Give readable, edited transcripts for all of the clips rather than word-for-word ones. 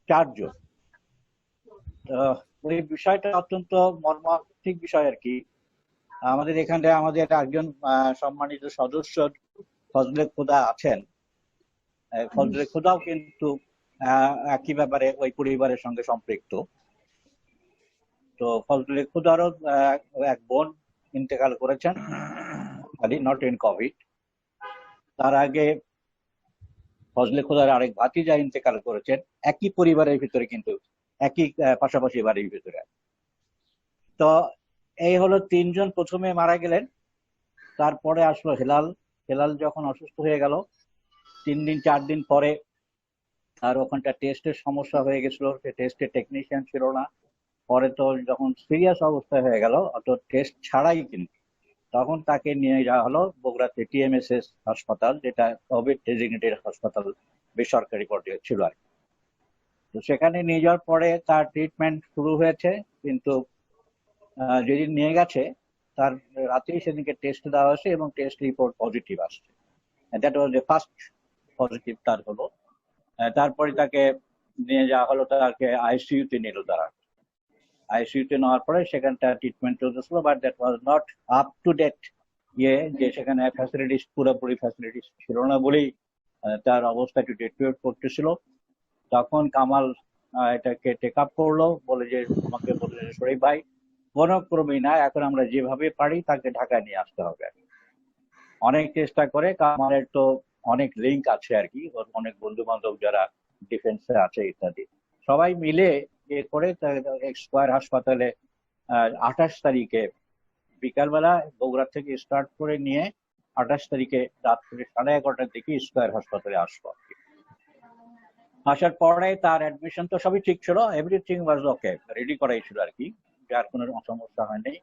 4 জন। ওই বিষয়টা অত্যন্ত মর্মান্তিক বিষয় আর কি। আমাদের এখানে আমাদের একজন সম্মানিত সদস্য ফজলে খোদা আছেন। ফজলে খোদাও কিন্তু একই ব্যাপারে ওই পরিবারের সঙ্গে সম্পৃক্ত। তো ফজলে খোদারও এক বোন ইন্তেকাল করেছেন, নট ইন কোভিড। তার আগে ফজলে খোদার আরেক ভাতিজা ইন্তেকাল করেছেন একই পরিবারের ভিতরে, কিন্তু একই পাশাপাশি বাড়ির ভিতরে। তো এই হলো 3 জন প্রথমে মারা গেলেন। তারপরে আসলো হেলাল। হেলাল যখন অসুস্থ হয়ে গেল 3 দিন 4 দিন পরে আর ওখানটা টেস্টের সমস্যা হয়ে গেছিল, টেস্টের টেকনিশিয়ান ছিল না। পরে তো যখন সিরিয়াস অবস্থা হয়ে গেল, অত টেস্ট ছাড়াই কিন্তু তখন তাকে নিয়ে যাওয়া হলো বগুড়াতে TMSS হাসপাতাল, যেটা কোভিড ডেজিগনেটেড হাসপাতাল, বেসরকারি পর্যায়ে ছিল আর কি। তো সেখানে নিয়ে যাওয়ার পরে তার ট্রিটমেন্ট শুরু হয়েছে, কিন্তু যেদিন নিয়ে গেছে তার রাতেই সেদিনকে টেস্ট দেওয়া হয়েছে এবং টেস্ট রিপোর্ট পজিটিভ আসছে। That was the first positive তার হলো। তারপরে তাকে নিয়ে যাওয়া হলো, তাকে আইসিইউতে নিল। তারা আইসিইউতে নেওয়ার পরে সেখানটা ট্রিটমেন্ট চলতেছিল, but that was not up to date. যে সেখানে ফ্যাসিলিটিস পুরোপুরি ফ্যাসিলিটিস ছিল না বলেই তার অবস্থা একটু ডিটেরিওরেট করতেছিল। তখন কামাল এটাকে টেক আপ করলো, বলে যে আমাকে বললে শরীফ ভাই কোনো ক্রমেই না, এখন আমরা যেভাবে পারি তাকে ঢাকায় নিয়ে আসতে হবে। অনেক চেষ্টা করে, কামালের তো অনেক লিঙ্ক আছে আর কি, অনেক বন্ধু বান্ধব যারা ডিফেন্সে আছে ইত্যাদি, সবাই মিলে এ করে স্কয়ার হাসপাতালে 28 তারিখে বিকালবেলা বগুড়া থেকে স্টার্ট করে নিয়ে 28 তারিখে রাত্রে 11:30টার দিকে স্কয়ার হাসপাতালে আসবো। আসার পরে তার অ্যাডমিশন তো সবই ঠিক ছিল, এভরিথিং ওয়াজ ওকে, রেডি করাই ছিল আর কি, যার কোনো সমস্যা হয়নি।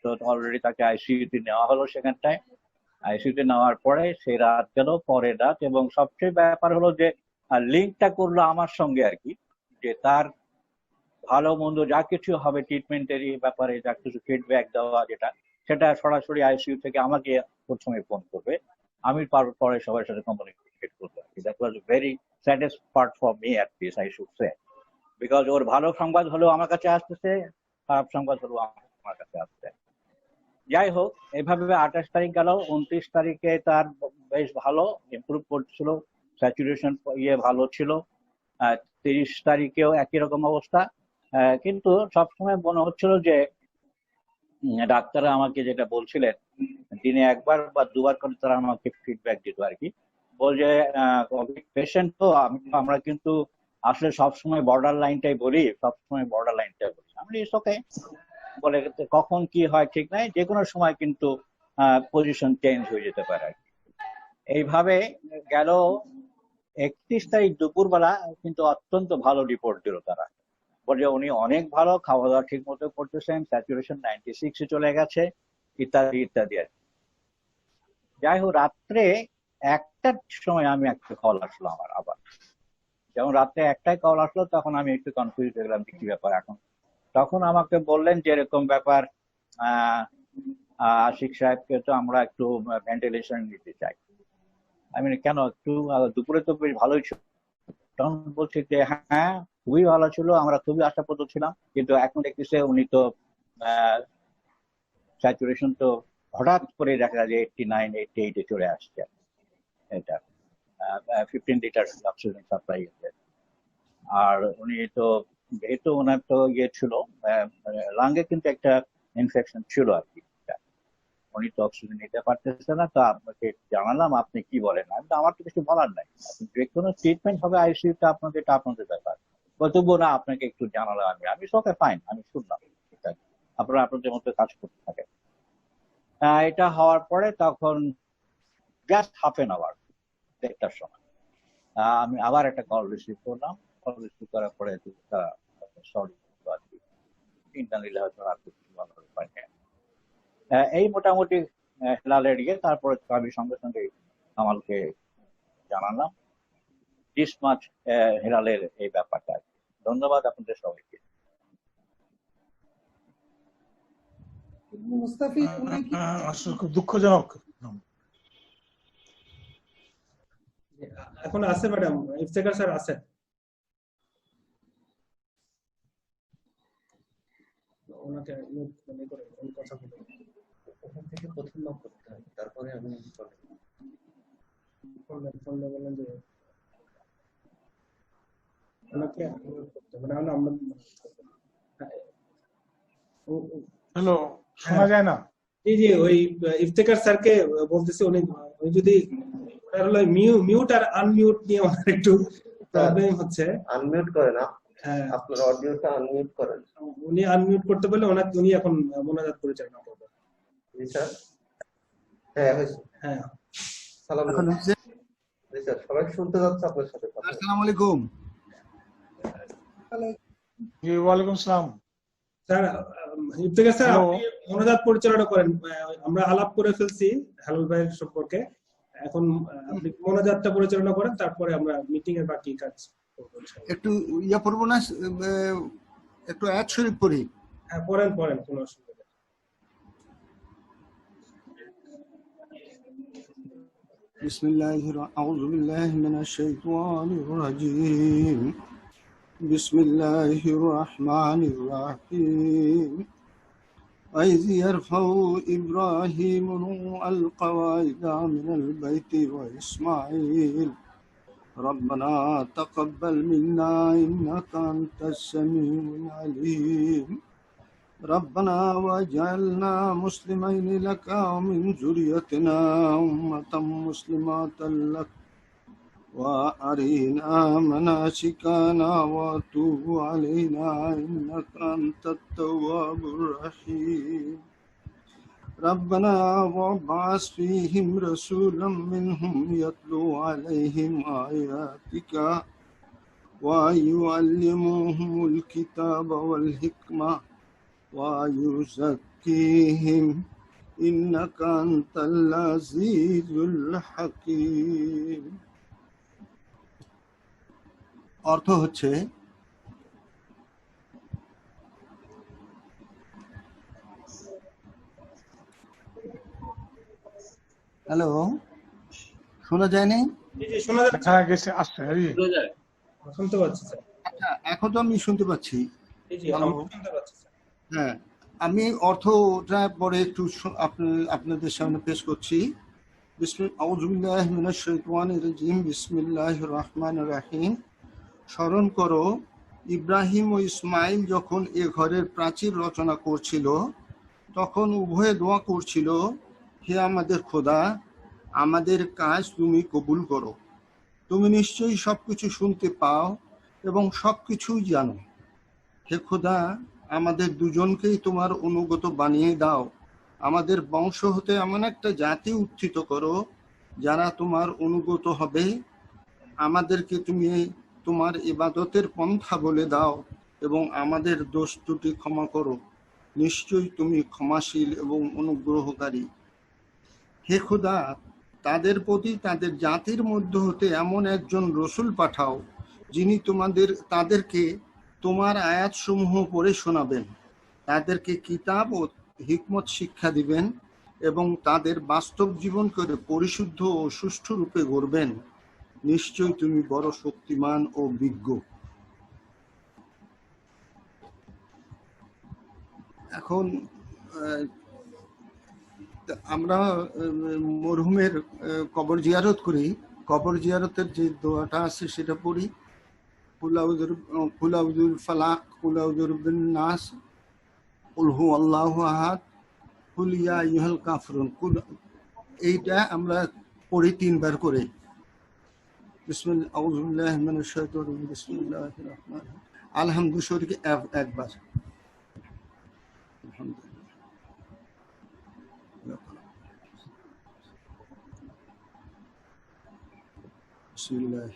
তো অলরেডি তাকে আইসিইউতে নেওয়া হলো। সেখানটায় আইসিইউতে নেওয়ার পরে সে রাত গেল, পরের রাত, এবং সবচেয়ে ব্যাপার হলো যে লিঙ্কটা করলো আমার সঙ্গে আর কি, যে তার ভালো মন্দ যা কিছু হবে ট্রিটমেন্টের ব্যাপারে যা কিছু ফিডব্যাক দেওয়া, সেটা সরাসরি আইসিইউ থেকে আমাকে প্রথমে ফোন করবে, আমি পরে সবার সাথে কমিউনিকেট করবো। That was very saddest part for me at this, I should say, because ওর ভালো সংবাদ হলেও আমার কাছে আসতেছে, খারাপ সংবাদ হলেও আমার কাছে আসছে। যাই হোক, এইভাবে 28 তারিখ গেল। 29 তারিখে তার বেশ ভালো ইমপ্রুভ করছিল, স্যাচুরেশন ভালো ছিল। 30 তারিখেও একই রকম অবস্থা, কিন্তু সবসময় মনে হচ্ছিল যে ডাক্তাররা আমাকে যেটা বলছিলেন, দিনে 1বার বা 2বার করে তারা আমাকে ফিডব্যাক দিত আর কি, বলছে কোভিড পেশেন্ট তো আমরা কিন্তু আসলে সবসময় বর্ডার লাইনটাই বলি, আমি ওকে বলে কখন কি হয় ঠিক নাই, যে কোনো সময় কিন্তু পজিশন চেঞ্জ হয়ে যেতে পারে। এইভাবে গেল। 31 তারিখ দুপুরবেলা কিন্তু অত্যন্ত ভালো রিপোর্ট দিল তারা, বলে উনি অনেক ভালো, খাওয়া দাওয়া ঠিক মতো করতেছেন, স্যাচুরেশন 96-এ চলে গেছে, ইত্যাদি ইত্যাদি। যাই হোক, রাত্রে 1টার সময় আমি একটা কল আসলো আমার আবার, যেমন রাত্রে 1টায় কল আসলো, তখন আমি একটু কনফিউজ হয়ে গেলাম কি ব্যাপার এখন। তখন আমাকে বললেন যে এরকম ব্যাপার, আশিক সাহেবকে তো আমরা একটু ভেন্টিলেশন দিতে চাই। আমি কেন, একটু দুপুরে তো বেশ ভালোই ছিল। তখন বলছি যে হ্যাঁ খুবই ভালো ছিল, আমরা খুবই আশাপ্রদ ছিলাম, কিন্তু এখন দেখতেছে উনি তো স্যাচুরেশন তো হঠাৎ করে দেখা যায় যে 89, 88-এ চলে আসছে। এটা 15 লিটার অক্সিজেন সাপ্লাই আছে। আর উনি তো যেহেতু ওনার তো ছিল লাঙ্গে কিন্তু একটা ইনফেকশন ছিল আর কি, উনি তো অক্সিজেন নিতে পারতেছে না। তো আপনাকে জানালাম, আপনি কি বলেন? আমার তো কিছু বলার নাই, যে কোনো ট্রিটমেন্ট হবে আইসিইউতে, আপনাদের ব্যাপার। তবুও না, আপনাকে একটু জানালাম আমি ওকে ফাইন, আমি শুনলাম, আপনারা আপনাদের মধ্যে কাজ করতে থাকেন। এটা হওয়ার পরে তখন জাস্ট হাফ এন আওয়ার, 1টার সময় আমি আবার একটা কল রিসিভ করলাম। কল রিসিভ করার পরে সরি ইন্টারনালি হয়তো আর কিছু ভালো পাই। এই মোটামুটি হেলালের তারপরে আমি সঙ্গে সঙ্গে কামালকে জানালাম ডিসমাচ হেলালের এই ব্যাপারটা। ধন্যবাদ আপনাদের সবাইকে। খুব দুঃখজনক। এখন আছে ম্যাডাম, ইফতেখার স্যার আছেন। ওনাকে নোট করে উনি কথা বলবেন। ওখান থেকে প্রথম নাম করতে হয়, তারপরে আমি ফোন বললেন যে ওনাকে নোট করতে মানে আমরা হ্যালো, শোনা যায় না? জি জি, ওই ইফতেখার স্যারকে বলতেছি, উনি যদি হলো মিউট আর আনমিউট নিয়ে আমার একটু প্রবলেম হচ্ছে। আনমিউট করে না, হ্যাঁ আপনার অডিওটা আনমিউট করেন। উনি আনমিউট করতে পারলে উনি এখন মোনাজাত পরিচালনা করবেন। জি স্যার। হ্যাঁ হয়েছে। হ্যাঁ সালাম। এখন হচ্ছে জি স্যার, সবাই শুনতে যাচ্ছে আপনার সাথে কথা। আসসালামু আলাইকুম। জি, ওয়ালাইকুম সালাম। Sir, Iftekhar sir Hello. আপনি মোনাজাত পরিচালনা করেন। আমরা আলাপ করে ফেলছি হেলাল ভাইয়ের সম্পর্কে, এখন আপনি মোনাজাতটা পরিচালনা করেন, তারপরে আমরা মিটিং এর বাকি কাজ করব ইনশাআল্লাহ। একটু ইয়া পড়বো না, একটু আয়াত শরীফ পড়ি। হ্যাঁ পড়েন কোনো অসুবিধা নেই। বিসমিল্লাহির আউযু বিল্লাহি মিনাশ শাইতানির রাজীম। বিসমিল্লাহির রাহমানির রাহিম। وإذ يرفع إبراهيم القواعد من البيت وإسماعيل ربنا تقبل منا إنك أنت السميع العليم ربنا واجعلنا مسلمين لك ومن ذريتنا أمة مسلمة لك وأرنا مناسكنا وتوب علينا إنك أنت التواب الرحيم ربنا وابعث فيهم رسولا منهم يتلو عليهم آياتك ويعلمهم الكتاب والحكمة ويزكيهم إنك أنت العزيز الحكيم। অর্থ হচ্ছে হ্যালো, শোনা যায়নি? জি জি শোনা যাচ্ছে, হ্যাঁ গেছে, আসছে। শুনতে পাচ্ছি স্যার। আচ্ছা, এখন তো আমি শুনতে পাচ্ছি। জি জি আমরা শুনতে পাচ্ছি স্যার। হ্যাঁ, আমি অর্থটা পরে একটু আপনাদের সামনে পেশ করছি। আউযু বিল্লাহি মিনাশ শাইতানির রাজীম। বিসমিল্লাহির রহমানির রহিম। স্মরণ করো, ইব্রাহিম ও ইসমাইল যখন এ ঘরের প্রাচীর রচনা করছিল, তখন উভয়ে দোয়া করছিল, হে আমাদের খোদা, আমাদের কাজ তুমি কবুল করো। তুমি নিশ্চয়ই সবকিছু শুনতে পাও এবং সবকিছুই জানো। হে খোদা, আমাদের দুজনকেই তোমার অনুগত বানিয়ে দাও। আমাদের বংশ হতে এমন একটা জাতি উত্থিত করো যারা তোমার অনুগত হবে। আমাদেরকে তুমি তোমার ইবাদতের পন্থা বলে দাও এবং আমাদের দোষ ত্রুটি ক্ষমা করো। নিশ্চয়ই তুমি ক্ষমাশীল এবং অনুগ্রহকারী। হে খোদা, তাদের প্রতি তাদের জাতির মধ্য হতে এমন একজন রসুল পাঠাও যিনি তাদেরকে তোমার আয়াতসমূহ পড়ে শোনাবেন, তাদেরকে কিতাব ও হিকমত শিক্ষা দিবেন এবং তাদের বাস্তব জীবন করে পরিশুদ্ধ ও সুষ্ঠু রূপে গড়বেন। নিশ্চয়ই তুমি বড় শক্তিমান ও বিজ্ঞ। এখন আমরা মরহুমের কবর জিয়ারত করি। কবর জিয়ারতের যে দোয়াটা আছে সেটা পড়ি। কুল আউযু ফালাক, কুল আউযু বিন নাস, কুল হু আল্লাহু আহাদ, কুল ইয়া আইয়ুহাল কাফিরুন। এইটা আমরা পড়ি 3 বার করে। বিসমিল্লাহ, আউযু বিল্লাহি মিনাশ শাইতানির রাজীম, বিসমিল্লাহির রহমানির রহিম। আলহামদুলিল্লাহ একবার। বিসমিল্লাহির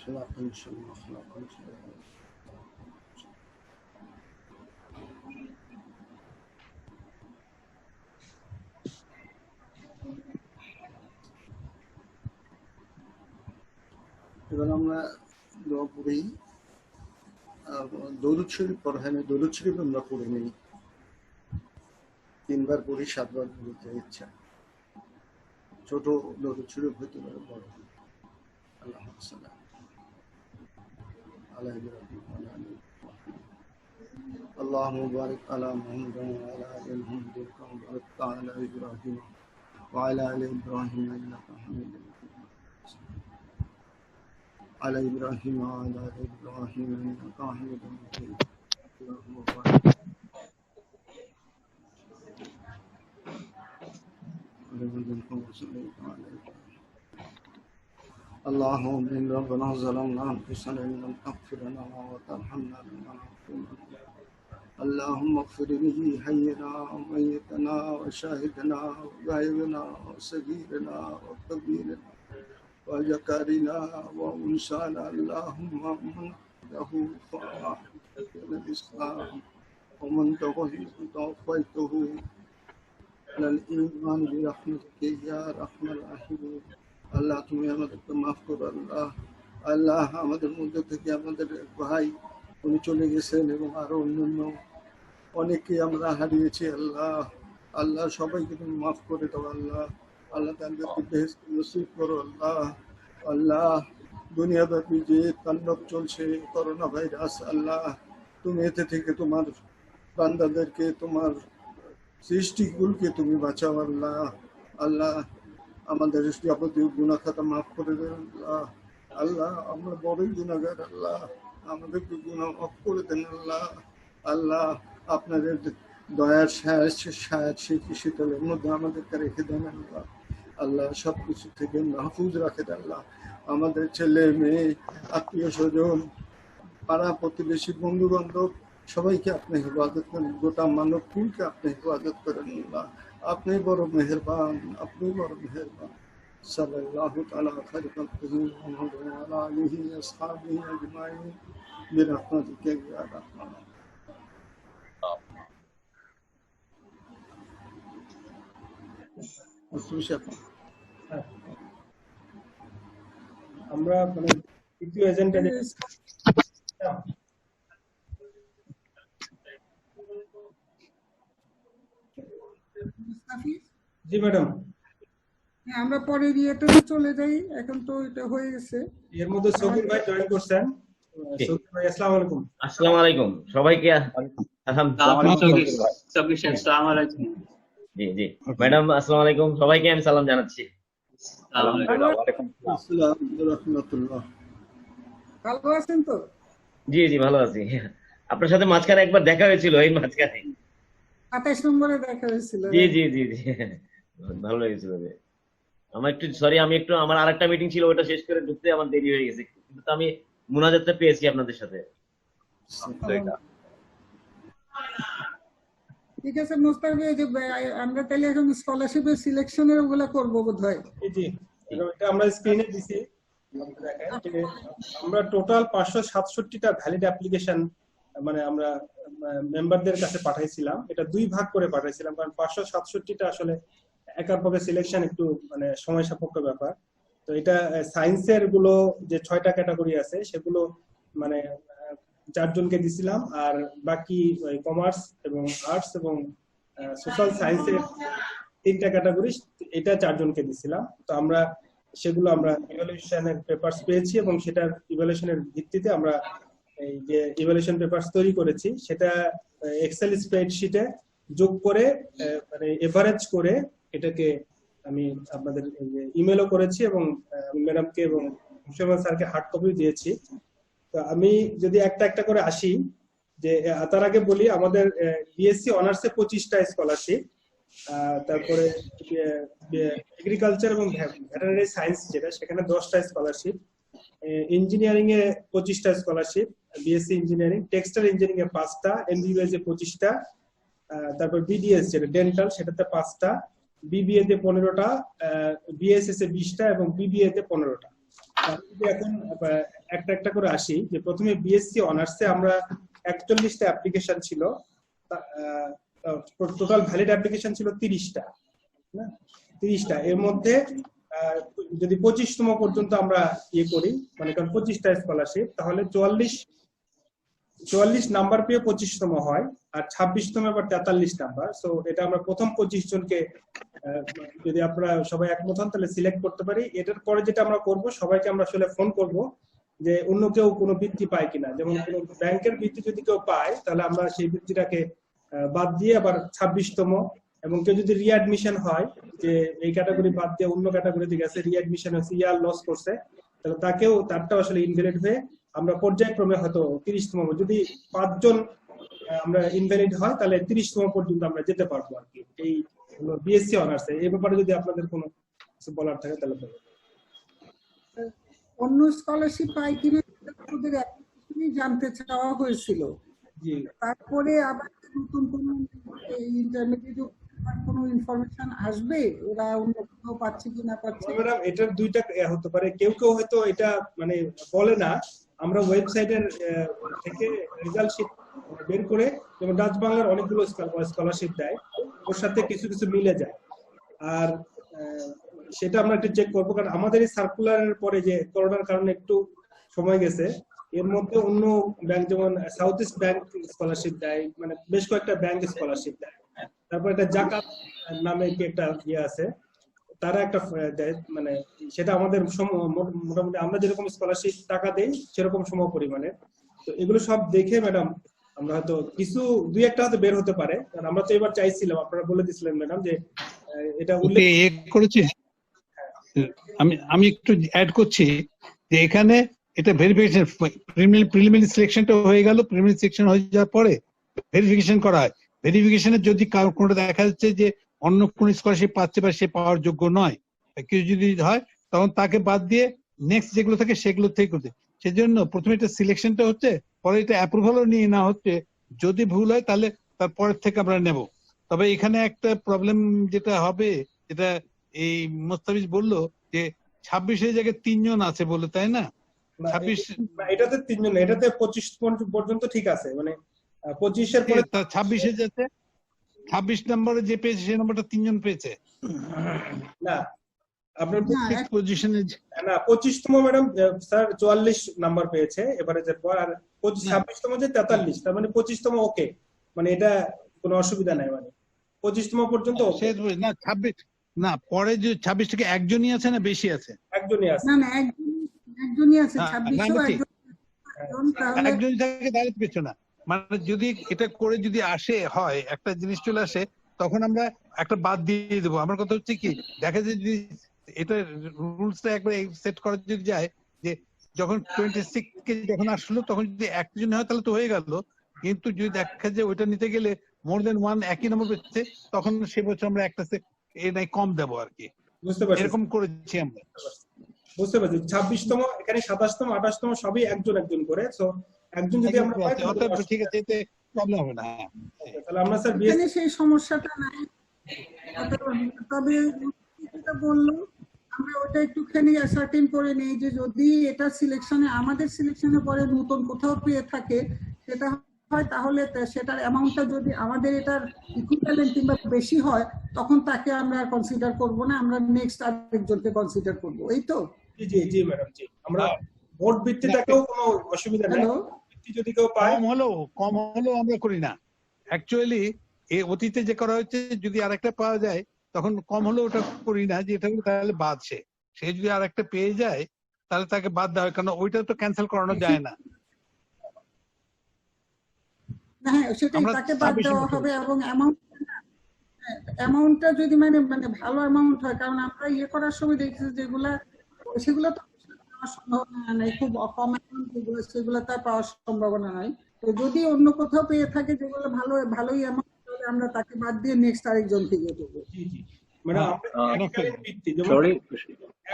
خلاق شر ما خلق এবার আমরা দোয়া পড়ি। দরুদ শরীফ পড়া হয় না, দরুদ শরীফ আমরা পড়ে নিই, 3 বার পড়ি, 7 বার পড়তে ইচ্ছা। ছোট দরুদ শরীফ হইতে পারে, বড়। আল্লাহুম্মা সাল্লি আলা ইব্রাহিম اللهم بارك على محمد وعلى آل محمد كما باركت على إبراهيم وعلى آل إبراهيم إنك حميد مجيد على إبراهيم وعلى آل إبراهيم إنك حميد مجيد اللهم بارك على محمد كما صليت على إبراهيم اللهم إن ربنا ظلمنا أنفسنا إن لم تغفر لنا وترحمنا لنكونن اللهم اغفر لي حينا وميتنا وشاهدنا وغائبنا وصغيرنا وكبيرنا وذكرنا وانثانا اللهم من له فرح الاسلام ومن توفيته على الايمان برحمتك يا ارحم الراحمين আল্লাহ তুমি আমাদেরকে মাফ করো। আল্লাহ আল্লাহ আমাদের মধ্যে থেকে আমাদের ভাই উনি চলে গেছেন এবং আরো অন্যান্য অনেকে আমরা হারিয়েছি। আল্লাহ আল্লাহ সবাইকে তুমি মাফ করে দাও। আল্লাহ আল্লাহ তাদেরকে বেহেশত নসিব করো। আল্লাহ আল্লাহ দুনিয়াব্যাপী যে তাণ্ডব চলছে করোনা ভাইরাস, আল্লাহ তুমি এতে থেকে তোমার বান্দাদেরকে, তোমার সৃষ্টিগুলোকে তুমি বাঁচাও। আল্লাহ আল্লাহ আমাদের যাবতীয় গুনাহ খাতা মাফ করে দেন। আল্লাহ আল্লাহ আমরা বড়ই গুনাহগার। আল্লাহ আমাদেরকে গুনাহ মাফ করে দেন। আল্লাহ আল্লাহ আপনাদের দয়ার ছায়া শীতলের মধ্যে আমাদেরকে রেখে দেন। আল্লাহ আল্লাহ সবকিছু থেকে মাহফুজ রাখে দেন। আল্লাহ আমাদের ছেলে মেয়ে আত্মীয় স্বজন পাড়া প্রতিবেশী বন্ধু বান্ধব সবাইকে আপনি হেফাজত করেন, গোটা মানব কুলকে আপনি হেফাজত করেন। আল্লাহ আপনি বড় মেহেরবান, আপনি বড় মেহেরবান। সাল্লাল্লাহু তাআলা খায়রু খালকিহি মুহাম্মাদ ওয়া আলা আলিহি ওয়া আসহাবিহি আজমাইন বিরহমাতিকা ইয়া রাহমান। আমরা মানে দ্বিতীয় এজেন্ডা জি ম্যাডাম, আমরা পরের ইয়েতে চলে যাই, এখন তো এটা হয়ে গেছে। এর মধ্যে সকির ভাই জয়েন করছেন। সকির ভাই আসসালামু আলাইকুম। আসসালামু আলাইকুম সবাইকে। জি জি ম্যাডাম আসসালামু আলাইকুম, সবাইকে আমি সালাম জানাচ্ছি। ভালো আছেন তো? জি জি ভালো আছি। আপনার সাথে মাঝখানে একবার দেখা হয়েছিল, এই মাঝখানে 28 নম্বরে দেখা হয়েছিল। জি জি জি জি ভালো লেগেছিল। আমার একটু সরি, আমি একটু আমার আরেকটা মিটিং ছিল, ওটা শেষ করে ঢুকতে আমার দেরি হয়ে গেছে, কিন্তু আমি মুনাজাতটা পেয়েছি আপনাদের সাথে। ঠিক আছে মোস্তাফি, যে আমরা তাহলে এখন স্কলারশিপের সিলেকশনের ওগুলা করব বোধহয়। জি এটা আমরা স্ক্রিনে দিছি। আমরা টোটাল 567টা ভ্যালিড অ্যাপ্লিকেশন মানে আমরা মেম্বারদের কাছে পাঠাইছিলাম। এটা 2 ভাগ করে পাঠাইছিলাম, কারণ 567টা আসলে একাভাবে সিলেকশন একটু মানে সময় সাপেক্ষ ব্যাপার। তো এটা সায়েন্সের গুলো যে 6টা ক্যাটাগরি আছে সেগুলো মানে 4 জনকে দিছিলাম, আর বাকি কমার্স এবং আর্টস এবং সোশ্যাল সায়েন্সের 3টা ক্যাটাগরি, এটা 4 জনকে দিছিলাম। তো আমরা সেগুলো আমরা ইভালুয়েশনের পেপারস পেয়েছি এবং সেটার ইভালুয়েশনের ভিত্তিতে আমরা এই যে ইভালুয়েশন পেপারস তৈরি করেছি সেটা এক্সেল স্প্রেডশিটে যোগ করে মানে এভারেজ করে এটাকে আমি আপনাদের ইমেলও করেছি এবং ম্যাডামকে এবং মুশাররফ স্যারকে হার্ড কপি দিয়েছি। তো আমি যদি একটা একটা করে আসি, যে তার আগে বলি আমাদের বিএসসি অনার্সে 25টা স্কলারশিপ, তারপরে এগ্রিকালচার এবং ভেটেরিনারি সায়েন্স যেটা সেখানে 10টা স্কলারশিপ, ইঞ্জিনিয়ারিং এ 25টা scholarship, BSc engineering, textile engineering এ 5টা, এমবিবিএস এ 25টা, তারপর বিডিএস যেটা ডেন্টাল সেটাতে 5টা, বিবিএ তে 15টা, বিএসএস এ 20টা এবং বিবিএ তে 15টা। যদি এখন একটা একটা করে আসি, যে প্রথমে বিএসসি অনার্সে আমরা 41টা অ্যাপ্লিকেশন ছিল, টোটাল ভ্যালিড অ্যাপ্লিকেশন ছিল 30টা, 30টা। এর মধ্যে যদি 25তম পর্যন্ত আমরা ইয়ে করি, মানে কারণ 25টা স্কলারশিপ, তাহলে 44 নাম্বার পেয়ে 25তম হয়, আর 26তম আবার 43 নাম্বার। সো এটা আমরা প্রথম 25 জনকে যদি আপনারা সবাই একমত হন তাহলে সিলেক্ট করতে পারি। এটার পরে যেটা আমরা করব, সবাইকে আমরা আসলে ফোন করব যে অন্য কেউ কোনো বৃত্তি পায় কিনা। যেমন কোনো ব্যাংকের বৃত্তি যদি কেউ পায় তাহলে আমরা সেই বৃত্তিটাকে বাদ দিয়ে আবার 26তম, এবং কেউ যদি রিঅ্যাডমিশন হয়, যে এই ক্যাটাগরি বাদ দিয়ে অন্য ক্যাটাগরিতে গেছে, রিঅ্যাডমিশন হচ্ছে, ইয়ার লস করছে, তাহলে তাকেও, তারটাও আসলে ইনভ্যালিড হয়ে আমরা পর্যায়ক্রমে হয়তো 30তম, যদি 5 জন আমরা ইনভ্যালিড হয় তাহলে 30তম পর্যন্ত আমরা যেতে পারবো আর কি। এই হলো বিএসসি অনার্সে। এই ব্যাপারে যদি আপনাদের কোনো কিছু বলার থাকে তাহলে বলুন। অন্য স্কলারশিপ পাই কিনা ওদের অ্যাপ্লিকেশনই জানতে চাওয়া হয়েছিল। জি, তারপরে আবার নতুন কোনো ইন্টারমিডিয়েট কোনো ইনফরমেশন আসবে ওরা অন্য কোথাও পাচ্ছে কি না পাচ্ছে? ম্যাডাম এটার দুইটা হতে পারে। কেউ কেউ হয়তো এটা মানে বলে না, আমরা ওয়েবসাইটের থেকে রেজাল্ট শিট বের করে, যেমন ডাচ বাংলার অনেকগুলো স্কলারশিপ দেয়, ওর সাথে কিছু কিছু মিলে যায়। আর সেটা আমরা একটু চেক করবো, কারণ আমাদের এই সার্কুলারের পরে যে করোনার কারণে একটু সময় গেছে, এর মধ্যে অন্য ব্যাংক যেমন সাউথ ইস্ট ব্যাংক স্কলারশিপ দেয়, মানে বেশ কয়েকটা ব্যাংক স্কলারশিপ দেয়। তারপর একটা জাকাত নামে কি একটা ইয়ে আছে, তারা একটা দেয়, মানে সেটা আমাদের মোটামুটি আমরা যেরকম স্কলারশিপ টাকা দেই সেরকম সম পরিমাণে। তো এগুলো সব দেখে ম্যাডাম আমরা হয়তো কিছু দুই একটা হয়তো বের হতে পারে। কারণ আমরা তো এবার চাইছিলাম, আপনারা বলে দিছিলেন ম্যাডাম যে এটা উল্লেখ করেছি। আমি একটু অ্যাড করছি যে এখানে এটা ভেরিফিকেশন, প্রিলিমিনারি সিলেকশনটা হয়ে গেল, প্রিলিমিনারি সিলেকশন হয়ে যাওয়ার পরে ভেরিফিকেশন করা হয়। ভেরিফিকেশনে যদি কোনটা দেখা যাচ্ছে যে অন্য কোন স্কলারশিপ পাচ্ছে বা সে পাওয়ার যোগ্য নয়, কিছু যদি হয়, তখন তাকে বাদ দিয়ে নেক্সট যেগুলো থাকে সেগুলো থেকে করতে। সেজন্য প্রথমে এটা সিলেকশনটা হচ্ছে, পরে এটা অ্যাপ্রুভালও নিয়ে না হচ্ছে। যদি ভুল হয় তাহলে তারপরের থেকে আমরা নেব। তবে এখানে একটা প্রবলেম যেটা হবে, যেটা এই মোস্তাফিজ বললো যে 26-এর জায়গায় 3 জন আছে বলে, তাই না? 26 এটাতে 3 জন, এটাতে 25 পর্যন্ত ঠিক আছে, মানে 25-এর পরে 26-এ যাচ্ছে, 26 নম্বরে যে পেয়েছে সেই নম্বরটা 3 জন পেয়েছে না। আপনার পজিশনে না 25তম ম্যাডাম স্যার 44 নাম্বার পেয়েছে এভারেজের পর, আর 26তম যে 43, তার মানে 25তম ওকে, মানে এটা কোনো অসুবিধা নাই, মানে 25তম পর্যন্ত না 26 না, পরে যে 26 থেকে একজনই আছে না বেশি আছে? একজনই আছে। না না একজনই আছে, 26ও একজনই থাকে, তাহলে পেছো না। মানে যদি এটা করে যদি আসে হয় একটা জিনিস চলে আসে, তখন আমরা একটা বাদ দিয়ে দেবো। আমার কথা হচ্ছে কি, দেখা যায় যদি এটা রুলসটা একবার সেট করা যদি যায় যে যখন 26 কে যখন আসলো তখন যদি একজন হয় তাহলে তো হয়ে গেল, কিন্তু যদি দেখা যায় ওইটা নিতে গেলে মোর দেন ওয়ান একই নম্বর পেচ্ছে, তখন সে বছর আমরা একটা নাই কম দেবো আর কি। বুঝতে পারছি, এরকম করেছি আমরা। বুঝতে পারছি। 26তম, এখানে 27তম 28তম সবই একজন একজন করে। সো একজন যদি আমরা পাই তাহলে ঠিক আছে, এতে প্রবলেম হবে না। তাহলে আমরা স্যার এখানে সেই সমস্যাটা নাই। তবে যেটা বললো আমরা ওটা একটুখানি অ্যাসার্টেন করে নেই যে যদি এটা সিলেকশনে, আমাদের সিলেকশনে পরে নতুন কোথাও পেয়ে থাকে সেটা হয়, তাহলে সেটার অ্যামাউন্টটা যদি আমাদের এটার ইকুইভ্যালেন্ট কিংবা বেশি হয়, তখন তাকে আমরা কনসিডার করব না, আমরা নেক্সট আরেকজনকে কনসিডার করব। এই তো? জি জি জি ম্যাডাম, জি। আমরা ভোট ভিত্তিটাকেও কোনো অসুবিধা নেই, ভিত্তি যদি কেউ পায় কম হলেও আমরা করি না। অ্যাকচুয়ালি এই অতীতে যে করা হচ্ছে, যদি আরেকটা পাওয়া যায় তখন কম হলেও ওটা করি না, যে এটা তাহলে বাদ, সে যদি আরেকটা পেয়ে যায় তাহলে তাকে বাদ দেওয়া হয়, কারণ ওইটা তো ক্যান্সেল করানো যায় না। হ্যাঁ, সেটাই, তাকে বাদ দেওয়া হবে। এবং অ্যামাউন্টটা যদি মানে ভালো অ্যামাউন্ট হয়, কারণ আমরা ইয়ে করার সময় দেখেছি যেগুলা, সেগুলো তো পাওয়ার সম্ভাবনা নাই, খুব কম অ্যামাউন্ট যেগুলো সেগুলো তার পাওয়ার সম্ভাবনা নাই। তো যদি অন্য কোথাও পেয়ে থাকে যেগুলো ভালোই অ্যামাউন্ট, তাহলে আমরা তাকে বাদ দিয়ে নেক্সট আরেকজনকে ইয়ে করবো। জি জি ম্যাডাম, আমরা এককালীন ভিত্তি, যেমন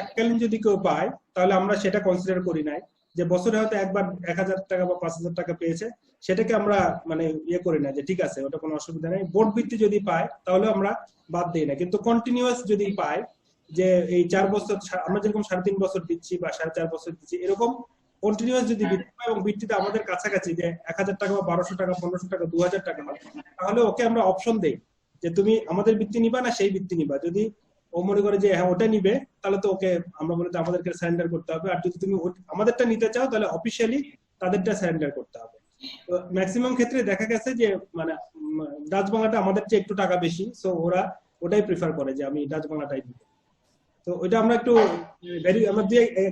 এককালীন যদি কেউ পায় তাহলে আমরা সেটা কনসিডার করি নাই, যে বছরে হয়তো একবার 1000 টাকা বা 5000 টাকা পেয়েছে, সেটাকে আমরা মানে ইয়ে করি না যে ঠিক আছে ওটা কোনো অসুবিধা নেই। বোর্ড ভিত্তি যদি পায় তাহলে আমরা বাদ দিই না, কিন্তু কন্টিনিউয়াস যদি পায় যে এই 4 বছর আমরা যেরকম 3.5 বছর দিচ্ছি বা 4.5 বছর দিচ্ছি, এরকম কন্টিনিউয়াস যদি বৃদ্ধি পায় এবং বৃদ্ধিতে আমাদের কাছাকাছি যে 1000 টাকা বা 1200 টাকা 1500 টাকা 2000 টাকা হয়, তাহলে ওকে আমরা অপশন দেই যে তুমি আমাদের বৃত্তি নিবা না সেই বৃত্তি নিবা। যদি ও মনে করে যে হ্যাঁ ওটা নিবে, তাহলে তো ওকে আমরা বলে যে আমাদেরকে সারেন্ডার করতে হবে। আর যদি তুমি আমাদেরটা নিতে চাও তাহলে অফিসিয়ালি তাদেরটা সারেন্ডার করতে হবে। তো ম্যাক্সিমাম ক্ষেত্রে দেখা গেছে যে মানে ডাচ বাংলাটা আমাদের চেয়ে একটু টাকা বেশি, সো ওরা ওটাই প্রিফার করে যে আমি ডাচ বাংলাটাই দিব। তো ওইটা আমরা একটু আমরা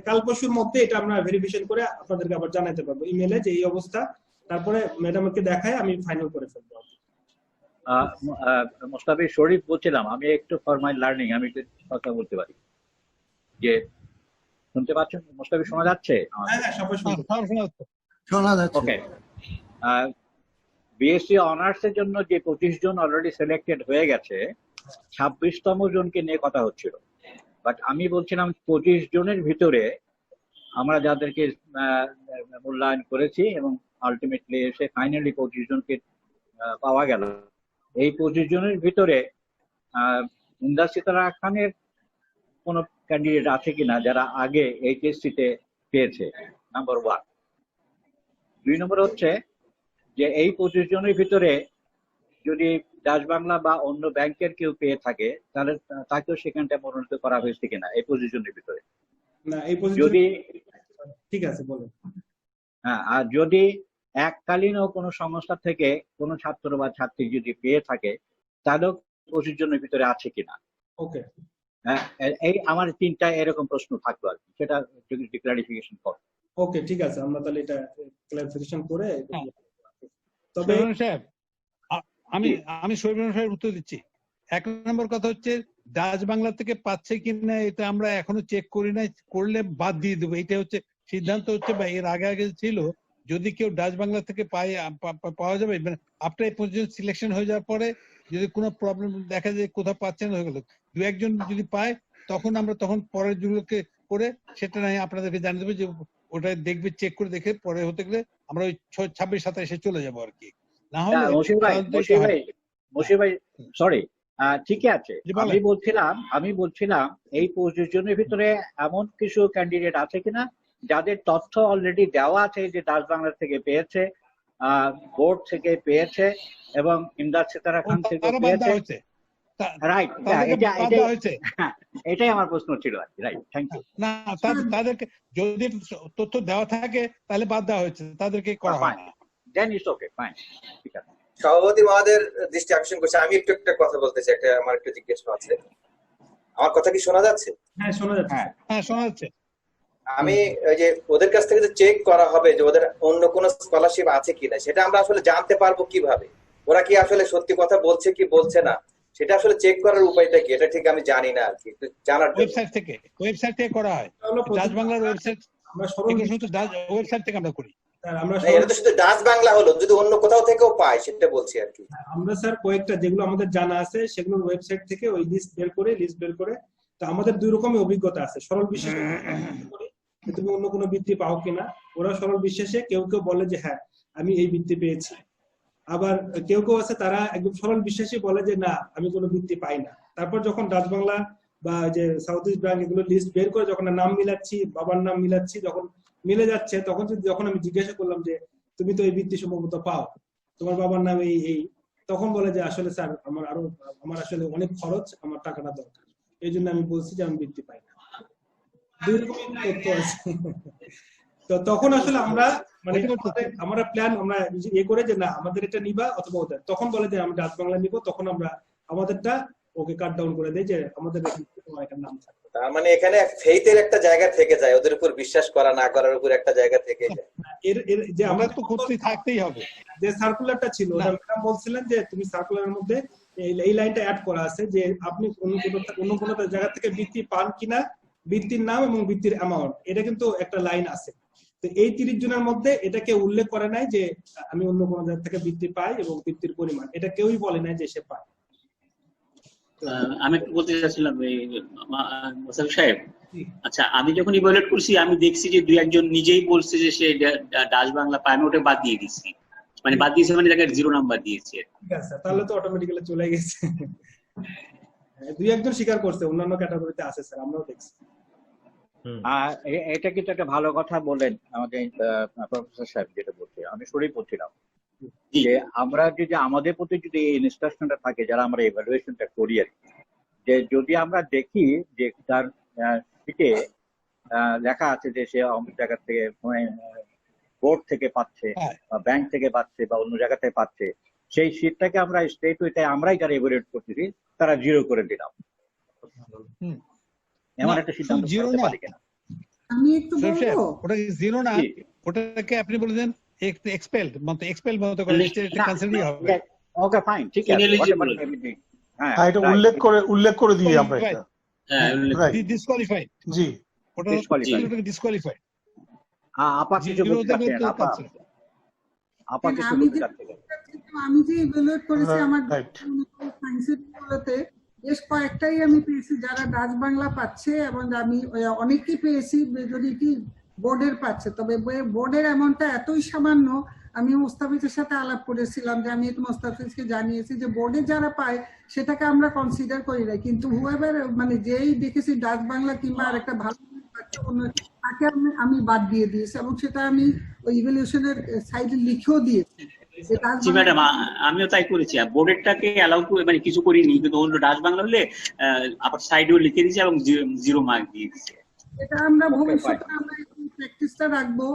কাল পরশুর মধ্যে এটা আমরা ভেরিফিকেশন করে আপনাদেরকে আবার জানাতে পারবো ইমেলে যে এই অবস্থা, তারপরে ম্যাডামকে দেখায় আমি ফাইনাল করে ফেলবো। মোস্তাফিজ শরীফ বলছিলাম, আমি একটু ফর মাই লার্নিং আমি একটু কথা বলতে পারি যে, শুনতে পাচ্ছেন মোস্তাফিজ, শোনা যাচ্ছে? হ্যাঁ হ্যাঁ সবাই শুনতে শোনা যাচ্ছে। ওকে, বিএসসি অনার্স এর জন্য যে 25 জন অলরেডি সিলেক্টেড হয়ে গেছে, 26তম জনকে নিয়ে কথা হচ্ছিল। বাট আমি বলছিলাম 25 জনের ভিতরে আমরা যাদেরকে মূল্যায়ন করেছি এবং আলটিমেটলি এসে ফাইনালি 25 জনকে পাওয়া গেল, এই 25 জনের ভিতরে ইমদাদ সিতারা খানের কোন ক্যান্ডিডেট আছে কিনা যারা আগে এইচএসসি-তে পেয়েছে, নাম্বার 1। 2 নম্বর হচ্ছে যে এই 25 জনের ভিতরে যদি ডাচ বাংলা বা অন্য ব্যাংকের কেউ পেয়ে থাকে, তাহলে তাকেও সেখানটা মনোনীত করা হয়েছে কিনা এই 25 জনের ভিতরে। না এই যদি ঠিক আছে বলেন। হ্যাঁ, আর যদি এককালীনও কোনো সংস্থা থেকে কোনো ছাত্র বা ছাত্রী যদি পেয়ে থাকে, তাহলেও 25 জনের ভিতরে আছে কিনা। ওকে, হ্যাঁ, এই আমার 3টা এরকম প্রশ্ন থাকলো আর কি, সেটা যদি ক্লারিফিকেশন কর। ওকে ঠিক আছে, আমরা তাহলে এটা ক্লারিফিকেশন করে। তবে সাহেব, আমি শৈবাল সাহেব উত্তর দিচ্ছি। 1 নম্বর কথা হচ্ছে ডাচ বাংলা থেকে পাচ্ছে কিনা এটা আমরা এখনো চেক করি নাই, করলে বাদ দিয়ে দেবো। এটা হচ্ছে সিদ্ধান্ত হচ্ছে, বা এর আগে ছিল যদি কেউ ডাচ বাংলা থেকে পাওয়া যাবে, আপনার এই পর্যন্ত সিলেকশন হয়ে যাওয়ার পরে যদি কোনো প্রবলেম দেখা যায় কোথাও পাচ্ছেন হয়ে গেল, 2-1 জন যদি পায় তখন আমরা পরের গুলোকে করে সেটা নাই আপনাদেরকে জানিয়ে দেবো, যে ওটা দেখবে, চেক করে দেখে পরে হতে গেলে আমরা ওই 26-27 চলে যাবো আর কি। না হলে মশির ভাই সরি, ঠিকই আছে। আমি বলছিলাম এই 25 জনের ভিতরে এমন কিছু ক্যান্ডিডেট আছে কিনা যাদের তথ্য অলরেডি দেওয়া আছে যে ডাচ বাংলা থেকে পেয়েছে, বোর্ড থেকে পেয়েছে এবং ইমদাদ সিতারা খান থেকে পেয়েছে। রাইট, এটাই আমার প্রশ্ন ছিল আর কি। Right, thank you. না, তাদেরকে যদি তথ্য দেওয়া থাকে তাহলে বাদ দেওয়া হয়েছে, তাদেরকে করা হয় না। দেন ইটস ওকে, ফাইন, ঠিক আছে। সভাপতি মহোদয়ের দৃষ্টি আকর্ষণ করছে, আমি একটু একটা কথা বলতে চাই, আমার একটু জিজ্ঞাসা আছে। আমার কথা কি শোনা যাচ্ছে? হ্যাঁ শোনা যাচ্ছে। হ্যাঁ শোনা যাচ্ছে। আমি ওই যে ওদের কাছ থেকে যে চেক করা হবে যে ওদের অন্য কোনো স্কলারশিপ আছে কিনা, সেটা আমরা আসলে জানতে পারবো কিভাবে? ওরা কি আসলে সত্যি কথা বলছে কি বলছে না, সেটা আসলে চেক করার উপায়টা কি, এটা ঠিক আমি জানি না আর কি, জানার জন্য। ওয়েবসাইট থেকে করা হয়, ডাচ বাংলার ওয়েবসাইট, আমরা সর্বনিম্ন ওয়েবসাইট থেকে আমরা করি। এটা তো শুধু ডাচ বাংলা হলো, যদি অন্য কোথাও থেকেও পায় সেটা বলছি আর কি। আমরা স্যার কয়েকটা যেগুলো আমাদের জানা আছে সেগুলোর ওয়েবসাইট থেকে ওই লিস্ট বের করে তো আমাদের 2 রকমের অভিজ্ঞতা আছে। সরল বিশ্বাসে তুমি অন্য কোনো বৃত্তি পাও কিনা, ওরা সরল বিশ্বাসে কেউ কেউ বলে যে হ্যাঁ আমি এই বৃত্তি পেয়েছি, আবার কেউ কেউ আছে তারা একদম সরল বিশ্বাসী বলে যে না আমি কোনো বৃত্তি পাই না। তারপর যখন ডাচ বাংলা বা যে সাউথ ইস্ট ব্যাংক এগুলো লিস্ট বের করে যখন নাম মিলাচ্ছি, বাবার নাম মিলাচ্ছি, যখন মিলে যাচ্ছে যখন আমি জিজ্ঞাসা করলাম যে তুমি তো এই বৃত্তি সম্ভবত পাও, তোমার বাবার নাম এই, তখন বলে যে আসলে স্যার আমার আসলে অনেক খরচ, আমার টাকাটা দরকার, এই জন্য আমি বলছি যে আমি বৃত্তি পাই না। 2 রকমের তথ্য আছে। তো তখন আসলে আমরা প্ল্যান আমরা করে যে না আমাদের এটা নিবা অথবা ওদের, তখন বলে যে আমি ডাচ বাংলা নিব, তখন আমরা আমাদেরটা ওকে কাট ডাউন করে দেই যে আমাদের এখানে নাম থাকবে। তার মানে এখানে ফেইথের একটা জায়গা থেকে যায়, ওদের উপর বিশ্বাস করা না করার উপর একটা জায়গা থেকে যায়। এর যে আমরা তো করতেই থাকতেই হবে। যে সার্কুলারটা ছিল ম্যাডাম বলছিলেন যে তুমি সার্কুলারের মধ্যে এই লাইনটা অ্যাড করা আছে যে আপনি অন্য কোনো জায়গা থেকে বৃত্তি পান কিনা, বৃত্তির নাম এবং বৃত্তির অ্যামাউন্ট, এটা কিন্তু একটা লাইন আছে। তো এই 30 জনের মধ্যে এটাকে উল্লেখ করে নাই যে আমি অন্য কোনো জায়গা থেকে বৃত্তি পাই এবং বৃত্তির পরিমাণ, এটা কেউই বলে নাই যে সে পায়। আমি একটু বলতে চাচ্ছিলাম মোসাফির সাহেব, আচ্ছা আমি যখন ইভালুয়েট করছি আমি দেখছি যে 2-1 জন নিজেই বলছে যে সে ডাচ বাংলা পায়, আমি ওটা বাদ দিয়ে দিচ্ছি, মানে তাকে 0 নাম্বার দিয়েছে। ঠিক আছে, তাহলে তো অটোমেটিক্যালি চলে গেছে। দুই একজন স্বীকার করছে অন্যান্য ক্যাটাগরিতে আছে স্যার, আমরাও দেখছি। এটা কিন্তু একটা ভালো কথা বলেন আমাদের প্রফেসর সাহেব, যেটা বলছে আমি শুনেই বলছিলাম যে আমরা যদি আমাদের প্রতি যদি এই ইনস্ট্রাকশনটা থাকে যারা আমরা এভালুয়েশনটা করি আর কি, যে যদি আমরা দেখি যে তার শিটে লেখা আছে যে সে অন্য জায়গা থেকে বোর্ড থেকে পাচ্ছে বা ব্যাংক থেকে পাচ্ছে বা অন্য জায়গা থেকে পাচ্ছে, সেই শিটটাকে আমরা স্টেট ওইটা আমরাই যারা এভালুয়েট করতেছি তারা 0 করে দিলাম। এমন একটা সিদ্ধান্ত নিতে পারি কিনা? আমি একটু বলবো, ওটা 0 না, ওটাকে আপনি বলেছেন এক্সপেলড, মানে এক্সপেল মতো করে এটা কনসিডার হবে। ওকে ফাইন, ঠিক আছে, হ্যাঁ এটা উল্লেখ করে দিই আমরা এটা। হ্যাঁ ডিসকোয়ালিফাইড, জি ওটা ডিসকোয়ালিফাইড। হ্যাঁ আপা কিছু বলতে চাচ্ছেন, আপা কিছু বলতে চাচ্ছেন। আমি যে ইভালুয়েট করেছি আমার সায়েন্সের গুলোতে বেশ কয়েকটাই আমি পেয়েছি যারা ডাচ বাংলা পাচ্ছে, এবং আমি অনেকই পেয়েছি যদি কি বোর্ডের পাচ্ছে, তবে বোর্ডের অ্যামাউন্টটা এতই সামান্য। আমি মোস্তাফিজের সাথে আলাপ করেছিলাম যে আমি মোস্তাফিজকে জানিয়েছি যে বোর্ডে যারা পায় সেটাকে আমরা কনসিডার করি না, কিন্তু হুয়েভার মানে যেই দেখেছি ডাচ বাংলা কিংবা আর একটা ভালো তাকে আমি বাদ দিয়ে দিয়েছি, এবং সেটা আমি ওই ইভ্যালুয়েশনের সাইডে লিখেও দিয়েছি। জি ম্যাডাম, আমিও তাই করেছি। বোর্ডেরটাকে অ্যালাউ করে মানে কিছু করিনি, কিন্তু অন্য ডাচ বাংলা হলে আবার সাইডেও লিখে দিয়েছি এবং 0 মার্ক দিয়ে দিয়েছি। এটা আমরা ভবিষ্যতে আমরা প্র্যাকটিসটা রাখবো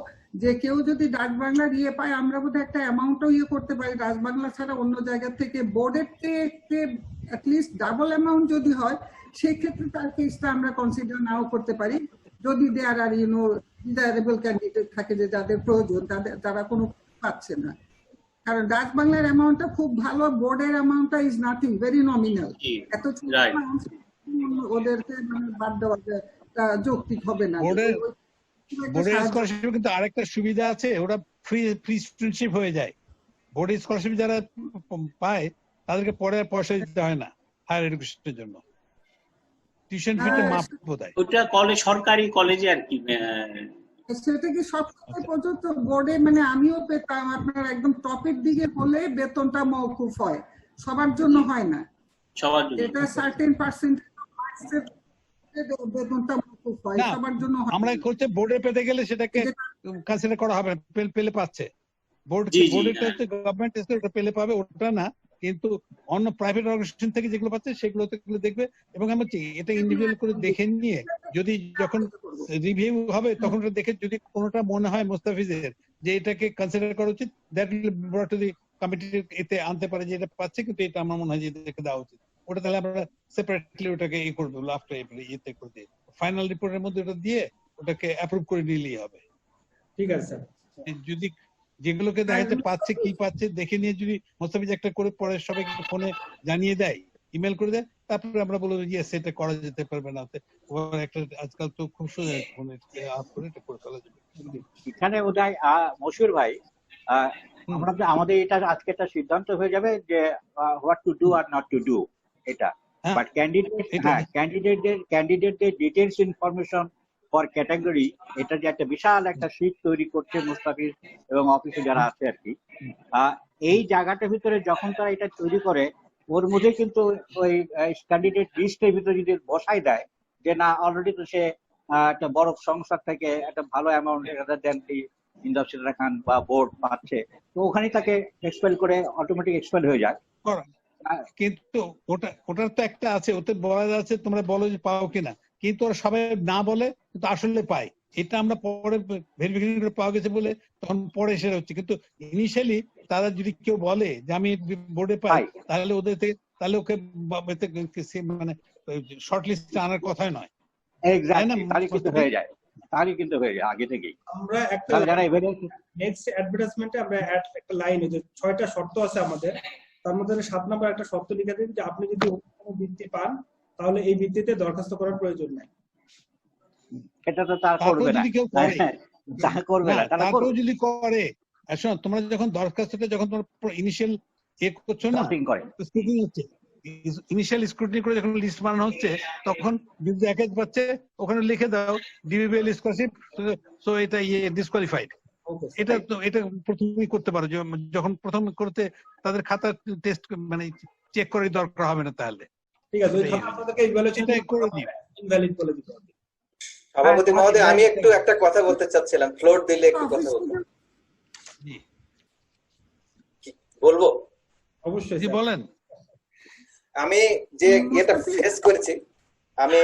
যে কেউ যদি ডাচ বাংলার পায় আমরা বোধহয় একটা অ্যামাউন্টও করতে পারি ডাচ বাংলা ছাড়া অন্য জায়গা থেকে, বোর্ডের থেকে অ্যাটলিস্ট ডাবল অ্যামাউন্ট যদি হয় সেই ক্ষেত্রে তার কেসটা আমরা কনসিডার নাও করতে পারি, যদি দেয়ার আর ডিজায়ারেবল ক্যান্ডিডেট থাকে যে যাদের প্রয়োজন, তারা কোনো পাচ্ছে না। কারণ ডাচ বাংলার অ্যামাউন্টটা খুব ভালো, বোর্ডের অ্যামাউন্টটা ইজ নাথিং, ভেরি নমিনাল। এত ছোট ওদেরকে মানে বাদ দেওয়া যৌক্তিক হবে না। বোর্ডের স্কলারশিপ কিন্তু আরেকটা সুবিধা আছে, ওরা ফ্রি স্টুডেন্টশিপ হয়ে যায়। বোর্ডের স্কলারশিপ যারা পায় তাদেরকে পরে পয়সা দিতে হয় না হায়ার এডুকেশনের জন্য, টিউশন ফিতে মাফ বোধহয়। ওটা কলেজ, সরকারি কলেজে আর কি। সেটা কি সব পর্যন্ত বোর্ডে মানে আমিও পেতাম, আপনার একদম টপের দিকে হলে বেতনটা মওকুফ হয়, সবার জন্য হয় না, সবার জন্য এটা সার্টেন পার্সেন্ট বেতনটা মওকুফ হয়, সবার জন্য হয়। আমরা করতে বোর্ডে পেতে গেলে সেটাকে কনসিডার করা হবে, পেলে পাচ্ছে বোর্ডেরটা হচ্ছে গভর্নমেন্ট ওটা পেলে পাবে, ওটা না। কিন্তু অন্য প্রাইভেট অর্গানাইজেশন থেকে যেগুলো পাচ্ছে সেগুলো দেখবে, এবং আমি এটা ইন্ডিভিজুয়াল করে দেখে নিয়ে যদি যখন রিভিউ হবে তখন দেখে যদি কোনোটা মনে হয় মোস্তাফিজের যে এটাকে কনসিডার করা উচিত, that will ব্রট to the committee, এতে আনতে পারে যে এটা পাচ্ছে কিন্তু এটা আমার মনে হয় যে এটাকে দেওয়া উচিত, ওটা তাহলে আমরা সেপারেটলি ওটাকে করবো লাস্ট ইয়েতে করে দিয়ে ফাইনাল রিপোর্টের মধ্যে ওটা দিয়ে ওটাকে অ্যাপ্রুভ করে নিলেই হবে। ঠিক আছে স্যার। যদি যেগুলোকে দেখা যাচ্ছে পাচ্ছে কি পাচ্ছে দেখে নিয়ে যদি মোস্তাফিজ একটা করে পরে সবাইকে ফোনে জানিয়ে দেয়, ইমেল করে দেয়, তারপরে আমরা বলবো যে সেটা করা যেতে পারবে না, একটা আজকাল তো খুব সোজা ফোনে আপ করে এটা করে ফেলা যাবে। এখানে বোধহয় মশিউর ভাই আমাদের এটা আজকে একটা সিদ্ধান্ত হয়ে যাবে যে হোয়াট টু ডু আর নট টু ডু, এটা বাট ক্যান্ডিডেটদের ডিটেইলস ইনফরমেশন ফর ক্যাটাগরি, এটা যে একটা বিশাল একটা শীট তৈরি করছে মুস্তাফিজ এবং অফিসে যারা আছে আর কি, এই জায়গাটার ভিতরে যখন তারা এটা তৈরি করে ওর মধ্যে কিন্তু ওই ক্যান্ডিডেট লিস্টের ভিতরে যদি বসাই দেয় যে না অলরেডি তো সে একটা বড় সংস্থা থেকে একটা ভালো অ্যামাউন্ট ইন্ডাস্ট্রিয়াল খান বা বোর্ড পাচ্ছে, তো ওখানে তাকে এক্সপেল করে অটোমেটিক এক্সপেল হয়ে যায়। কিন্তু ওটার তো একটা আছে, ওতে বলা যাচ্ছে তোমরা বলো যে পাও কিনা, কিন্তু ওরা সবাই না বলে কিন্তু আসলে পায়, এটা আমরা পরে ভেরিফিকেশন করে পাওয়া গেছে বলে তখন পরে সেটা হচ্ছে। কিন্তু ইনিশিয়ালি তারা যদি কেউ বলে যে আমি বোর্ডে পাই, তাহলে ওদের থেকে তাহলে ওকে মানে শর্ট লিস্টে আনার কথাই নয়। তাহলে কিন্তু হয়ে যায় আগে থেকেই। আমরা একটা নেক্সট অ্যাডভার্টাইজমেন্টে আমরা একটা লাইন, যে 6টা শর্ত আছে আমাদের, তার মধ্যে 7 নম্বর একটা শর্ত লিখে দিন যে আপনি যদি কোনো বৃত্তি পান তাহলে এই ভিত্তিতে দরখাস্ত করার প্রয়োজন নাই। এটা তো তারা করবে না, তারা করবে না। তারপরেও যদি করে, শোনো তোমরা যখন দরখাস্তটা যখন তোমরা ইনিশিয়াল করছো না, স্ক্রুটিনি হচ্ছে, ইনিশিয়াল স্ক্রুটিনি করে যখন লিস্ট বানানো হচ্ছে তখন যদি একাজ পাচ্ছে ওখানে লিখে দাও ডিবিবিএল স্কলারশিপ, সো এটা ডিসকোয়ালিফাইড। এটা তো এটা প্রথমেই করতে পারো, যখন প্রথম করতে তাদের খাতা টেস্ট মানে চেক করার দরকার হবে না তাহলে। ঠিক আছে, ওই ধাপে আপনাদেরকে ইভ্যালুয়েশন ইনভ্যালিড বলে দিতে হবে। সভাপতি মহোদয়, আমি একটু একটা কথা বলতে চাচ্ছিলাম, ফ্লোর দিলে একটু কথা বলবো। বলবো? অবশ্যই জি বলেন। আমি যে এটা ফেস করেছি, আমি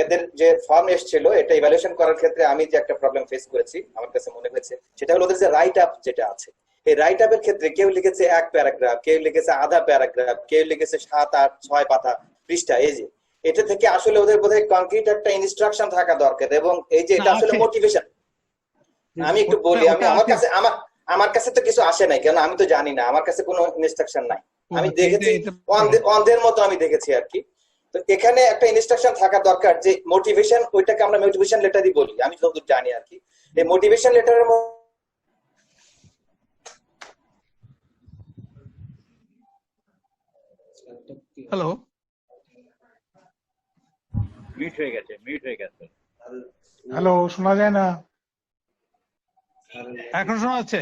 এদের যে ফর্ম এসেছিল এটা ইভ্যালুয়েশন করার ক্ষেত্রে আমি যে একটা প্রবলেম ফেস করেছি আমার কাছে মনে হয়েছে, সেটা হলো ওদের যে রাইট আপ যেটা আছে, এই রাইট আপের ক্ষেত্রে কেউ লিখেছে 1 প্যারাগ্রাফ, কেউ লিখেছে আধা প্যারাগ্রাফ, কেউ লিখেছে 7, 8, 6 পাতা পৃষ্ঠা। এই যে এটা থেকে আসলে ওদের বোধহয় কনক্রিট একটা ইনস্ট্রাকশন থাকা দরকার, এবং এই যে এটা আসলে মোটিভেশন। আমি একটু বলি, আমি আমার কাছে তো কিছু আসে নাই, কারণ আমি তো জানি না, আমার কাছে কোনো ইনস্ট্রাকশন নাই। আমি দেখেছি অন্ধের মতো আমি দেখেছি আর কি। তো এখানে একটা ইনস্ট্রাকশন থাকা দরকার যে মোটিভেশন, ওইটাকে আমরা মোটিভেশন লেটারই বলি, আমি যতদূর জানি আর কি। এই মোটিভেশন লেটারের হ্যালো, মিউট হয়ে গেছে। হ্যালো, শোনা যায় না? এখন শোনা যাচ্ছে?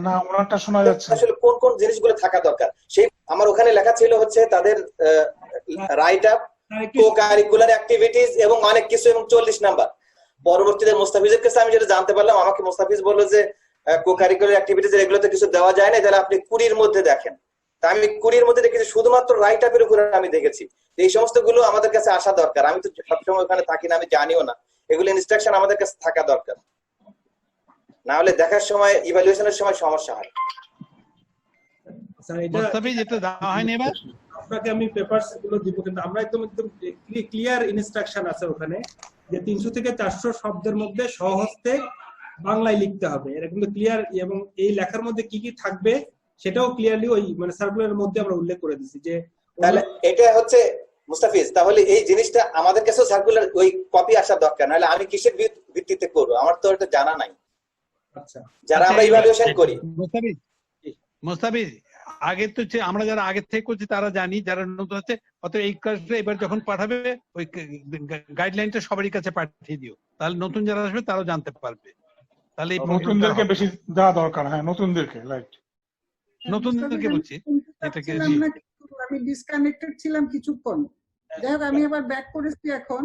না, ওনারটা শোনা যাচ্ছে। আসলে কোন কোন জিনিসগুলো থাকা দরকার, সেই আমার ওখানে লেখা ছিল হচ্ছে তাদের right up, co curricular activities এবং অনেক কিছু, এবং 40 নাম্বার। পরবর্তীতে মোস্তাফিজের কাছে আমি যেটা জানতে পারলাম, আমাকে মোস্তাফিজ বললো যে কো কারিকুলার অ্যাক্টিভিটিজ এগুলোতে কিছু দেওয়া যায় না, তাহলে আপনি 20-র মধ্যে দেখেন। তা আমি 20-র মধ্যে দেখেছি, শুধুমাত্র রাইট আপের উপরে আমি দেখেছি। এই সমস্ত গুলো আমাদের কাছে আসা দরকার। আমি তো সবসময় ওখানে থাকি না, আমি জানিও না, এগুলো ইনস্ট্রাকশন আমাদের কাছে থাকা দরকার, না হলে দেখার সময় ইভালুয়েশনের সময় সমস্যা হয়। আপনাকে আমি পেপারস গুলো দিব, কিন্তু আমরা একদম ক্লিয়ার ইনস্ট্রাকশন আছে ওখানে যে 300 থেকে 400 শব্দের মধ্যে সহজতে বাংলায় লিখতে হবে, এটা কিন্তু ক্লিয়ার। এবং এই লেখার মধ্যে কি কি থাকবে সেটাও ক্লিয়ারলি ওই মানে সার্কুলারের মধ্যে আমরা উল্লেখ করে দিছি। যে তাহলে এটা হচ্ছে মুস্তাফিজ, তাহলে এই জিনিসটা আমাদের কাছেও সার্কুলার ওই কপি আসা দরকার, নাহলে আমি কিসের ভিত্তিতে করবো, আমার তো এটা জানা নাই। আচ্ছা, যারা আমরা ইভালুয়েশন করি। মুস্তাফিজ, আগে তো আমরা যারা আগে থেকে করছি তারা জানি, যারা নতুন আছে অত এই কাজটা এবার যখন পাঠাবে ওই গাইডলাইনটা সবারই কাছে পাঠিয়ে দিও, তাহলে নতুন যারা আসবে তারাও জানতে পারবে। তাহলে নতুনদেরকে বেশি দেওয়া দরকার। হ্যাঁ, নতুনদেরকে, রাইট, নতুনদেরকে বলছি। এটাকে আমি ডিসকানেক্টেড ছিলাম কিছুক্ষণ, যাই হোক আমি আবার ব্যাক করেছি এখন।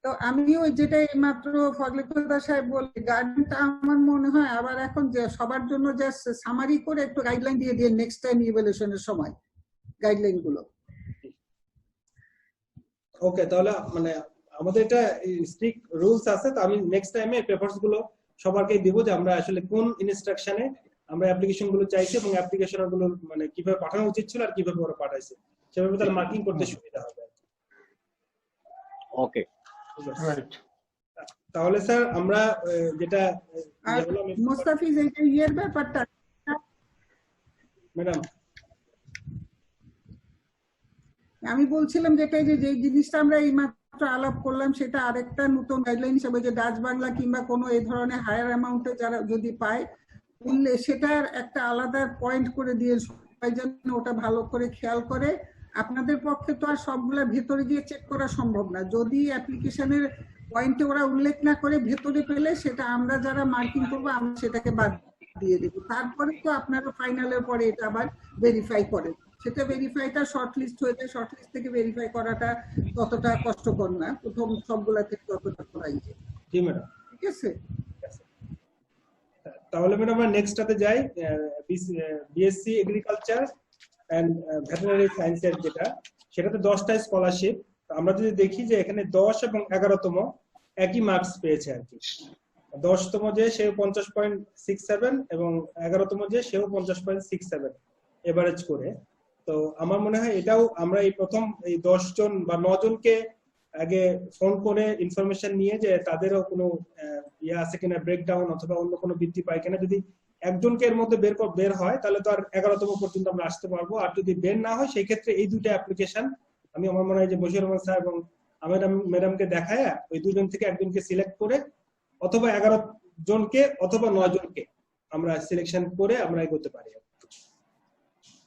তো আমি ওই যেটা মাত্র ফজলে খোদা সাহেব বলে গাইডলাইনটা আমার মনে হয় আবার এখন যে সবার জন্য জাস্ট সামারি করে একটু গাইডলাইন দিয়ে দিয়ে নেক্সট টাইম ইভালুয়েশনের সময় গাইডলাইন গুলো। ওকে, তাহলে মানে আমাদের এটা স্ট্রিক্ট রুলস আছে। তো আমি নেক্সট টাইমে পেপারস গুলো সবারকে দিব যে আমরা আসলে কোন ইনস্ট্রাকশনে আমরা অ্যাপ্লিকেশন গুলো চাইছি এবং অ্যাপ্লিকেশন গুলো মানে কিভাবে পাঠানো উচিত ছিল আর কিভাবে ওরা পাঠাইছে, সেভাবে তার মার্কিং করতে সুবিধা হবে। ওকে, তাহলে স্যার আমরা যেটা মুস্তাফিজ এই ইয়ের ব্যাপারটা ম্যাডাম আমি বলছিলাম যেটা যে জিনিসটা আমরা এই মাত্র আলাপ করলাম সেটা আরেকটা নতুন গাইডলাইন হিসেবে যে ডাচ বাংলা কিংবা কোনো এই ধরনের হায়ার অ্যামাউন্টে যারা যদি পায় উঠলে সেটার একটা আলাদা পয়েন্ট করে দিয়ে সবাই যেন ওটা ভালো করে খেয়াল করে। আপনাদের পক্ষে তো আর সবগুলা ভেতরে গিয়ে চেক করা সম্ভব না, যদি অ্যাপ্লিকেশনের পয়েন্টে ওরা উল্লেখ না করে ভেতরে পেলে সেটা আমরা যারা মার্কিং করবো আমরা সেটাকে বাদ দিয়ে দেবো। তারপরে তো আপনারা ফাইনালের পরে এটা আবার ভেরিফাই করেন, সেটা ভেরিফাইটা শর্টলিস্ট হয়ে যায়, শর্টলিস্ট থেকে ভেরিফাই করাটা ততটা কষ্টকর না, প্রথম সবগুলা থেকে ততটা করাই যায়। জি ম্যাডাম, ঠিক আছে। তাহলে ম্যাডাম আমরা নেক্সটটাতে যাই, বিএসসি এগ্রিকালচার এন্ড ভেটেরিনারি সায়েন্সের যেটা, সেটাতে 10টা স্কলারশিপ। আমরা যদি দেখি যে এখানে 10 এবং 11তম একই মার্কস পেয়েছে আর কি। 10তম যে সেও 50.67 এবং 11তম যে সেও 50.67 এভারেজ করে। তো আমার মনে হয় এটাও আমরা এই প্রথম এই 10 জন বা 9 জনকে আগে ফোন করে ইনফরমেশন নিয়ে যে তাদেরও কোনো ইয়ে আছে কিনা, ব্রেকডাউন অথবা অন্য কোনো বৃদ্ধি পায় কিনা। যদি একজনকে এর মধ্যে বের হয় তাহলে তো আর 11তম পর্যন্ত আমরা আসতে পারবো, আর যদি বের না হয় সেই ক্ষেত্রে এই দুইটা অ্যাপ্লিকেশন আমি আমার মনে হয় যে বশির রহমান স্যার এবং ম্যাডামকে দেখায় ওই দুজন থেকে একজনকে সিলেক্ট করে অথবা 11 জনকে অথবা 9 জনকে আমরা সিলেকশন করে আমরা এগোতে পারি।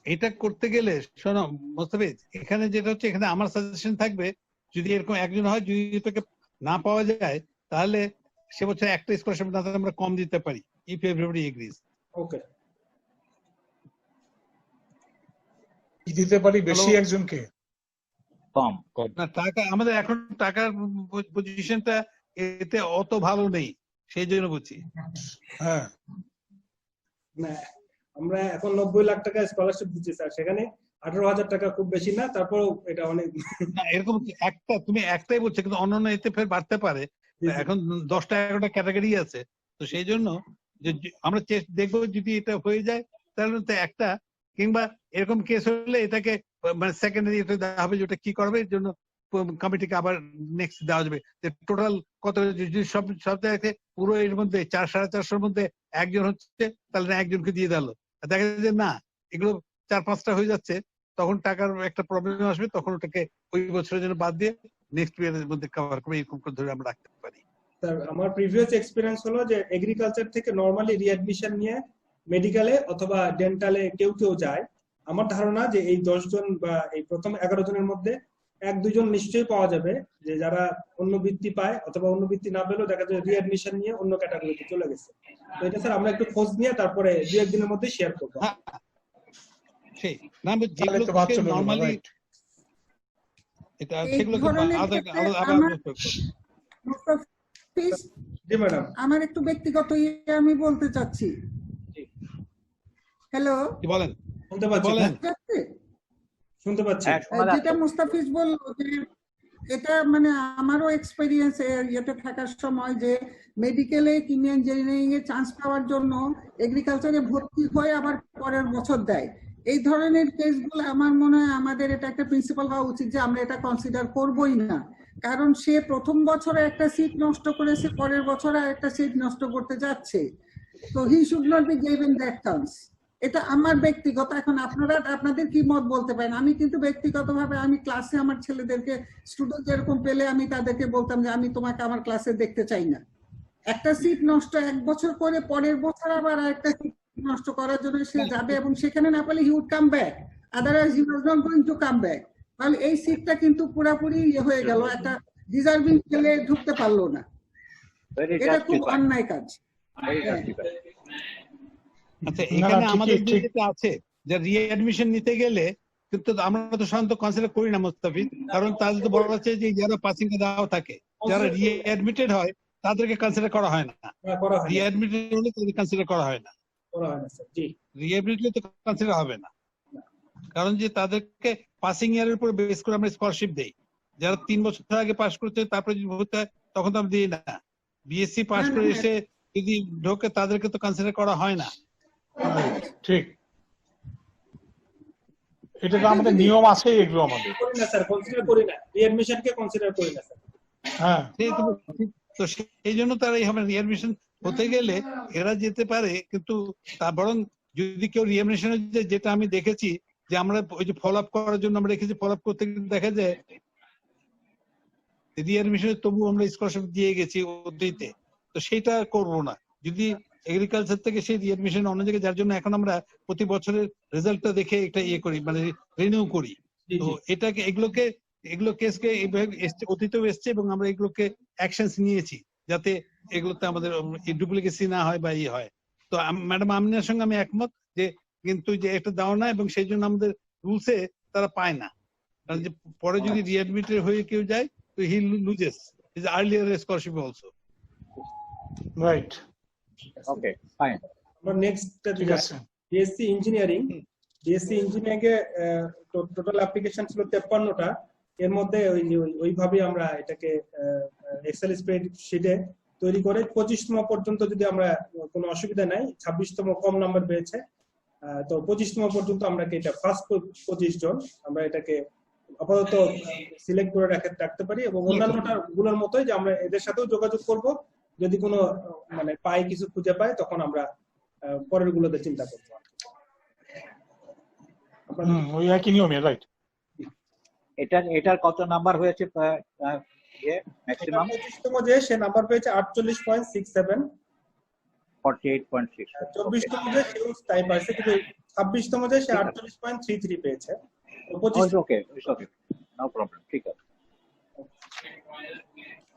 এটা করতে গেলে শোনো মোস্তাফিজ, এখানে যেটা হচ্ছে এখানে আমার সাজেশন থাকবে যদি এরকম একজন হয়, যদি তোকে না পাওয়া যায় তাহলে সে বছর একটা স্কলারশিপ না আমরা কম দিতে পারি, ইফ এভরিবডি এগ্রিজ। ওকে, দিতে পারি বেশি একজনকে কম না টাকা আমাদের এখন টাকার পজিশনটা এতে অত ভালো নেই, সেই জন্য বলছি। হ্যাঁ না আমরা এখন 90 লাখ টাকা স্কলারশিপ দিচ্ছি স্যার, সেখানে 18,000 টাকা খুব বেশি না, তারপরেও এটা অনেক। না এরকম একটা তুমি একটাই বলছো, কিন্তু অন্যান্য এতে ফের বাড়তে পারে। এখন 10টা 11টা ক্যাটাগরি আছে, তো সেই জন্য যে আমরা দেখবো যদি এটা হয়ে যায় তাহলে তো একটা, কিংবা এরকম কেস হলে এটাকে মানে সেকেন্ডারি দেওয়া হবে, যেটা কি করবে এর জন্য কমিটিকে আবার নেক্সট দেওয়া যাবে। টোটাল কত যদি সব জায়গাতে পুরো এর মধ্যে 400-450 মধ্যে একজন হচ্ছে, তাহলে একজনকে দিয়ে দিল, দেখা যায় যে না এগুলো 4-5টা হয়ে যাচ্ছে, তখন টাকার একটা প্রবলেম আসবে, তখন ওটাকে ওই বছরের জন্য বাদ দিয়ে নেক্সট ইয়ারের মধ্যে কভার করবে, এরকম করে ধরে আমরা রাখতে পারি। স্যার আমার প্রিভিয়াস এক্সপিরিয়েন্স হলো যে এগ্রিকালচার থেকে নরমালি রিঅ্যাডমিশন নিয়ে মেডিকেলে অথবা ডেন্টালে কেউ যায়। আমার ধারণা যে এই 10 জন বা এই প্রথম 11 জনের মধ্যে 1-2 জন নিশ্চয়ই পাওয়া যাবে যে যারা অন্য বৃত্তি পায়, অথবা অন্য বৃত্তি না পেলেও দেখা যায় রিঅ্যাডমিশন নিয়ে অন্য ক্যাটাগরিতে চলে গেছে। তো এটা স্যার আমরা একটু খোঁজ নিয়ে তারপরে 2-1 দিনের মধ্যে শেয়ার করবো। সেই না যেগুলো নরমালি এটা সেগুলোকে জি ম্যাডাম আমার একটু ব্যক্তিগত আমি বলতে চাচ্ছি। হ্যালো বলেন, শুনতে পাচ্ছি, শুনতে পাচ্ছি। যেটা মুস্তাফিজ বলল যে এটা মানে আমারও এক্সপেরিয়েন্স ইয়েতে থাকার সময় যে মেডিকেলে কিংবা ইঞ্জিনিয়ারিং এ চান্স পাওয়ার জন্য এগ্রিকালচারে ভর্তি হয়ে আবার পরের বছর দেয়। এই ধরনের কেসগুলো আমার মনে হয় আমাদের এটা একটা প্রিন্সিপাল হওয়া উচিত যে আমরা এটা কনসিডার করবোই না, কারণ সে প্রথম বছরে একটা সিট নষ্ট করেছে, পরের বছরে একটা সিট নষ্ট করতে যাচ্ছে, তো he should not be given that chance. এটা আমার ব্যক্তিগত, এখন আপনারা আপনাদের কি মত বলতে পারেন। আমি কিন্তু ব্যক্তিগতভাবে আমি ক্লাসে আমার ছেলেদেরকে স্টুডেন্ট যেরকম পেলে আমি তাদেরকে বলতাম যে আমি তোমাকে আমার ক্লাসে দেখতে চাই না। একটা সিট নষ্ট 1 বছর করে পরের বছর আবার একটা সিট নষ্ট করার জন্য সে যাবে, এবং সেখানে না পেলে he would come back, otherwise he was not going to come back. তাহলে এই সিটটা কিন্তু পুরোপুরি হয়ে গেল, একটা ডিজার্ভিং ছেলে ঢুকতে পারলো না, এটা খুব অন্যায় কাজ। আচ্ছা এখানে আমাদের যেটা আছে যে রিঅ্যাডমিশন নিতে গেলে কিন্তু আমরা তো সাধারণত কনসিডার করি না মুস্তাফিজ, কারণ তাদের তো বলা আছে যে যারা পাসিং এ দেওয়া থাকে, যারা রিঅ্যাডমিটেড হয় তাদেরকে কনসিডার করা হয় না, রিঅ্যাডমিটেড হলে তাদের কনসিডার করা হয় না, রিঅ্যাডমিটেড তো কনসিডার হবে না, কারণ যে তাদেরকে পাসিং ইয়ারের উপর বেস করে আমরা স্কলারশিপ দেই। যারা 3 বছর আগে পাস করছে তারপরে যদি ভর্তি হয় তখন তো আমরা দিই না। বিএসসি পাস করে এসে যদি ঢোকে তাদেরকে তো কনসিডার করা হয় না। ঠিক, এটা তো আমাদের নিয়ম আছে, এগুলো আমাদের করি না স্যার, কনসিডার করি না, রিঅ্যাডমিশন কে কনসিডার করি না স্যার। হ্যাঁ তো সেই জন্য তারা এইভাবে রিঅ্যাডমিশন হতে গেলে এরা যেতে পারে, কিন্তু তা বরং যদি কেউ রিঅ্যাডমিশন যেটা আমি দেখেছি যে আমরা ওই যে ফলো আপ করার জন্য আমরা রেখেছি, ফলো আপ করতে দেখা যায় রিঅ্যাডমিশনে তবু আমরা স্কলারশিপ দিয়ে গেছি ওদিতে, তো সেইটা করব না। যদি এগ্রিকালচার থেকে সেই রিঅ্যাডমিশন অন্য জায়গায়, যার জন্য এখন আমরা প্রতি বছরের রেজাল্টটা দেখে এটা করি, মানে রিনিউ করি, তো এটাকে এগুলো কেসকে এইভাবে অতীতেও এসছে এবং আমরা এগুলোকে অ্যাকশনস নিয়েছি যাতে এগুলোতে আমাদের ডুপ্লিকেসি না হয় বা হয়। তো ম্যাডাম আপনার সঙ্গে আমি একমত যে কিন্তু যে এটা দেওয়া না, এবং সেই জন্য আমাদের রুলসে তারা পায় না, কারণ যে পরে যদি রিঅ্যাডমিটেড হয়ে কেউ যায় তো he loses his earlier scholarship also. Right, okay fine. আমরা next BSc engineering, BSc engineering এ টোটাল অ্যাপ্লিকেশন ছিল 53টা, এর মধ্যে ওইভাবে আমরা এটাকে এক্সেল স্প্রেডশিটে তৈরি করে 25তম পর্যন্ত, যদি আমরা কোনো অসুবিধা নাই, 26তম কম নাম্বার পেয়েছে, তো 25তম পর্যন্ত আমরা এটা ফার্স্ট 25 জন আমরা এটাকে আপাতত সিলেক্ট করে রাখতে পারি, এবং অন্যান্যটা গুলোর মতোই যে আমরা এদের সাথেও যোগাযোগ করব, যদি কোনো মানে পাই কিছু খুঁজে পাই তখন আমরা পরের গুলোতে চিন্তা করবো। ওই একই নিয়মে, রাইট। এটার কত নাম্বার হয়েছে ম্যাক্সিমাম? 25তম যে সে নাম্বার পেয়েছে 48.67, 48.6। 24তম যে সেও তাই পাইছে, কিন্তু 26তম যে সে 48.33 পেয়েছে। ওকে নো প্রবলেম, ঠিক আছে।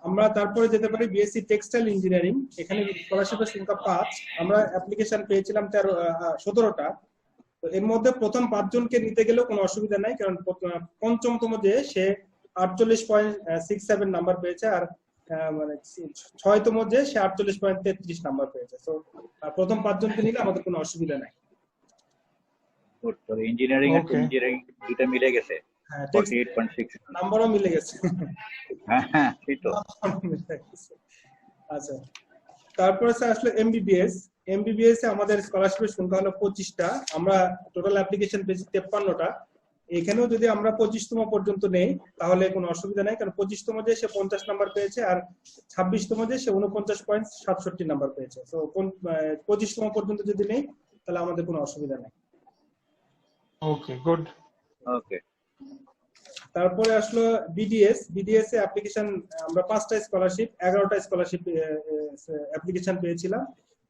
আমরা তারপরে যেতে পারি বিএসসি টেক্সটাইল ইঞ্জিনিয়ারিং, এখানে স্কলারশিপের সংখ্যা 5, আমরা অ্যাপ্লিকেশন পেয়েছিলাম 17টা, তো এর মধ্যে প্রথম 5 জনকে নিতে গেলেও কোনো অসুবিধা নাই, কারণ পঞ্চমতম যে সে 48.67 নাম্বার পেয়েছে, আর মানে 6তম যে সে 48.33 নাম্বার পেয়েছে। তো প্রথম 5 জনকে নিলে আমাদের কোনো অসুবিধা নাই। তো ইঞ্জিনিয়ারিং আর ইঞ্জিনিয়ারিং দুটো মিলে গেছে, হ্যাঁ 48.6 নাম্বারও মিলে গেছে। হ্যাঁ সেই তো। আচ্ছা, তারপরে স্যার আসলে এমবিবিএস এ আমাদের স্কলারশিপের সংখ্যা হলো 25টা, আমরা টোটাল অ্যাপ্লিকেশন পেয়েছি 53টা। এখানেও যদি আমরা 25তম পর্যন্ত নেই তাহলে কোনো অসুবিধা নাই, কারণ 25তম যে সে 50 নাম্বার পেয়েছে, আর 26তম যে সে 49.67 নাম্বার পেয়েছে। তো 25তম পর্যন্ত যদি নেই তাহলে আমাদের কোনো অসুবিধা নাই। ওকে, গুড। ওকে, তারপরে আসলো বিডিএস এ অ্যাপ্লিকেশন, আমরা 5টা স্কলারশিপ 11টা স্কলারশিপ অ্যাপ্লিকেশন পেয়েছিলাম।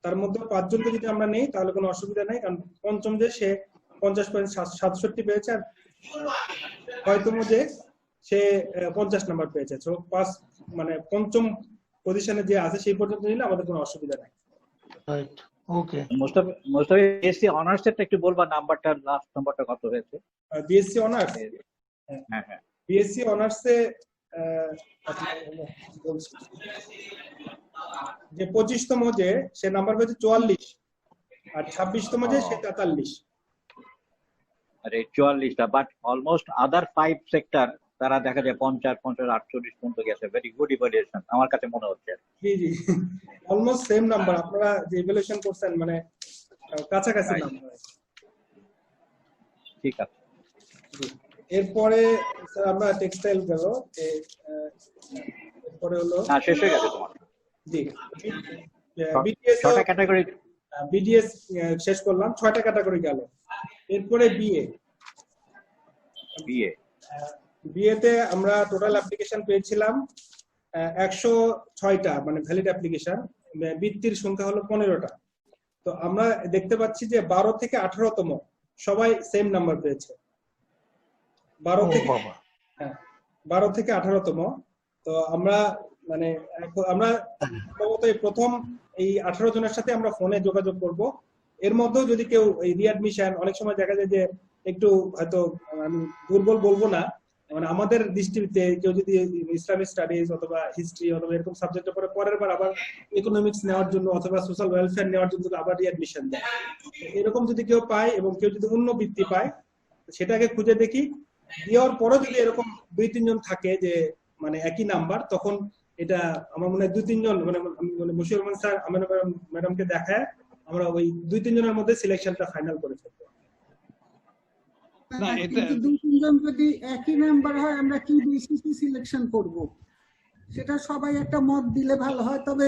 তার মধ্যে 5 জনকে যদি আমরা নেই তাহলে কোনো অসুবিধা নাই, কারণ পঞ্চম যে সে 50.67 পেয়েছে, আর 6তম যে সে 50 নাম্বার পেয়েছে। তো মানে পঞ্চম পজিশনে যে আছে সেই পর্যন্ত নিলে আমাদের কোনো অসুবিধা নাই। রাইট, ওকে। মোস্তাফি বিএসসি অনার্স এর একটু বলবা, নাম্বারটা লাস্ট নাম্বারটা কত হয়েছে? বিএসসি অনার্স, হ্যাঁ বিএসসি অনার্সে যে 25তম যে সে নাম্বার পেয়েছে 44, আর 26তম যে সে 43। আরে 44টা, বাট অলমোস্ট আদার 5 সেক্টর তারা দেখা যায় 50, 48 পর্যন্ত গেছে। ভেরি গুড ইভালুয়েশন আমার কাছে মনে হচ্ছে। জি অলমোস্ট সেম নাম্বার আপনারা যে ইভালুয়েশন করছেন, মানে কাছাকাছি নাম্বার। ঠিক আছে। এরপরে স্যার আমরা টেক্সটাইল গেল, এরপরে হলো শেষ হয়ে গেছে তোমার? জি, বিডিএস 6টা ক্যাটাগরি, বিডিএস শেষ করলাম, 6টা ক্যাটাগরি গেল। এরপরে বিএতে আমরা টোটাল অ্যাপ্লিকেশন পেয়েছিলাম 106টা, মানে ভ্যালিড অ্যাপ্লিকেশন। বৃত্তির সংখ্যা হলো 15টা। তো আমরা দেখতে পাচ্ছি যে 12 থেকে 18তম সবাই সেম নাম্বার পেয়েছে। 12 থেকে 18তম। তো আমরা মানে আমরা প্রথম এই 18 জনের সাথে আমরা ফোনে যোগাযোগ করব। এর মধ্যেও যদি কেউ এই রিঅ্যাডমিশন, অনেক সময় দেখা যায় যে একটু হয়তো আমি দুর্বল বলবো না, মানে আমাদের দৃষ্টিতে কেউ যদি ইসলামিক স্টাডিজ অথবা হিস্ট্রি অথবা এরকম সাবজেক্টের পরে পরের বার আবার ইকোনমিক্স নেওয়ার জন্য অথবা সোশ্যাল ওয়েলফেয়ার নেওয়ার জন্য আবার রিঅ্যাডমিশন দেয়, এরকম যদি কেউ পায় এবং কেউ যদি অন্য বৃত্তি পায় সেটাকে খুঁজে দেখি। দেওয়ার পরও যদি এরকম 2-3 জন থাকে যে মানে একই নাম্বার, তখন এটা আমার মনে হয় 2-3 জন মানে বশির রহমান স্যার আমিনা ম্যাডামকে দেখায় আমরা ওই 2-3 জনের মধ্যে সিলেকশনটা ফাইনাল করে ফেলবো। কিন্তু 2-3 জন যদি একই নাম্বার হয় আমরা কি বেসিসে সিলেকশন করব, সেটা সবাই একটা মত দিলে ভালো হয়। তবে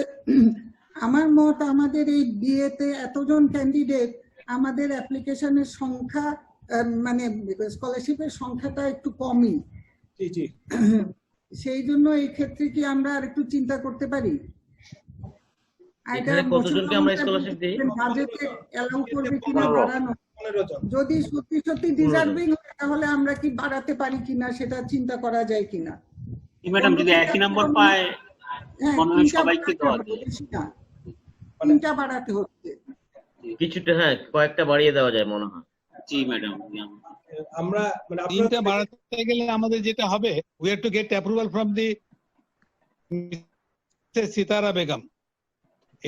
আমার মত, আমাদের এই বিএতে এতজন ক্যান্ডিডেট, আমাদের অ্যাপ্লিকেশনের সংখ্যা মানে স্কলারশিপের সংখ্যাটা একটু কমই। জি সেই জন্য এই ক্ষেত্রে কি আমরা আর একটু চিন্তা করতে পারি? এখানে কতজনকে আমরা স্কলারশিপ দেই? বাজেটে অ্যালাউ করবে কিনা বাড়ানো, যদি সত্যি ডিজার্ভিং তাহলে আমরা কি বাড়াতে পারি কিনা সেটা চিন্তা করা যায় কিনা। ম্যাডাম যদি একই নাম্বার পায় মনে হয় সবাইকে দেওয়া যায়, 3টা বাড়াতে হচ্ছে কিছুটা, হ্যাঁ কয়েকটা বাড়িয়ে দেওয়া যায় মনে হয়। জি ম্যাডাম, আমরা মানে 3টা বাড়াতে গেলে আমাদের যেটা হবে, we have to get approval from the Sitara Begum.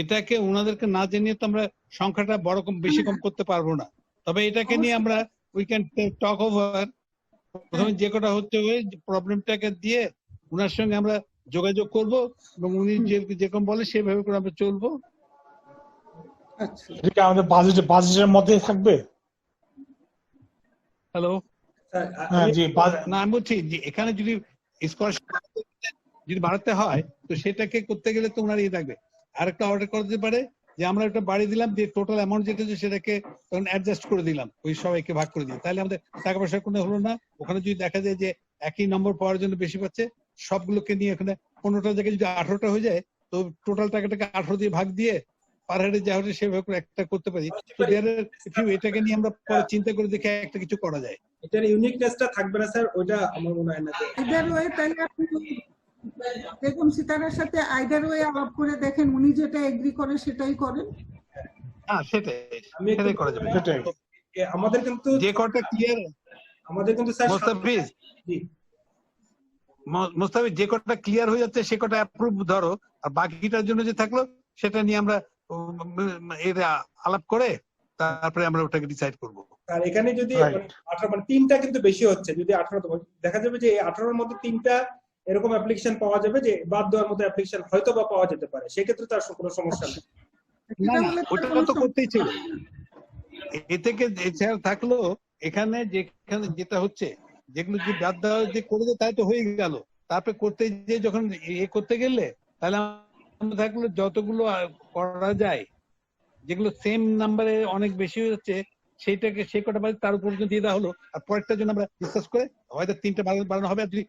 এটাকে ওনাদেরকে না জানিয়ে তো আমরা সংখ্যাটা বড় কম বেশি কম করতে পারবো না। তবে এটাকে নিয়ে আমরা উই ক্যান টক ওভার। প্রথমে যে কটা হচ্ছে ওই প্রবলেমটাকে দিয়ে ওনার সঙ্গে আমরা যোগাযোগ করব এবং উনি যেরকম বলে সেভাবে করে আমরা চলবো। আচ্ছা, এটা আমাদের বাজেটের মধ্যে থাকবে। হ্যালো, হ্যাঁ জি, না আমি বলছি যে এখানে যদি স্কলারশিপ যদি বাড়াতে হয় তো সেটাকে করতে গেলে তো ওনার ইয়ে থাকবে। আরেকটা অর্ডার করতে পারে যে আমরা একটা বাড়ি দিলাম, যে টোটাল অ্যামাউন্ট যেটা সেটাকে তখন অ্যাডজাস্ট করে দিলাম, ওই সবাইকে ভাগ করে দিই, তাহলে আমাদের টাকা পয়সা কোনো হলো না। ওখানে যদি দেখা যায় যে একই নম্বর পাওয়ার জন্য বেশি পাচ্ছে, সবগুলোকে নিয়ে এখানে 15টা জায়গায় যদি 18টা হয়ে যায় তো টোটাল টাকাটাকে 18 দিয়ে ভাগ দিয়ে পার হেডে যা হচ্ছে সেভাবে করে একটা করতে পারি। তো এটাকে নিয়ে আমরা পরে চিন্তা করে দেখে একটা কিছু করা যায়। এটার ইউনিকনেসটা থাকবে না স্যার, ওইটা আমার মনে হয় না। আইদার ওয়ে তাহলে আপনি বেগম সিতারার সাথে আইদার ওয়ে আলাপ করে দেখেন, উনি যেটা এগ্রি করে সেটাই করেন। হ্যাঁ সেটাই করা যাবে। আমাদের কিন্তু যে কটা ক্লিয়ার আমাদের কিন্তু স্যার মোস্তাফিজ জি মোস্তাফিজ যে কটা ক্লিয়ার হয়ে যাচ্ছে সে কটা অ্যাপ্রুভ ধরো, আর বাকিটার জন্য যে থাকলো সেটা নিয়ে আমরা এটা আলাপ করে তারপরে আমরা ওটাকে ডিসাইড করব। আর এখানে যদি 18 মানে 3টা কিন্তু বেশি হচ্ছে, যদি 18 দেখা যাবে যে এই 18-এর মধ্যে 3টা এরকম অ্যাপ্লিকেশন পাওয়া যাবে যে বাদ দেওয়ার মতো অ্যাপ্লিকেশন হয়তো বা পাওয়া যেতে পারে, সেক্ষেত্রে তার কোনো সমস্যা নেই। না না ওটা তো করতেই ছিল, এ থেকে এছাড়া থাকলো এখানে যেটা হচ্ছে যেগুলো যে বাদ দেওয়া যে করে দেয় তাই তো হয়ে গেল, তারপরে করতে যে যখন করতে গেলে তাহলে আমরা থাকলো যতগুলো করা যায় যেগুলো সেম নাম্বারে অনেক বেশি হয়ে যাচ্ছে সেইটাকে সে কটা বাজে তার উপর দিয়ে দেওয়া হলো, আর পরেরটার জন্য আমরা ডিসকাস করে হয়তো 3টা বাড়ানো হবে, আর যদি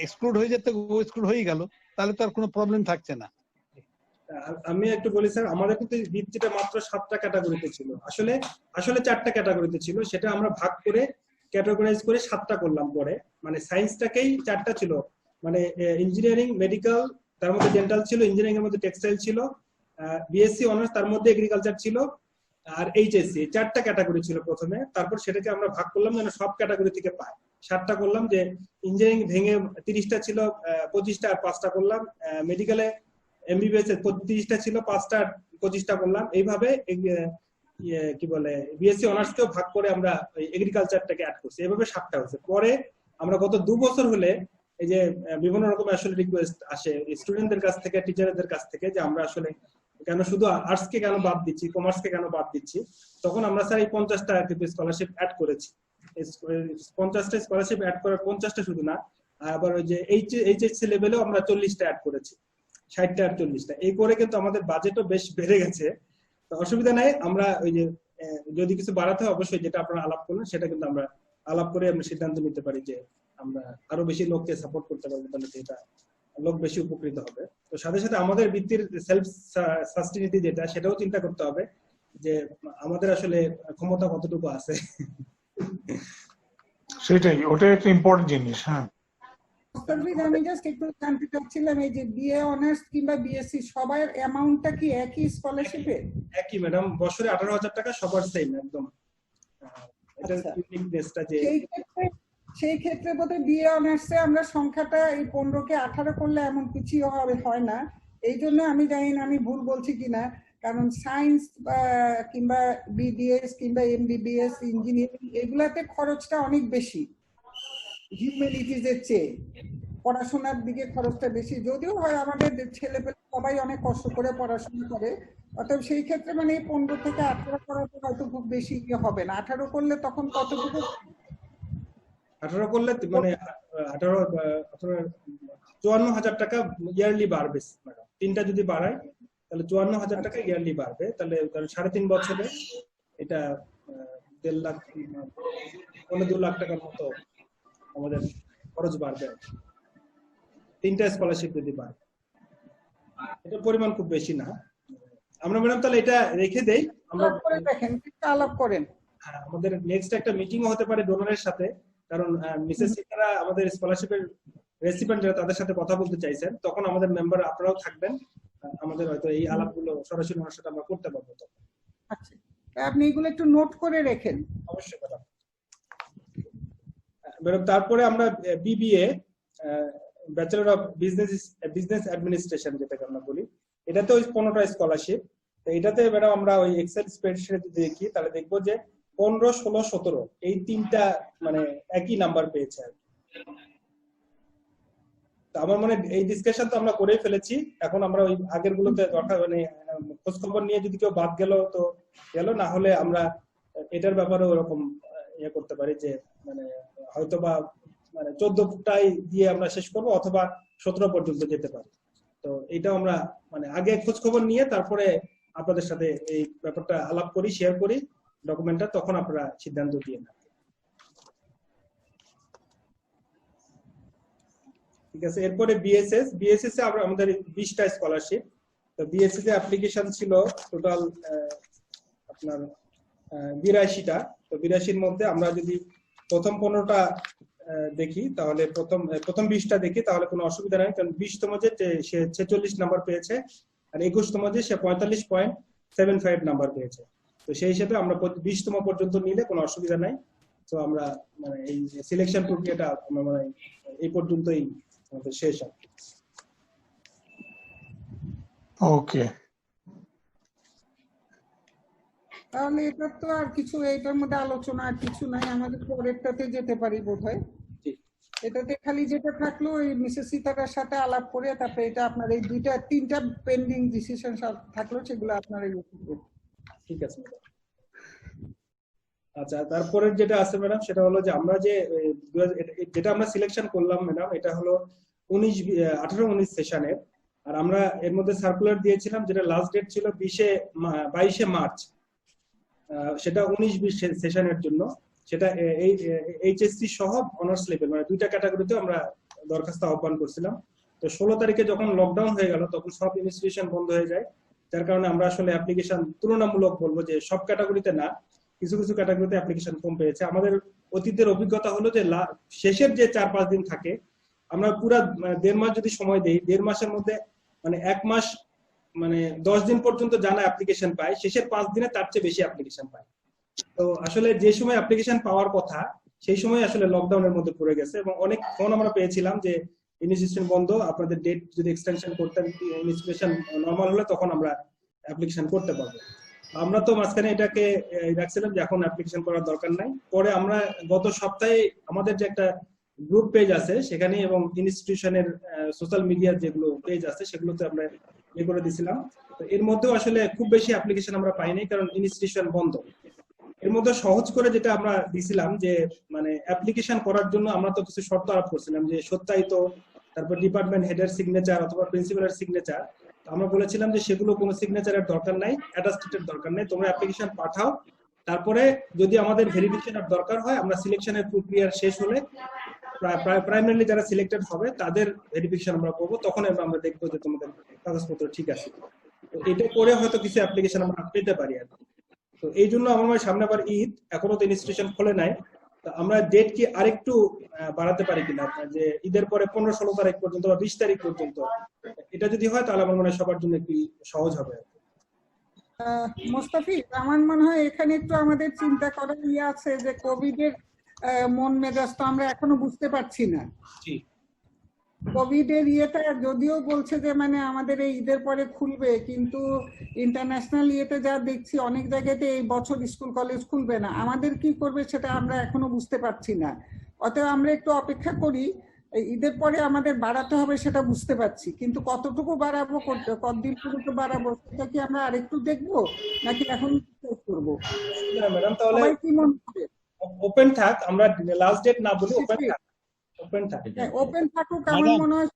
এক্সক্লুড হয়ে যেতে এক্সক্লুড হয়ে গেল তাহলে তো আর কোনো প্রবলেম থাকছে না। আমি একটু বলি স্যার, আমাদের কিন্তু ভিত্তিটা মাত্র 7টা ক্যাটাগরিতে ছিল, আসলে 4টা ক্যাটাগরিতে ছিল, সেটা আমরা ভাগ করে ক্যাটাগরাইজ করে 7টা করলাম পরে, মানে সায়েন্সটাকেই 4টা ছিল, মানে ইঞ্জিনিয়ারিং, মেডিকেল, তার মধ্যে ডেন্টাল ছিল, ইঞ্জিনিয়ারিং এর মধ্যে টেক্সটাইল ছিল, বিএসসি অনার্স তার মধ্যে এগ্রিকালচার ছিল, আর এইচএসসি, 4টা ক্যাটাগরি ছিল প্রথমে। তারপর সেটাকে আমরা ভাগ করলাম যেন সব ক্যাটাগরি থেকে পায়, 7টা করলাম, যে ইঞ্জিনিয়ারিং ভেঙে 30টা ছিল 25টা আর 5টা করলাম, মেডিকেলে এমবিবিএস 30টা ছিল 5টা 25টা করলাম, এইভাবে কি বলে বিএসসি অনার্সকেও ভাগ করে আমরা এগ্রিকালচারটাকে অ্যাড করছি, এইভাবে 7টা হয়েছে। পরে আমরা গত 2 বছর হলে এই যে বিভিন্ন রকম আসলে রিকোয়েস্ট আসে স্টুডেন্টদের কাছ থেকে, টিচারদের কাছ থেকে, যে আমরা আসলে কেন শুধু আর্টস কে কেন বাদ দিচ্ছি, কমার্স কে কেন বাদ দিচ্ছি, তখন আমরা স্যার এই 50টা স্কলারশিপ অ্যাড করেছি। 50টা স্কলারশিপ অ্যাড করার 50টা শুধু না, আবার ওই যে এইচএসসি লেভেলেও আমরা 40টা অ্যাড করেছি, 60টা আর 40টা, এই করে কিন্তু আমাদের বাজেটও বেশ বেড়ে গেছে। তো অসুবিধা নাই, আমরা ওই যে যদি কিছু বাড়াতে হয় অবশ্যই যেটা আপনারা আলাপ করলেন সেটা কিন্তু আমরা আলাপ করে আমরা সিদ্ধান্ত নিতে পারি যে আমরা আরো বেশি লোককে সাপোর্ট করতে পারবো, তাহলে এটা লোক বেশি উপকৃত হবে। তো সাথে সাথে আমাদের বৃত্তির সেলফ সাস্টেইনিটি যেটা, সেটাও চিন্তা করতে হবে যে আমাদের আসলে ক্ষমতা কতটুকু আছে। সেটাই, ওটা একটা ইম্পর্টেন্ট জিনিস। হ্যাঁ আমি জাস্ট একটু জানতে চাচ্ছিলাম, এই যে বিএ অনার্স কিংবা বিএসসি সবার অ্যামাউন্টটা কি একই স্কলারশিপে? একই ম্যাডাম, বছরে 18,000 টাকা সবার সেম একদম। এটা ইউনিকনেসটা যে সেই ক্ষেত্রে বোধহয় বিএ অনার্সে আমরা সংখ্যাটা এই 15কে 18 করলে এমন কিছু হয় না, এই জন্য আমি জানি না আমি ভুল বলছি কিনা, কারণ সায়েন্স কিংবা বিডিএস কিংবা এমবিবিএস, ইঞ্জিনিয়ারিং, এগুলাতে খরচটা অনেক বেশি হিউম্যানিটিজ এর চেয়ে, পড়াশোনার দিকে খরচটা বেশি, যদিও হয় আমাদের ছেলেপেলে সবাই অনেক কষ্ট করে পড়াশোনা করে, অতএব সেই ক্ষেত্রে মানে 15 থেকে 18 করাটা হয়তো খুব বেশি হবে না। 18 করলে তখন কতটুকু? 18 করলে মানে 54,000 টাকা ইয়ারলি বাড়বে ম্যাডাম। 3টা যদি বাড়ায় তাহলে 54,000 টাকা ইয়ারলি বাড়বে, তাহলে 3.5 বছরে এটা 1.5 লাখ, 2 লাখ টাকার মতো আমাদের খরচ বাড়বে 3টা স্কলারশিপ যদি বাড়ে। এটা পরিমাণ খুব বেশি না। আমরা ম্যাডাম তাহলে এটা রেখে দেই, আমরা দেখেন আলাপ করেন। হ্যাঁ, আমাদের নেক্সট একটা মিটিংও হতে পারে ডোনারের সাথে, কারণ মিসেস সিতারা আমাদের স্কলারশিপের রেসিপিয়েন্ট যারা তাদের সাথে কথা বলতে চাইছেন, তখন আমাদের মেম্বার আপনারাও থাকবেন, আমাদের হয়তো এই আলাপগুলো সরাসরি ওনার সাথে আমরা করতে পারবো তখন। আচ্ছা, আপনি এগুলো একটু নোট করে রাখেন। অবশ্যই ম্যাডাম। ম্যাডাম তারপরে আমরা BBA, bachelor of business administration যেটাকে আমরা বলি, এটাতে ওই 15টা স্কলারশিপ। তো এটাতে ম্যাডাম আমরা ওই এক্সেল স্প্রেডশিট দেখি, তাহলে দেখবো যে 15, 16, 17 এই 3টা মানে একই নাম্বার পেয়েছে আর কি। তো আমার মনে এই ডিসকাশন তো আমরা করেই ফেলেছি, এখন আমরা ওই আগের গুলোতে দরকার মানে খোঁজ খবর নিয়ে যদি কেউ বাদ গেল তো গেল, না হলে আমরা এটার ব্যাপারে ওরকম ইয়ে করতে পারি যে মানে হয়তোবা মানে 14টাই দিয়ে আমরা শেষ করব, অথবা 17 পর্যন্ত যেতে পারি। তো এইটা আমরা মানে আগে খোঁজ খবর নিয়ে তারপরে আপনাদের সাথে এই ব্যাপারটা আলাপ করি, শেয়ার করি ডকুমেন্টটা, তখন আপনারা সিদ্ধান্ত দিয়ে নেন। ঠিক আছে, এরপরে বিএসএস এ আমরা আমাদের 20টা স্কলারশিপ। তো বিএসএস এ অ্যাপ্লিকেশন ছিল টোটাল আপনার 82টা। তো 82-র মধ্যে আমরা যদি প্রথম 15টা দেখি, তাহলে প্রথম 20টা দেখি, তাহলে কোনো অসুবিধা নেই, কারণ 20তম যে সে 46 নাম্বার পেয়েছে, আর 21তম যে সে 45.75 নাম্বার পেয়েছে। তো সেই হিসেবে আমরা 20তম পর্যন্ত নিলে কোনো অসুবিধা নাই। তো আমরা মানে এই সিলেকশন প্রক্রিয়াটা আমরা মানে এই পর্যন্তই আমাদের শেষ আর কি। ওকে, তাহলে এটা তো আর কিছু এটার মধ্যে আলোচনা আর কিছু নাই, আমাদের পরেরটাতে যেতে পারি বোধহয়। এটাতে খালি যেটা থাকলো ওই মিসেস সীতাকার সাথে আলাপ করে তারপরে এটা আপনার এই 2-3টা পেন্ডিং ডিসিশন থাকলো সেগুলো আপনারা ইয়ে করবেন। ঠিক আছে ম্যাডাম। আচ্ছা, তারপরে যেটা আছে ম্যাডাম সেটা হলো যে আমরা যে যেটা আমরা সিলেকশন করলাম ম্যাডাম, এটা হলো 18-19 সেশনের। আর আমরা এর মধ্যে সার্কুলার দিয়েছিলাম যেটা লাস্ট ডেট ছিল 22শে মার্চ, সেটা 19-20 সেশনের জন্য। সেটা এই এইচএসসি সহ অনার্স লেভেল মানে 2টা ক্যাটাগরিতে আমরা দরখাস্ত আহ্বান করছিলাম। তো 16 তারিখে যখন লকডাউন হয়ে গেল তখন সব ইনস্টিটিউশন বন্ধ হয়ে যায়, যার কারণে আমরা আসলে অ্যাপ্লিকেশন তুলনামূলক বলবো যে সব ক্যাটাগরিতে না, কিছু কিছু ক্যাটাগরিতে অ্যাপ্লিকেশন কম পেয়েছে। আমাদের অতীতের অভিজ্ঞতা হলো যে শেষের যে 4-5 দিন থাকে, আমরা পুরা 1.5 মাস যদি সময় দেই, 1.5 মাসের মধ্যে মানে 1 মাস মানে 10 দিন পর্যন্ত জানা অ্যাপ্লিকেশন পায়, শেষের 5 দিনে তার চেয়ে বেশি অ্যাপ্লিকেশন পায়। তো আসলে যে সময় অ্যাপ্লিকেশন পাওয়ার কথা সেই সময় আসলে লকডাউনের মধ্যে পড়ে গেছে এবং অনেক ফোন আমরা পেয়েছিলাম যে ইনস্টিটিউশন বন্ধ, আপনাদের ডেট যদি এক্সটেনশন করতেন ইনস্টিটিউশন নরমাল হলে তখন আমরা অ্যাপ্লিকেশন করতে পারবো। আমরা তো মাঝখানে এটাকে রাখছিলাম যে এখন অ্যাপ্লিকেশন করার দরকার নাই। পরে আমরা গত সপ্তাহে আমাদের যে একটা গ্রুপ পেজ আছে সেখানে এবং ইনস্টিটিউশনের সোশ্যাল মিডিয়ার যেগুলো পেজ আছে সেগুলোতে আমরা ইয়ে করে দিয়েছিলাম। তো এর মধ্যেও আসলে খুব বেশি অ্যাপ্লিকেশন আমরা পাইনি কারণ ইনস্টিটিউশন বন্ধ। এর মধ্যে সহজ করে যেটা আমরা দিছিলাম যে মানে অ্যাপ্লিকেশন করার জন্য আমরা তো কিছু শর্ত আরোপ করছিলাম যে সত্যায়িত, তারপর ডিপার্টমেন্ট হেডের সিগনেচার অথবা প্রিন্সিপালের সিগনেচার। আমরা বলেছিলাম যে সেগুলো কোনো সিগনেচারের দরকার নাই, অ্যাটাস্টেডের দরকার নাই, তোমরা অ্যাপ্লিকেশন পাঠাও, তারপরে যদি আমাদের ভেরিফিকেশনের দরকার হয় আমরা সিলেকশনের প্রক্রিয়া শেষ হলে প্রাইমারিলি যারা সিলেক্টেড হবে তাদের ভেরিফিকেশন আমরা করবো, তখন আমরা দেখবো যে তোমাদের কাগজপত্র ঠিক আছে। তো এটা করে হয়তো কিছু অ্যাপ্লিকেশন আমরা পেতে পারি আর কি। তো এই জন্য আমার সামনে আবার ঈদ, এখনো তো ইনস্টিটিউশন খোলে নাই, আমরা ডেট কি আরেকটু বাড়াতে পারি কিনা, যে ঈদের পরে 15-16 তারিখ পর্যন্ত বা 20 তারিখ পর্যন্ত, এটা যদি হয় তাহলে আমার মনে হয় সবার জন্য একটু সহজ হবে। মোস্তাফিজ, আমার মনে হয় এখানে একটু আমাদের চিন্তা করার আছে যে কোভিড এর মন মেজাজ তো আমরা এখনো বুঝতে পারছি না। কোভিড এর ইয়েটা যদিও বলছে যে মানে আমাদের এই ঈদের পরে খুলবে, কিন্তু ইন্টারন্যাশনাল ইয়েতে যা দেখছি অনেক জায়গাতে এই বছর স্কুল কলেজ খুলবে না। আমাদের কি করবে সেটা আমরা এখনো বুঝতে পারছি না। অতএব আমরা একটু অপেক্ষা করি, ঈদের পরে আমাদের বাড়াতে হবে সেটা বুঝতে পারছি, কিন্তু কতটুকু বাড়াবো, কতদিন পর্যন্ত বাড়াবো সেটা কি আমরা আরেকটু দেখবো নাকি এখন করবো? ম্যাডাম তাহলে কি মনে হবে? ওপেন থাক, আমরা লাস্ট ডেট না বলি, ওপেন থাকুক। আমার মনে হয়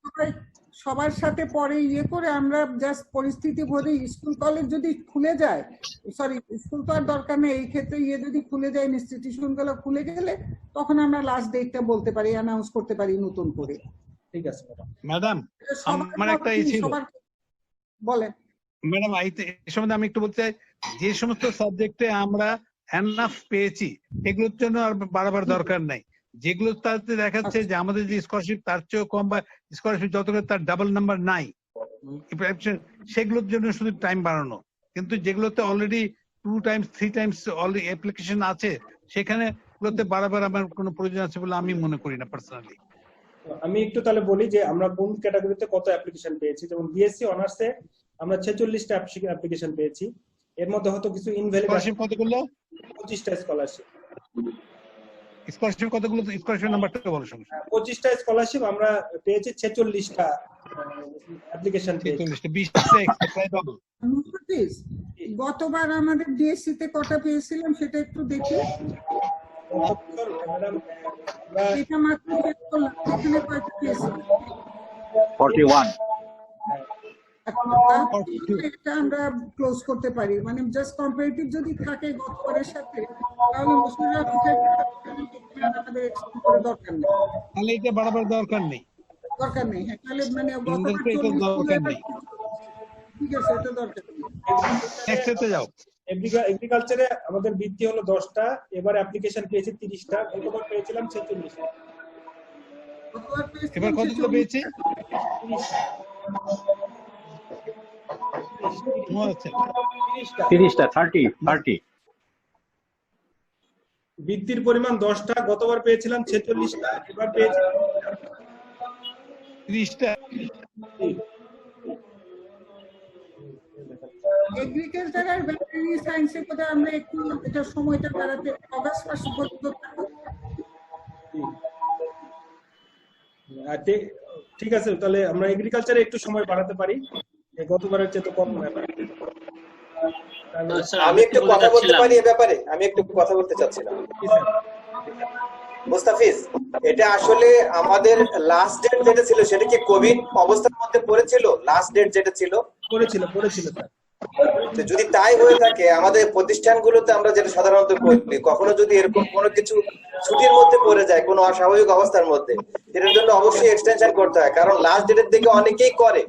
সবার সাথে পরে ইয়ে করে আমরা জাস্ট পরিস্থিতি বোধে স্কুল কলেজ যদি খুলে যায়, সরি স্কুল তো আর দরকার নেই, এই ক্ষেত্রে ইয়ে যদি খুলে যায় ইনস্টিটিউশন গুলো খুলে গেলে তখন আমরা লাস্ট ডেটটা বলতে পারি, অ্যানাউন্স করতে পারি নতুন করে। ঠিক আছে ম্যাডাম, আমার একটা ই ছিল বলেন ম্যাডাম, এই সম্বন্ধে আমি একটু বলতে চাই, যে সমস্ত সাবজেক্টে আমরা এনাফ পেয়েছি এগুলোর জন্য আর বারবার দরকার নাই। যেগুলো তাতে দেখাচ্ছে যে আমাদের যে স্কলারশিপ তার চেয়েও কম বা স্কলারশিপ যত করে তার ডাবল নাম্বার নাই, সেগুলোর জন্য শুধু টাইম বাড়ানো। কিন্তু যেগুলোতে already 2 times 3 times already application আছে সেখানে গুলোতে বারবার আমার কোনো প্রয়োজন আছে বলে আমি মনে করি না পার্সোনালি। আমি একটু তাহলে বলি যে আমরা কোন ক্যাটাগরিতে কত অ্যাপ্লিকেশন পেয়েছি। যেমন বিএসসি অনার্সে আমরা 46টা অ্যাপ্লিকেশন পেয়েছি, এর মধ্যে হয়তো কিছু ইনভ্যালিড। স্কলারশিপ কতগুলো? 25টা স্কলারশিপ। স্কলারশিপ কতগুলো? স্কলারশিপ নাম্বারটা বলো। 25টা স্কলারশিপ আমরা পেয়েছি, 46টা অ্যাপ্লিকেশন পেয়েছি। 20টা প্রায় ডাবল। গতবার আমাদের ডিএসসি তে কত পেয়েছিলাম সেটা একটু দেখি। এটা মাত্র চেক করলাম, এখানে কয়টা পেয়েছি? 41। এটা আমরা ক্লোজ করতে পারি, মানে জাস্ট কম্পারেটিভ যদি থাকে গতবারের সাথে তাহলে মুসলিমরা আমাদের এক্সটেন্ড করে দরকার নেই, তাহলে এটা বাড়াবার দরকার নেই। হ্যাঁ তাহলে মানে গতবার দরকার নেই। ঠিক আছে, এটা দরকার নেই। নেক্সটে যাও। এগ্রিকালচারে আমাদের বৃত্তি হলো 10টা, এবার অ্যাপ্লিকেশন পেয়েছি 30টা, গতবার পেয়েছিলাম 46টা। এবার কতগুলো পেয়েছি? 30টা 30। বৃত্তির পরিমাণ 10টা, গতবার পেয়েছিলাম 46টা, এবার পেয়েছি 30টা। এগ্রিকালচার আর ভেটেরিনারি সায়েন্সের কথা আমরা একটু এটা সময়টা বাড়াতে অগাস্ট মাস পর্যন্ত থাকবো। ঠিক আছে, তাহলে আমরা এগ্রিকালচারে একটু সময় বাড়াতে পারি, গতবারের চেয়ে তো কম ব্যাপার। আমি একটু কথা বলতে পারি এ ব্যাপারে? আমি একটু কথা বলতে চাচ্ছিলাম। মুস্তাফিজ, এটা আসলে আমাদের লাস্ট ডেট যেটা ছিল সেটা কি কোভিড অবস্থার মধ্যে পড়েছিল? লাস্ট ডেট যেটা ছিল পড়েছিল স্যার। যদি তাই হয়ে থাকে, আমাদের প্রতিষ্ঠানগুলোতে আমরা যেটা সাধারণত করি, কখনো যদি এরকম কোনো কিছু ছুটির মধ্যে পড়ে যায় কোনো অস্বাভাবিক অবস্থার মধ্যে, এটার জন্য অবশ্যই এক্সটেনশন করতে হয়, কারণ লাস্ট ডেটের দিকে অনেকেই করে,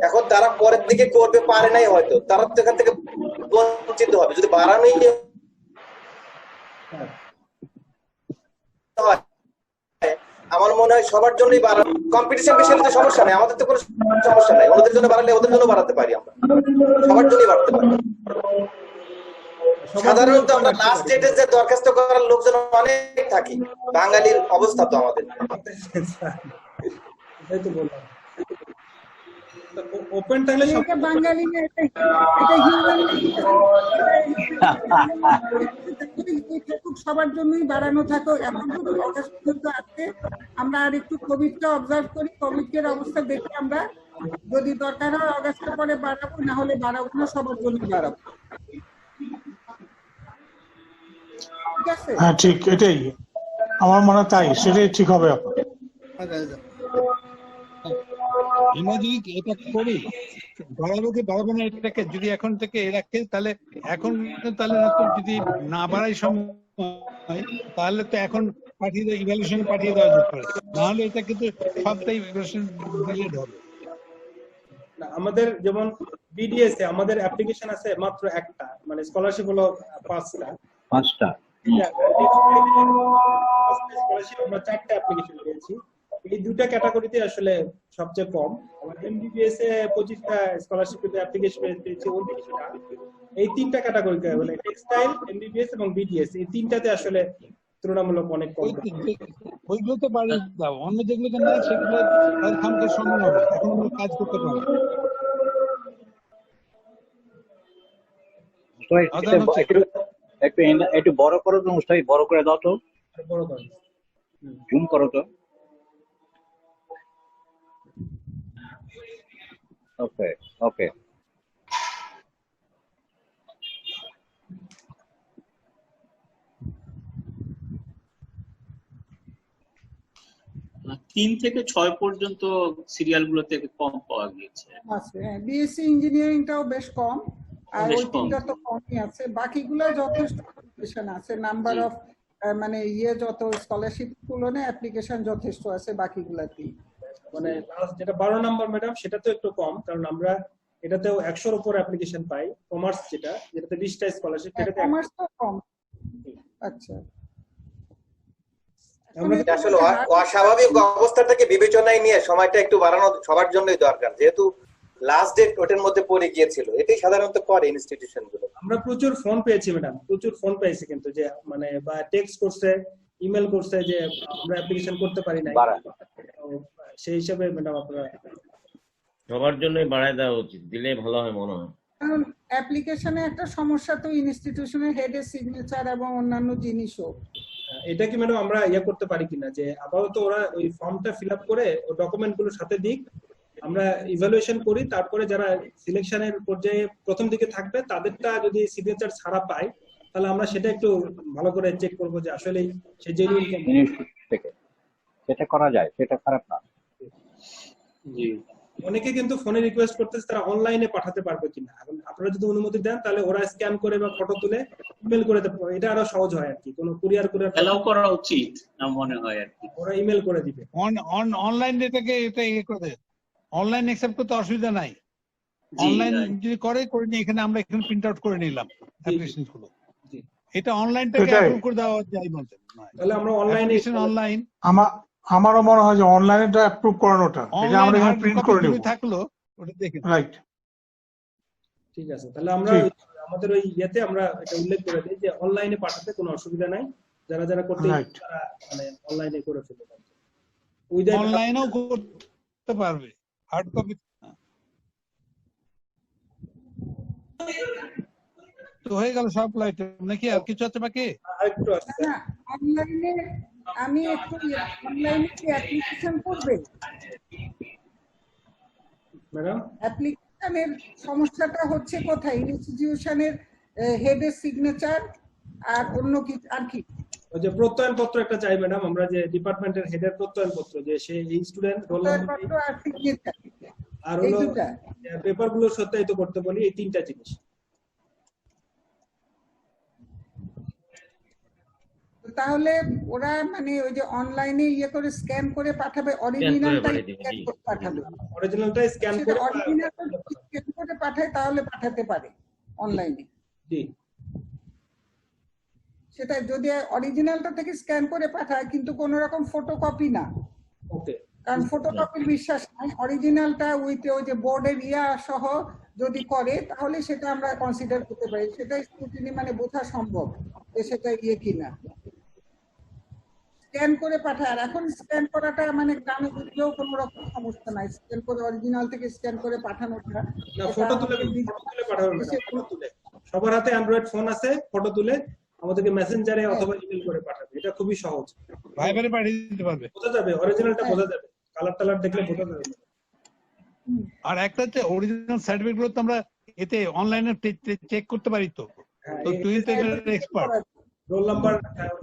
এখন তারা পরের দিকে করতে পারে নাই, হয়তো তারা তো এখান থেকে বঞ্চিত হবে। যদি বাড়ানোই হয়, আমার মনে হয় সবার জন্যই বাড়ানো। কম্পিটিশন বিষয়ে তো সমস্যা নেই, আমাদের তো কোনো সমস্যা নাই, ওদের জন্য বাড়ালে ওদের জন্য বাড়াতে পারি, আমরা সবার জন্যই বাড়াতে পারি। সাধারণত আমরা লাস্ট ডেটে যে দরখাস্ত করার লোকজন অনেক থাকি, বাঙালির অবস্থা তো আমাদের। ওপেন থাকলে বাঙালি সবার জন্যই বাড়ানো থাকো। এখন শুধু অগাস্ট পর্যন্ত আছে, আমরা আর একটু কোভিডটা অবজার্ভ করি, কোভিডের অবস্থা দেখে আমরা যদি দরকার হয় অগাস্টের পরে বাড়াবো, না হলে বাড়াবো না, সবার জন্য বাড়াবো। ঠিক আছে? হ্যাঁ ঠিক, এটাই আমার মনে হয়, তাই সেটাই ঠিক হবে আপনার। আমরা যদি এটা করি, বাড়াবো কি বাড়াবো না, এটাকে যদি এখন থেকে রাখে, তাহলে এখন তাহলে যদি না বাড়াই সময়, তাহলে তো এখন পাঠিয়ে দেওয়া, ইভ্যালুয়েশন পাঠিয়ে দেওয়া যেতে পারে, নাহলে এটা কিন্তু সবটাই ইভ্যালুয়েশন ডিলেড হবে। আমাদের যেমন বিডিএস এ আমাদের অ্যাপ্লিকেশন আছে মাত্র একটা, মানে স্কলারশিপ হলো 5টা। স্কলারশিপ আমরা 4টা অ্যাপ্লিকেশন পেয়েছি। এই দুটা ক্যাটাগরিতে আসলে সবচেয়ে কম। এমবিবিএস এ 25টা স্কলারশিপ অ্যাপ্লিকেশন পেয়েছি, 29টা। এই 3টা ক্যাটাগরি, মানে টেক্সটাইল, এমবিবিএস এবং বিডিএস, এই 3টাতে আসলে তুলনামূলক অনেক কম। ওইগুলো তো বাড়িয়ে দাও, অন্য যেগুলো নাই সেগুলো খামকে সমান হবে, এখন আমরা কাজ করতে পারবো। একটু বড় করো তো মুস্তাফিজ, বড় করে দাও তো, বড় করো, জুম করো তো। ওকে ওকে। তিন থেকে 6 পর্যন্ত সিরিয়াল গুলোতে কম পাওয়া গিয়েছে। আছে, বিএসসি ইঞ্জিনিয়ারিংটাও বেশ কম, আর ওই তিনটা তো কমই আছে, বাকিগুলো যথেষ্ট অ্যাপ্লিকেশন আছে, নাম্বার অফ মানে যত স্কলারশিপ তুলনায় অ্যাপ্লিকেশন যথেষ্ট আছে বাকিগুলোতেই। মানে যেটা 12 নম্বর ম্যাডাম, সেটা তো একটু কম, কারণ আমরা এটাতেও 100-র উপর অ্যাপ্লিকেশন পাই। কমার্স যেটাতে 20টা স্কলারশিপ, সেটাতে কমার্স তো কম। আচ্ছা, আসলে অস্বাভাবিক অবস্থাটাকে বিবেচনায় নিয়ে সময়টা একটু বাড়ানো সবার জন্যই দরকার, যেহেতু লাস্ট ডেট ওটার মধ্যে পড়ে গিয়েছিল। এটাই সাধারণত করে ইনস্টিটিউশন গুলো। আমরা প্রচুর ফোন পেয়েছি ম্যাডাম, প্রচুর ফোন পেয়েছি, কিন্তু যে মানে বা টেক্সট করছে, ইমেল করছে যে আমরা অ্যাপ্লিকেশন করতে পারি না, সেই হিসাবে ম্যাডাম আপনারা সবার জন্যই বাড়ায় দেওয়া উচিত, দিলে ভালো হয় মনে হয়। কারণ অ্যাপ্লিকেশনে একটা সমস্যা তো ইনস্টিটিউশনের হেডের সিগনেচার এবং অন্যান্য জিনিসও। এটা কি ম্যাডাম আমরা করতে পারি কিনা, যে আপাতত ওরা ওই ফর্মটা ফিল আপ করে ও ডকুমেন্ট গুলো সাথে দিক, আমরা ইভালুয়েশন করি, তারপরে যারা সিলেকশনের পর্যায়ে প্রথম দিকে থাকবে তাদেরটা যদি সিগনেচার ছাড়া পাই, তাহলে আমরা সেটা একটু ভালো করে চেক করবো যে আসলে সে জেনুইন থেকে সেটা করা যায়, সেটা খারাপ না। জি, অনেকে কিন্তু ফোনে রিকোয়েস্ট করতেছে তারা অনলাইনে পাঠাতে পারবে কিনা, এখন আপনারা যদি অনুমতি দেন তাহলে ওরা স্ক্যান করে বা ফটো তুলে ইমেল করে দেবে, এটা আরো সহজ হয় আর কি, কোনো কুরিয়ার করে অ্যালাউ করা উচিত না মনে হয় আর কি, ওরা ইমেল করে দিবে। অনলাইন এটাকে এটা করে দেয়, অনলাইন অ্যাকসেপ্ট করতে অসুবিধা নাই, অনলাইন যদি করে নিয়ে এখানে আমরা এখানে প্রিন্ট আউট করে নিলাম অ্যাপ্লিকেশন গুলো, এটা অনলাইনটাকে অ্যাপ্রুভ করে দেওয়া যায় বলতে। তাহলে আমরা অনলাইনে অনলাইন আমারও মনে হয় যে অনলাইনেটা অ্যাপ্রুভ করানোটা, এটা আমরা এখানে প্রিন্ট করে নেব, থাকলো ওটা দেখে। রাইট, ঠিক আছে, তাহলে আমরা আমাদের ওই আমরা এটা উল্লেখ করে দিই যে অনলাইনে পাঠাতে কোনো অসুবিধা নাই, যারা যারা করতে Right. তারা মানে অনলাইনে করে ফেলতে পারবে। Without- অনলাইনেও করতে পারবে, হার্ড কপি তো হয়ে গেল সব আইটেম নাকি? আর কিছু আছে বাকি? আরেকটু আসছে না অনলাইনে আমি একটু অনলাইনে কি অ্যাপ্লিকেশন করবে? ম্যাডাম। অ্যাপ্লিকেশনের সমস্যাটা হচ্ছে কোথায়? ইনস্টিটিউশনের হেডের সিগনেচার আর অন্য কি আর কি? ওই যে প্রত্যয়নপত্র একটা চাই ম্যাডাম, আমরা যে ডিপার্টমেন্টের হেডের প্রত্যয়নপত্র, যে সে এই স্টুডেন্ট রোল নাম্বার প্রত্যয়নপত্র আর সিগনেচার আর এই হলো দুটা। পেপার গুলো সত্যায়িত করতে বলি, এই তিনটা জিনিস। তাহলে ওরা মানে ওই যে অনলাইনে ইয়ে করে স্ক্যান করে পাঠাবে, অরিজিনালটাই পাঠিয়ে দিবে, স্ক্যান জি। করে পাঠাবে। অরিজিনালটাই স্ক্যান সেটা করে অরিজিনালটা স্ক্যান করে পাঠায় তাহলে পাঠাতে পারে অনলাইনে। জি সেটা যদি অরিজিনালটা থেকে স্ক্যান করে পাঠায় কিন্তু কোন রকম ফটোকপি না, ওকে কারণ ফটোকপির বিশ্বাস নাই। অরিজিনালটা উইথ ওই যে বোর্ডের ইয়া সহ যদি করে তাহলে সেটা আমরা কনসিডার করতে পারি, সেটা স্ক্রুটিনি মানে বোঝা সম্ভব যে সেটা ইয়ে কিনা। স্ক্যান করে পাঠায়, আর এখন স্ক্যান করাটা মানে গ্রামে দিলেও কোনো রকম সমস্যা নাই, স্ক্যান করে অরিজিনাল থেকে স্ক্যান করে পাঠানোটা। না, ফটো তুলে পাঠাবেন ম্যাডাম, ফটো তুলে। সবার হাতে অ্যান্ড্রয়েড ফোন আছে, ফটো তুলে আমাদেরকে মেসেঞ্জারে অথবা ইমেল করে পাঠাবে, এটা খুবই সহজ। ভাইবারে পাঠিয়ে দিতে পারবে। বোঝা যাবে, অরিজিনালটা বোঝা যাবে, কালার টালার দেখলে বোঝা যাবে। আর একটা হচ্ছে অরিজিনাল সার্টিফিকেট গুলো তো আমরা এতে অনলাইনে চেক করতে পারি তো। তো তুই তো এক্সপার্ট, রোল নাম্বার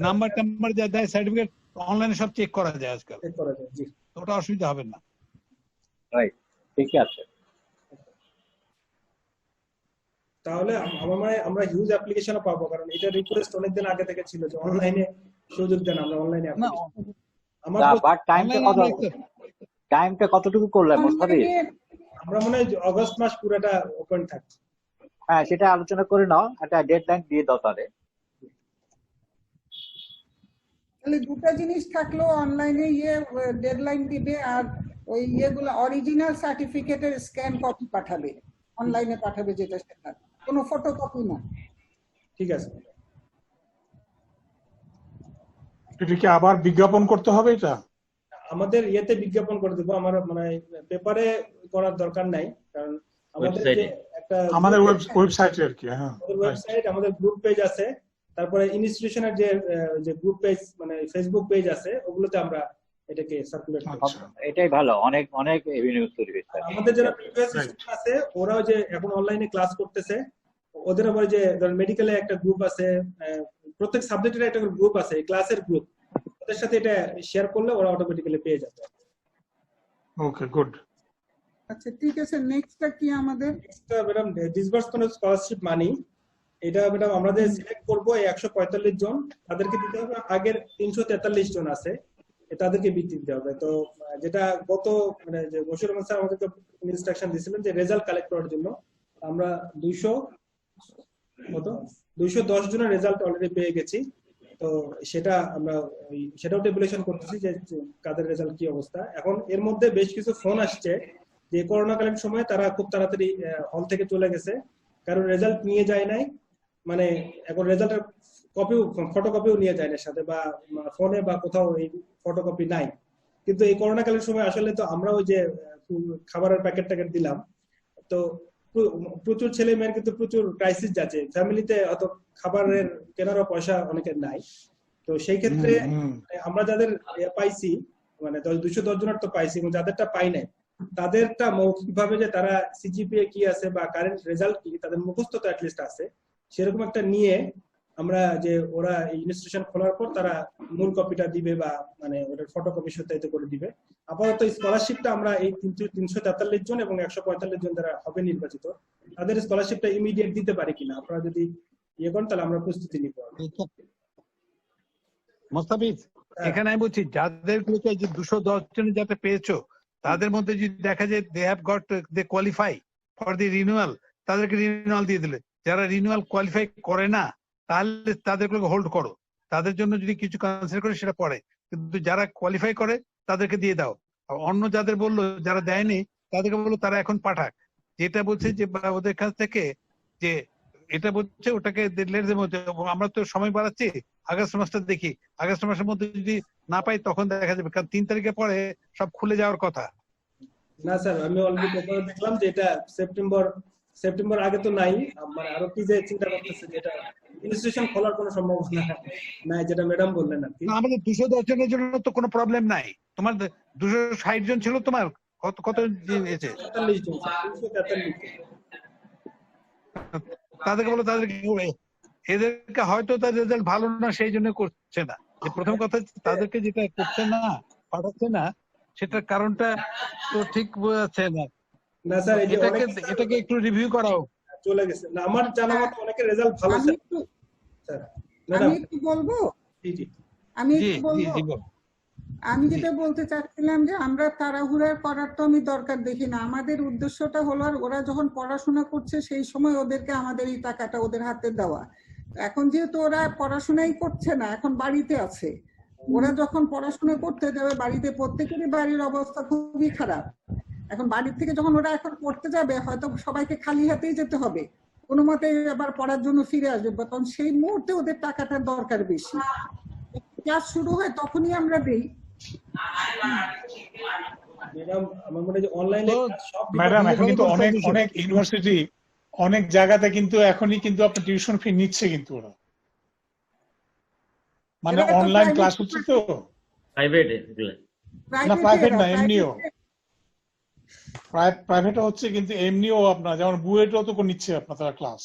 নাম্বার যা দেয় সার্টিফিকেট অনলাইনে সব চেক করা যায় আজকাল, চেক করা যায়। জি তো ওটা অসুবিধা হবে না। রাইট, ঠিকই আছে। তাহলে আমার মনে হয় আমরা হিউজ অ্যাপ্লিকেশনও পাবো, কারণ এটা রিকোয়েস্ট অনেকদিন আগে থেকে ছিল যে অনলাইনে সুযোগ দেন, আমরা অনলাইনে আমার বাট টাইমটা কতটুকু করলেন মোস্তাফিজ? আমরা মনে হয় অগস্ট মাস পুরোটা ওপেন থাকছে। হ্যাঁ, সেটা আলোচনা করে নাও, একটা ডেডলাইন দিয়ে দাও তাহলে। তাহলে দুটো জিনিস থাকলো, অনলাইনে ইয়ে ডেডলাইন দিবে আর ওই ইয়েগুলো অরিজিনাল সার্টিফিকেটের স্ক্যান কপি পাঠাবে, অনলাইনে পাঠাবে যেটা সেটা, কোনো ফটোকপি না। ঠিক আছে। এটা কি আবার বিজ্ঞাপন করতে হবে? এটা আমাদের ইয়েতে বিজ্ঞাপন করে দেবো, আমার মানে পেপারে করার দরকার নাই, কারণ আমাদের যে একটা আমাদের ওয়েবসাইটে আর কি। হ্যাঁ, ওয়েবসাইট, আমাদের গ্রুপ পেজ আছে, তারপরে ইনস্টিটিউশনের যে গ্রুপ পেজ মানে ফেসবুক পেজ আছে, ওগুলোতে আমরা এটাকে সার্কুলেট করি। এটাই ভালো, অনেক অনেক এভিনিউ তৈরি হয়েছে। আমাদের যারা প্রিভিয়াস স্টুডেন্ট আছে ওরাও যে এখন অনলাইনে ক্লাস করতেছে, ওদের আবার যে মেডিকেলে একটা গ্রুপ আছে, প্রত্যেক সাবজেক্টের একটা গ্রুপ আছে, ক্লাসের গ্রুপ, ওদের সাথে এটা শেয়ার করলে ওরা অটোমেটিক্যালি পেয়ে যাবে। ওকে, গুড। আচ্ছা ঠিক আছে, নেক্সটটা কি আমাদের? ম্যাডাম ডিসবার্সমেন্ট অফ স্কলারশিপ মানি, এটা ম্যাডাম আমরা যে সিলেক্ট করবো 145 জন, তাদেরকে দিতে হবে। আগের 343 জন আছে, তাদেরকে বৃত্তি দিতে হবে। তো যেটা গত মানে যে বশির রহমান স্যার আমাদেরকে ইনস্ট্রাকশন দিয়েছিলেন যে রেজাল্ট কালেক্ট করার জন্য, আমরা 210 জনের রেজাল্ট অলরেডি পেয়ে গেছি। তো সেটা আমরা সেটাও টেবুলেশন করতেছি যে কাদের রেজাল্ট কি অবস্থা। এখন এর মধ্যে বেশ কিছু ফোন আসছে যে করোনাকালীন সময় তারা খুব তাড়াতাড়ি হল থেকে চলে গেছে, কারণ রেজাল্ট নিয়ে যায় নাই, মানে এখন রেজাল্টের কপিও ফটোকপিও নিয়ে যায় না সাথে, বা ফোনে বা কোথাও এই ফটোকপি নাই। কিন্তু এই করোনাকালীন সময় আসলে তো আমরা ওই যে খাবারের প্যাকেট ট্যাকেট দিলাম, তো প্রচুর ছেলে মেয়ের কিন্তু প্রচুর ক্রাইসিস যাচ্ছে, ফ্যামিলিতে অত খাবারের কেনারও পয়সা অনেকের নাই। তো সেই ক্ষেত্রে আমরা যাদের পাইছি মানে 210 জনের তো পাইছি, এবং যাদেরটা পাই নাই তাদেরটা মৌখিক ভাবে যে তারা সিজিপিএ কি আছে বা কারেন্ট রেজাল্ট কি, তাদের মুখস্থ তো অ্যাটলিস্ট আছে, সেরকম একটা নিয়ে আমরা যে ওরা ইনস্টিটিউশন খোলার পর তারা মূল কপিটা দিবে বা মানে ওটার ফটোকপি সত্যায়িত করে দিবে। আপাতত স্কলারশিপটা আমরা এই 343 জন এবং 145 জন যারা হবে নির্বাচিত, তাদের স্কলারশিপটা ইমিডিয়েট দিতে পারি কিনা, আপনারা যদি ইয়ে করেন তাহলে আমরা প্রস্তুতি নিব। মোস্তাফিজ, এখানে আমি বলছি যাদের যে 210 জন যাতে পেয়েছো, তাদের মধ্যে যদি দেখা যায় they have got they qualify for the renewal, তাদেরকে রিনিউয়াল দিয়ে দিলে। যারা রিনিউয়াল কোয়ালিফাই করে না তাহলে তাদেরকে হোল্ড করো, তাদের জন্য যদি কিছু কনসিডার করে সেটা পড়ে, কিন্তু যারা কোয়ালিফাই করে তাদেরকে দিয়ে দাও। অন্য যাদের বললো যারা দেয়নি তাদেরকে বললো তারা এখন পাঠাক। যেটা বলছে যে ওদের কাছ থেকে যে এটা বলছে ওটাকে আমরা তো সময় বাড়াচ্ছি, আগস্ট মাসটা দেখি, আগস্ট মাসের মধ্যে যদি না পাই তখন দেখা যাবে, কারণ 3 তারিখে পরে সব খুলে যাওয়ার কথা। না স্যার, আমি অলরেডি পেপারে দেখলাম যে এটা সেপ্টেম্বর আগে তো নাই, মানে আরো কি যে চিন্তা করতেছে যে এটা ইনস্টিটিউশন খোলার কোনো সম্ভাবনা নাই, যেটা ম্যাডাম বললেন আর কি। আমাদের 210 জনের জন্য তো কোনো প্রবলেম নাই, তোমার 260 জন ছিল, তোমার কত দিয়েছে? 43 জন স্যার, 243 জন। তাদেরকে বলো, তাদেরকে এদেরকে হয়তো তার রেজাল্ট ভালো না সেই জন্য করছে না। প্রথম কথা তাদেরকে যেটা করছে না, পাঠাচ্ছে না, সেটার কারণটা তো ঠিক বোঝাচ্ছে না। না স্যার, এই যে এটাকে একটু রিভিউ করাও। চলে গেছে না, আমার জানা মতো অনেকের রেজাল্ট ভালো স্যার। স্যার ম্যাডাম আমি একটু বলবো, জি জি আমি একটু বলবো। আমি যেটা বলতে চাচ্ছিলাম যে আমরা তাড়াহুড়া করার তো আমি দরকার দেখি না। আমাদের উদ্দেশ্যটা হলো আর ওরা যখন পড়াশোনা করছে সেই সময় ওদেরকে আমাদের এই টাকাটা ওদের হাতে দেওয়া। এখন যেহেতু ওরা পড়াশোনাই করছে না, এখন বাড়িতে আছে, ওরা যখন পড়াশোনা করতে যাবে বাড়িতে, প্রত্যেকেরই বাড়ির অবস্থা খুবই খারাপ। এখন বাড়ির থেকে যখন ওরা এখন পড়তে যাবে, হয়তো সবাইকে খালি হাতেই যেতে হবে, কোনো মতে আবার পড়ার জন্য ফিরে আসবে, তখন সেই মুহূর্তে ওদের টাকাটার দরকার বেশি। ক্লাস শুরু হয় তখনই আমরা দেই। ম্যাডাম আমার মনে হয় যে অনলাইনে সব ম্যাডাম এখন কিন্তু অনেক ইউনিভার্সিটি অনেক জায়গাতে কিন্তু এখনই কিন্তু আপনার টিউশন ফি নিচ্ছে কিন্তু ওরা, মানে অনলাইন ক্লাস হচ্ছে তো। প্রাইভেট না প্রাইভেট না, এমনিও প্রাইভেট হচ্ছে, কিন্তু এমনিও আপনার যেমন বুয়েটও তো নিচ্ছে আপনার তারা ক্লাস,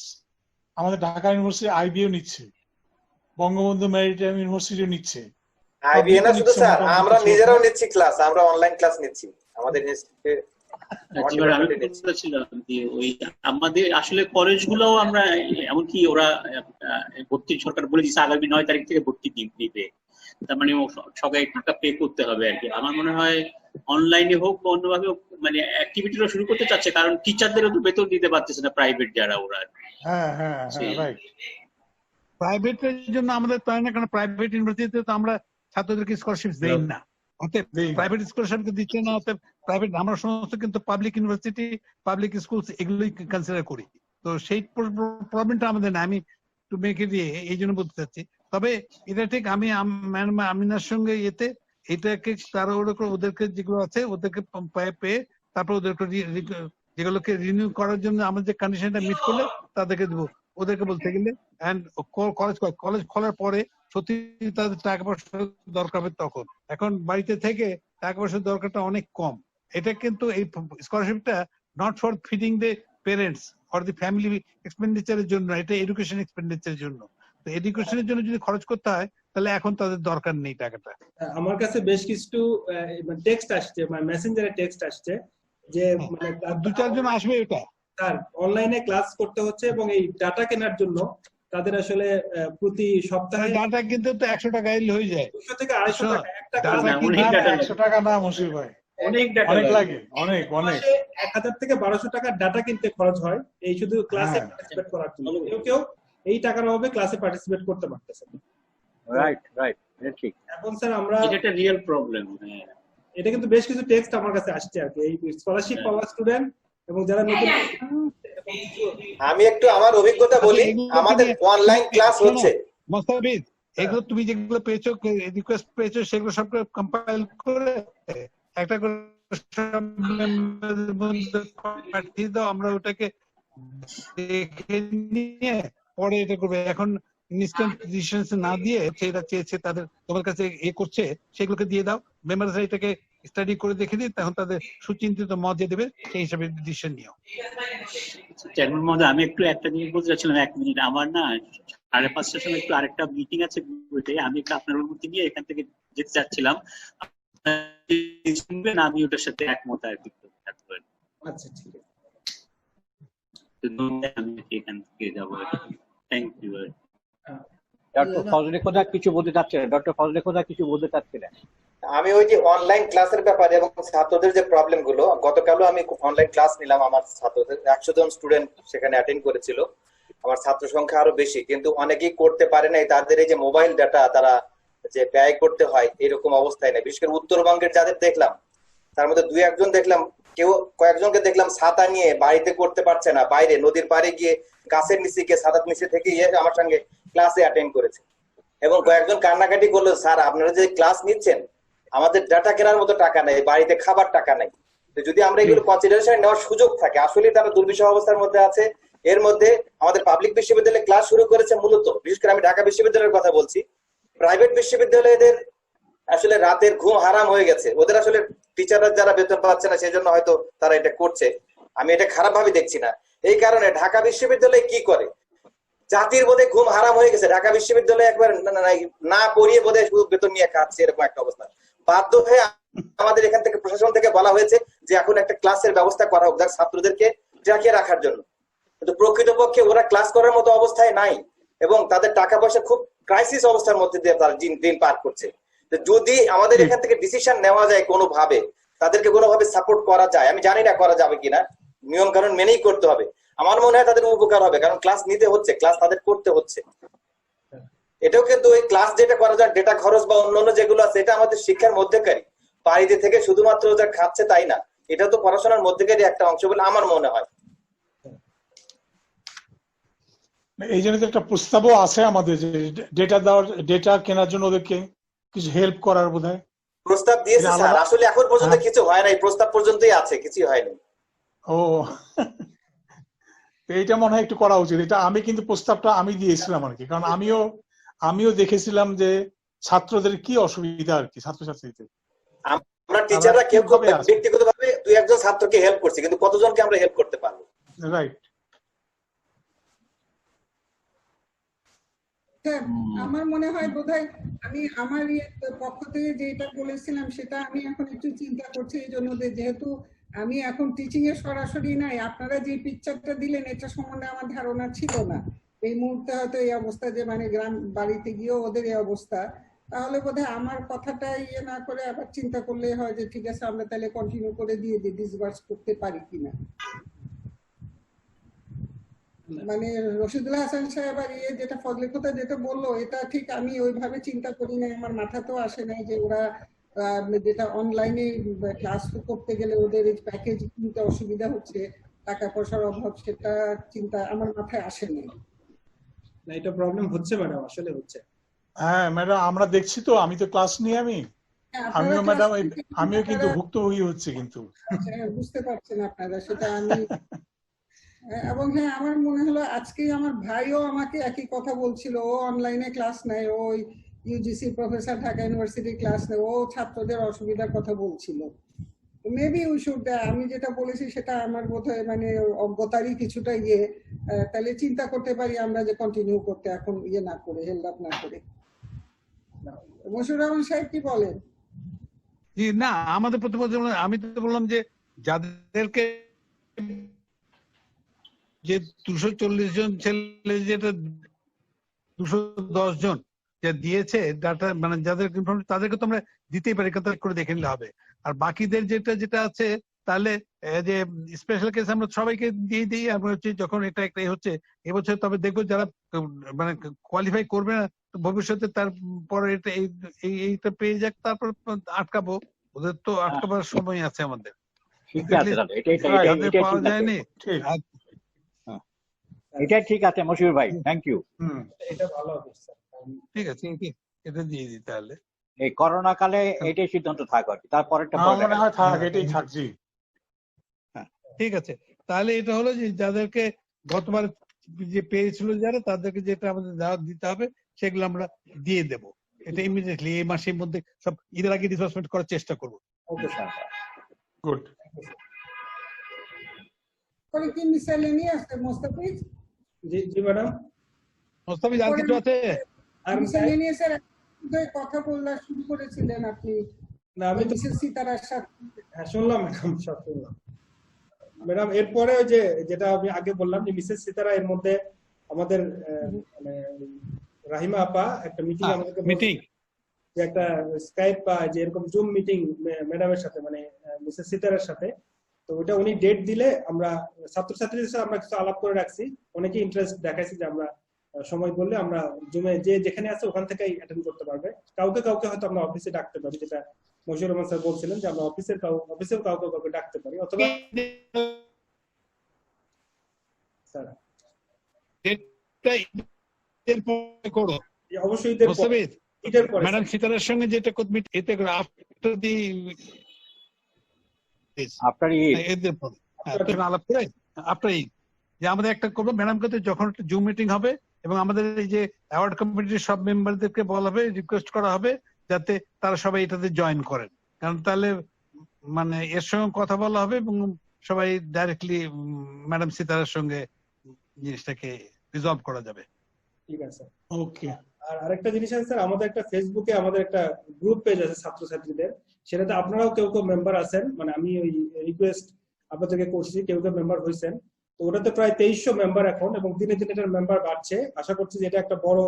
আমাদের ঢাকা ইউনিভার্সিটি আইবিও নিচ্ছে, বঙ্গবন্ধু মেরিটাইম ইউনিভার্সিটিও নিচ্ছে। আইবিএ না শুধু স্যার, আমরা নিজেরাও নিচ্ছি ক্লাস, আমরা অনলাইন ক্লাস নিচ্ছি আমাদের ইনস্টিটিউটে। আমি বলছিলাম যে ওই আমাদের আসলে কলেজগুলোও আমরা এমনকি ওরা ভর্তি সরকার বলে দিচ্ছে আগামী 9 তারিখ থেকে ভর্তি নিবে, তার মানে সবাই টাকা পে করতে হবে আর কি। আমার মনে হয় অনলাইনে হোক বা অন্যভাবে হোক, মানে অ্যাক্টিভিটিটা শুরু করতে চাচ্ছে, কারণ টিচারদেরও তো বেতন দিতে পারতেছে না প্রাইভেট যারা ওরা। হ্যাঁ হ্যাঁ রাইট। প্রাইভেটের জন্য আমাদের তাই না, কারণ প্রাইভেট ইউনিভার্সিটিতে তো আমরা ছাত্রদেরকে স্কলারশিপ দেই না, অতএব প্রাইভেট স্কলারশিপ দিচ্ছে না, অতএব প্রাইভেট আমরা সমস্ত কিন্তু পাবলিক ইউনিভার্সিটি, পাবলিক স্কুল এগুলোই কনসিডার করি। তো সেই প্রবলেমটা আমাদের না, আমি একটু মেয়েকে দিয়ে এই জন্য বলতে চাচ্ছি। তবে এটা ঠিক, আমি আমিনার সঙ্গে এটাকে তারা ওদেরকে যেগুলো আছে ওদেরকে পেয়ে তারপর ওদেরকে যেগুলোকে রিনিউ করার জন্য আমাদের কন্ডিশনটা মিট করলে তাদেরকে দেবো। ওদেরকে বলতে গেলে কলেজ খোলার পরে সত্যি তাদের টাকা পয়সা দরকার হবে তখন, এখন বাড়িতে থেকে টাকা পয়সার দরকারটা অনেক কম। এটা কিন্তু এই স্কলারশিপটা not for feeding the parents or the family এক্সপেন্ডিচারের জন্য, এটা এডুকেশন এক্সপেন্ডিচারের জন্য। তো এডুকেশনের জন্য যদি খরচ করতে হয় তাহলে এখন তাদের দরকার নেই টাকাটা। আমার কাছে বেশ কিছু টেক্সট আসছে, মানে মেসেঞ্জারে টেক্সট আসছে যে মানে 2-4 জন আসবে এটা স্যার অনলাইনে ক্লাস করতে হচ্ছে এবং এই ডাটা কেনার জন্য তাদের আসলে প্রতি সপ্তাহে ডাটা কিন্তু তো 100 টাকা এলে হয়ে যায়, 200 থেকে 250 টাকা একটা ক্লাস। 100 টাকা না মুশির ভাই, অনেক লাগে, অনেক 1000 থেকে 1200 টাকা ডাটা কিনতে খরচ হয় এই শুধু ক্লাসে পার্টিসিপেট করার জন্য। কেউ এই টাকার অভাবে ক্লাসে পার্টিসিপেট করতে পারতেছে না। রাইট ঠিক। এখন স্যার আমরা এটা একটা রিয়েল প্রবলেম। এটা কিন্তু বেশ কিছু টেক্সট আমার কাছে আসছে আর কি, এই স্কলারশিপ পাওয়া স্টুডেন্ট এবং যারা নতুন। আমি একটু আমার অভিজ্ঞতা বলি, আমাদের অনলাইন ক্লাস হচ্ছে। মোস্তাফিজ, এগুলো তুমি যেগুলো পেয়েছো, রিকোয়েস্ট পেয়েছো, সেগুলো সব কম্পাইল করে একটা করে পাঠিয়ে দাও, আমরা ওটাকে দেখে নিয়ে পরে এটা করবে। এখন ইনস্ট্যান্ট ডিসিশন না দিয়ে সেটা চেয়েছে তাদের তোমার কাছে করছে, সেগুলোকে দিয়ে দাও, মেম্বাররা এটাকে স্টাডি করে দেখে দিই, তখন তাদের সুচিন্তিত মত দিয়ে দেবে, সেই হিসাবে ডিসিশন নিও। চেয়ারম্যান মহোদয়, আমি একটু একটা জিনিস বলতে চাচ্ছিলাম, 1 মিনিট। আমার না 5:30টার সময় একটু আরেকটা মিটিং আছে, আমি একটু আপনার অনুমতি নিয়ে এখান থেকে যেতে চাচ্ছিলাম। আমি ওটার সাথে একমত আর কি। আচ্ছা ঠিক আছে, আমি এখান থেকে যাবো। Thank you. ডক্টর ফজলে খোদা কিছু বলতে চাচ্ছিলেন। আমি ওই যে অনলাইন ক্লাসের ব্যাপারে এবং ছাত্রদের যে প্রবলেম গুলো, গতকালও আমি অনলাইন ক্লাস নিলাম, আমার ছাত্রদের 100 জন স্টুডেন্ট সেখানে অ্যাটেন্ড করেছিল। আমার ছাত্র সংখ্যা আরো বেশি, কিন্তু অনেকেই করতে পারে নাই, তাদের এই যে মোবাইল ডাটা তারা যে ব্যয় করতে হয় এরকম অবস্থায় নেই। বিশেষ করে উত্তরবঙ্গের যাদের দেখলাম, তার মধ্যে 2-1 দেখলাম, কয়েকজনকে দেখলাম ছাতা নিয়ে বাড়িতে করতে পারছে না, বাইরে নদীর পাড়ে গিয়ে গাছের নিচে গিয়ে ছাতার নিচে থেকে আমার সঙ্গে ক্লাসে অ্যাটেন্ড করেছে। এবং কয়েকজন কান্নাকাটি করলো, স্যার আপনারা যে ক্লাস নিচ্ছেন আমাদের ডাটা কেনার মতো টাকা নেই, বাড়িতে খাবার টাকা নেই। তো যদি আমরা এগুলো কনসিডারেশন নেওয়ার সুযোগ থাকে, আসলে তারা দুর্বিষহ অবস্থার মধ্যে আছে। এর মধ্যে আমাদের পাবলিক বিশ্ববিদ্যালয়ে ক্লাস শুরু করেছে মূলত, বিশেষ করে আমি ঢাকা বিশ্ববিদ্যালয়ের কথা বলছি, প্রাইভেট বিশ্ববিদ্যালয়দের আসলে রাতের ঘুম হারাম হয়ে গেছে। ওদের আসলে টিচাররা যারা বেতন পাচ্ছে না সেই জন্য হয়তো তারা এটা করছে, আমি এটা খারাপ ভাবে দেখছি না। এই কারণে ঢাকা বিশ্ববিদ্যালয়ে কি করে, জাতির বোধে ঘুম হারাম হয়ে গেছে, ঢাকা বিশ্ববিদ্যালয়ে একবার না পড়িয়ে বোধে শুধু বেতন নিয়ে খাচ্ছে, এরকম একটা অবস্থা। বাধ্য হয়ে আমাদের এখান থেকে প্রশাসন থেকে বলা হয়েছে যে এখন একটা ক্লাসের ব্যবস্থা করা হোক ছাত্রদেরকে জাকিয়ে রাখার জন্য, কিন্তু প্রকৃতপক্ষে ওরা ক্লাস করার মতো অবস্থায় নাই এবং তাদের টাকা পয়সা খুব ক্রাইসিস অবস্থার মধ্যে দিয়ে তারা দিন পার করছে। যদি আমাদের এখান থেকে ডিসিশন নেওয়া যায় কোনোভাবে, তাদেরকে কোনোভাবে সাপোর্ট করা যায়, আমি জানি না করা যাবে কিনা, নিয়ম কানুন মেনেই করতে হবে, আমার মনে হয় তাদের উপকার হবে, কারণ ক্লাস নিতে হচ্ছে, ক্লাস তাদের করতে হচ্ছে। এটাও কিন্তু ওই ক্লাস যেটা করা যায় ডেটা খরচ বা অন্যান্য যেগুলো আছে এটা আমাদের শিক্ষার মধ্যেকারী, বাড়িতে থেকে শুধুমাত্র যা খাচ্ছে তাই না, এটা তো পড়াশোনার মধ্যেকারী একটা অংশ বলে আমার মনে হয়। এই জন্য তো একটা প্রস্তাবও আছে আমাদের যে ডেটা কেনার জন্য ওদেরকে কিছু হেল্প করার বোধহয় প্রস্তাব দিয়েছে স্যার, আসলে এখন পর্যন্ত কিছু হয় নাই, প্রস্তাব পর্যন্তই আছে, কিছু হয়নি। ও এইটা মনে হয় একটু করা উচিত। এটা আমি কিন্তু প্রস্তাবটা আমি দিয়েছিলাম আর কি, কারণ আমিও দেখেছিলাম যে ছাত্রদের কি অসুবিধা আর কি, ছাত্রছাত্রীদের। আমরা টিচাররা কেউ ব্যক্তিগতভাবে দুই একজন ছাত্রকে হেল্প করছি, কিন্তু কতজনকে আমরা হেল্প করতে পারবো? রাইট। আমার মনে হয় বোধহয় আমি আমার পক্ষ থেকে যেটা বলেছিলাম সেটা আমি এখন একটু চিন্তা করছি, এই জন্য যেহেতু আমি এখন টিচিং এ সরাসরি নাই, আপনারা যে পিকচারটা দিলেন এটা সম্বন্ধে আমার ধারণা ছিল না। এই মুহূর্তে হয়তো এই অবস্থা যে মানে গ্রাম বাড়িতে গিয়েও ওদের এই অবস্থা, তাহলে বোধহয় আমার কথাটা ইয়ে না করে আবার চিন্তা করলে হয় যে ঠিক আছে আমরা তাহলে কন্টিনিউ করে দিয়ে দিই, ডিসবার্স করতে পারি কিনা। মানে রশিদুল হাসান সাহেব আর যেটা ফজলের কথা যেটা বললো এটা ঠিক আমি ওইভাবে চিন্তা করি না, আমার মাথাতেও আসে নাই যে ওরা যেটা অনলাইনে ক্লাস করতে গেলে ওদের প্যাকেজ কিনতে অসুবিধা হচ্ছে, টাকা পয়সার অভাব, সেটা চিন্তা আমার মাথায় আসে নাই। না এটা প্রবলেম হচ্ছে ম্যাডাম, আসলে হচ্ছে। হ্যাঁ ম্যাডাম আমরা দেখছি তো, আমি তো ক্লাস নিই, আমিও ম্যাডাম আমিও কিন্তু ভুক্তভোগী হচ্ছে কিন্তু। বুঝতে পারছেন আপনারা সেটা আমি এবং হ্যাঁ আমার মনে হলো আজকে আমার ভাইও আমাকে একই কথা বলছিল, ও অনলাইনে ক্লাস নেয়, ও UGC professor Dhaka university class নেয়, ও ছাত্রদের অসুবিধার কথা বলছিল। মেবি উই শুড, আমি যেটা বলেছি সেটা আমার বোধহয় মানে অজ্ঞতারই কিছুটা তাহলে চিন্তা করতে পারি আমরা যে কন্টিনিউ করতে এখন না করে, হেল্ড আপ না করে। মশিউর রহমান সাহেব কি বলেন? না আমাদের প্রতিপক্ষ আমি তো বললাম যে যাদেরকে যে 240 জন ছেলে যেটা 210 জন যে দিয়েছে ডাটা, মানে যাদের তাদেরকে তো আমরা দিতেই পারি, করে দেখে নিলে হবে। আর বাকিদের যেটা আছে তাহলে যে স্পেশাল কেস আমরা সবাইকে দিয়ে দিই। আমরা হচ্ছে যখন এটা একটা হচ্ছে এবছর, তবে দেখবো যারা মানে কোয়ালিফাই করবে না ভবিষ্যতে তারপরে এটা এইটা পেয়ে যাক, তারপর আটকাবো, ওদের তো আটকাবার সময় আছে আমাদের। পাওয়া যায়নি, এটা ঠিক আছে মশিউর ভাই, থ্যাংক ইউ। এটা ভালো হবে স্যার, ঠিক আছে এটা দিয়ে দিই তাহলে। এই করোনা কালে এটাই সিদ্ধান্ত থাক আর কি, তারপরেরটা মনে হয় থাক, এটাই থাকছি। হ্যাঁ ঠিক আছে, তাহলে এটা হলো যে যাদেরকে গতবার যে পেয়েছিল যারা, তাদেরকে যেটা আমাদের দিতে হবে সেগুলো আমরা দিয়ে দেব। এটা ইমিডিয়েটলি এই মাসের মধ্যে সব ঈদের আগে ডিসবার্সমেন্ট করার চেষ্টা করব। Okay sir, good. পরে কি মিসেলেনিয়াস মোস্তাফিজ? জি ম্যাডাম। মোস্তাফিজ আর কিছু আছে? আর মিসেলেনিয়াস এর কথা বললা শুরু করেছিলেন আপনি? না আমি তো সিতারার সাথে শুনলাম ম্যাডাম, সব শুনলাম ম্যাডাম। এরপরে যেটা আমি আগে বললাম যে মিসেস সিতারা, এর মধ্যে আমাদের মানে রাহিমা আপা একটা মিটিং আমাদেরকে যে একটা স্কাইপ বা যে এরকম জুম মিটিং ম্যাডামের সাথে, মানে মিসেস সিতারার সাথে, তো ওটা উনি ডেট দিলে আমরা ছাত্রছাত্রীদের সাথে আমরা কিছু আলাপ করে রাখছি, অনেকে ইন্টারেস্ট দেখাইছে যে আমরা সময় বললে আমরা জুমে যেখানে আছে ওখান থেকেই অ্যাটেন্ড করতে পারবে। কাউকে হয়তো আমরা অফিসে ডাকতে পারি, যেটা মশিউর রহমান স্যার বলছিলেন যে আমরা অফিসেও কাউকে ডাকতে পারি, অথবা করো অবশ্যই ঈদের পর, মোস্তাফিজ, ঈদের পরে ম্যাডাম সীতারার সঙ্গে যেটা মিট এতে আফটার দি আপনার এদের পরে আলাপ করে আপনার যে আমাদের একটা করবো ম্যাডামকে যখন একটা জুম মিটিং হবে এবং আমাদের এই যে অ্যাওয়ার্ড কমিটির সব মেম্বারদেরকে বলা হবে, রিকোয়েস্ট করা হবে যাতে তারা সবাই এটাতে জয়েন করেন, কারণ তাহলে মানে এর সঙ্গে কথা বলা হবে এবং সবাই ডাইরেক্টলি ম্যাডাম সীতারার সঙ্গে জিনিসটাকে রিজলভ করা যাবে। ঠিক আছে। ওকে। আর আরেকটা জিনিস আছে স্যার, আমাদের একটা ফেসবুকে আমাদের একটা গ্রুপ পেজ আছে ছাত্রছাত্রীদের, সেটাতে আপনারাও কেউ কেউ মেম্বার আছেন, মানে আমি ওই রিকোয়েস্ট আপনাদেরকে করছি, কেউ কেউ মেম্বার হয়েছেন। তো ওটাতে প্রায় 2300 মেম্বার এখন, এবং দিনে দিনে এটার মেম্বার বাড়ছে। আশা করছি যে এটা একটা বড়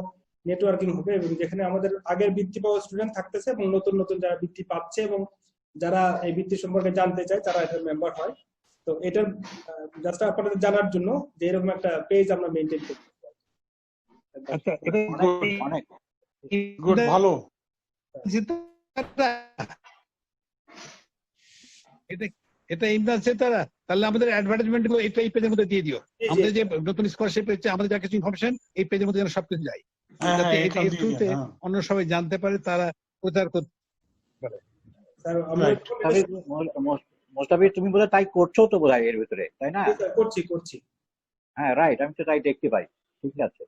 নেটওয়ার্কিং হবে, এবং যেখানে আমাদের আগের বৃত্তি পাওয়া স্টুডেন্ট থাকতেছে এবং নতুন নতুন যারা বৃত্তি পাচ্ছে এবং যারা এই বৃত্তি সম্পর্কে জানতে চায় তারা এটার মেম্বার হয়। তো এটার জাস্ট আপনাদের জানার জন্য যে এরকম একটা পেজ আমরা মেনটেন করি। আচ্ছা, এটা অনেক গুড, ভালো। এটা ইমরান সীতারা, তাহলে আমাদের অ্যাডভার্টাইজমেন্ট গুলো এই পেজের মধ্যে দিয়ে দিও। আমাদের যে নতুন স্কলারশিপ পেয়েছে, আমাদের যা কিছু ইনফরমেশন এই পেজের মধ্যে যেন সবকিছু যায়, যাতে এর থ্রুতে অন্য সবাই জানতে পারে, তারা প্রচার করতে পারে। মোস্তাফিজ, তুমি বোধহয় তাই করছো তো বোধহয় এর ভিতরে, তাই না? করছি। হ্যাঁ, রাইট, আমি তো তাই দেখতে পাই। ঠিক আছে,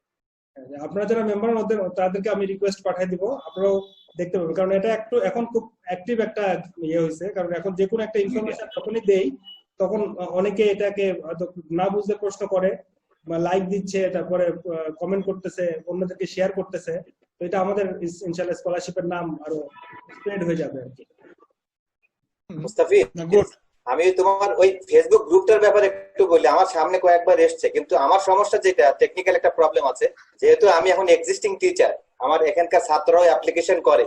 আপনারা যারা মেম্বার মধ্যে তাদেরকে আমি রিকোয়েস্ট পাঠিয়ে দিব, আপনারাও দেখতে পাবেন, কারণ এটা একটু এখন খুব অ্যাক্টিভ একটা ইয়ে হয়েছে। কারণ এখন যে কোনো একটা ইনফরমেশন যখনই দেই তখন অনেকে এটাকে হয়তো না বুঝতে প্রশ্ন করে বা লাইক দিচ্ছে, তারপরে কমেন্ট করতেছে, অন্যদেরকে শেয়ার করতেছে। তো এটা আমাদের ইনশাআল্লাহ স্কলারশিপের নাম আরো স্প্রেড হয়ে যাবে আর কি। মুস্তাফিজ, আমি তোমার ওই ফেসবুক গ্রুপটার ব্যাপারে একটু বলি। আমার সামনে কয়েকবার এসছে, কিন্তু আমার সমস্যা যেটা টেকনিক্যাল একটা প্রবলেম আছে, যেহেতু আমি এখন এক্সিস্টিং টিচার, আমার এখানকার ছাত্ররাও অ্যাপ্লিকেশন করে।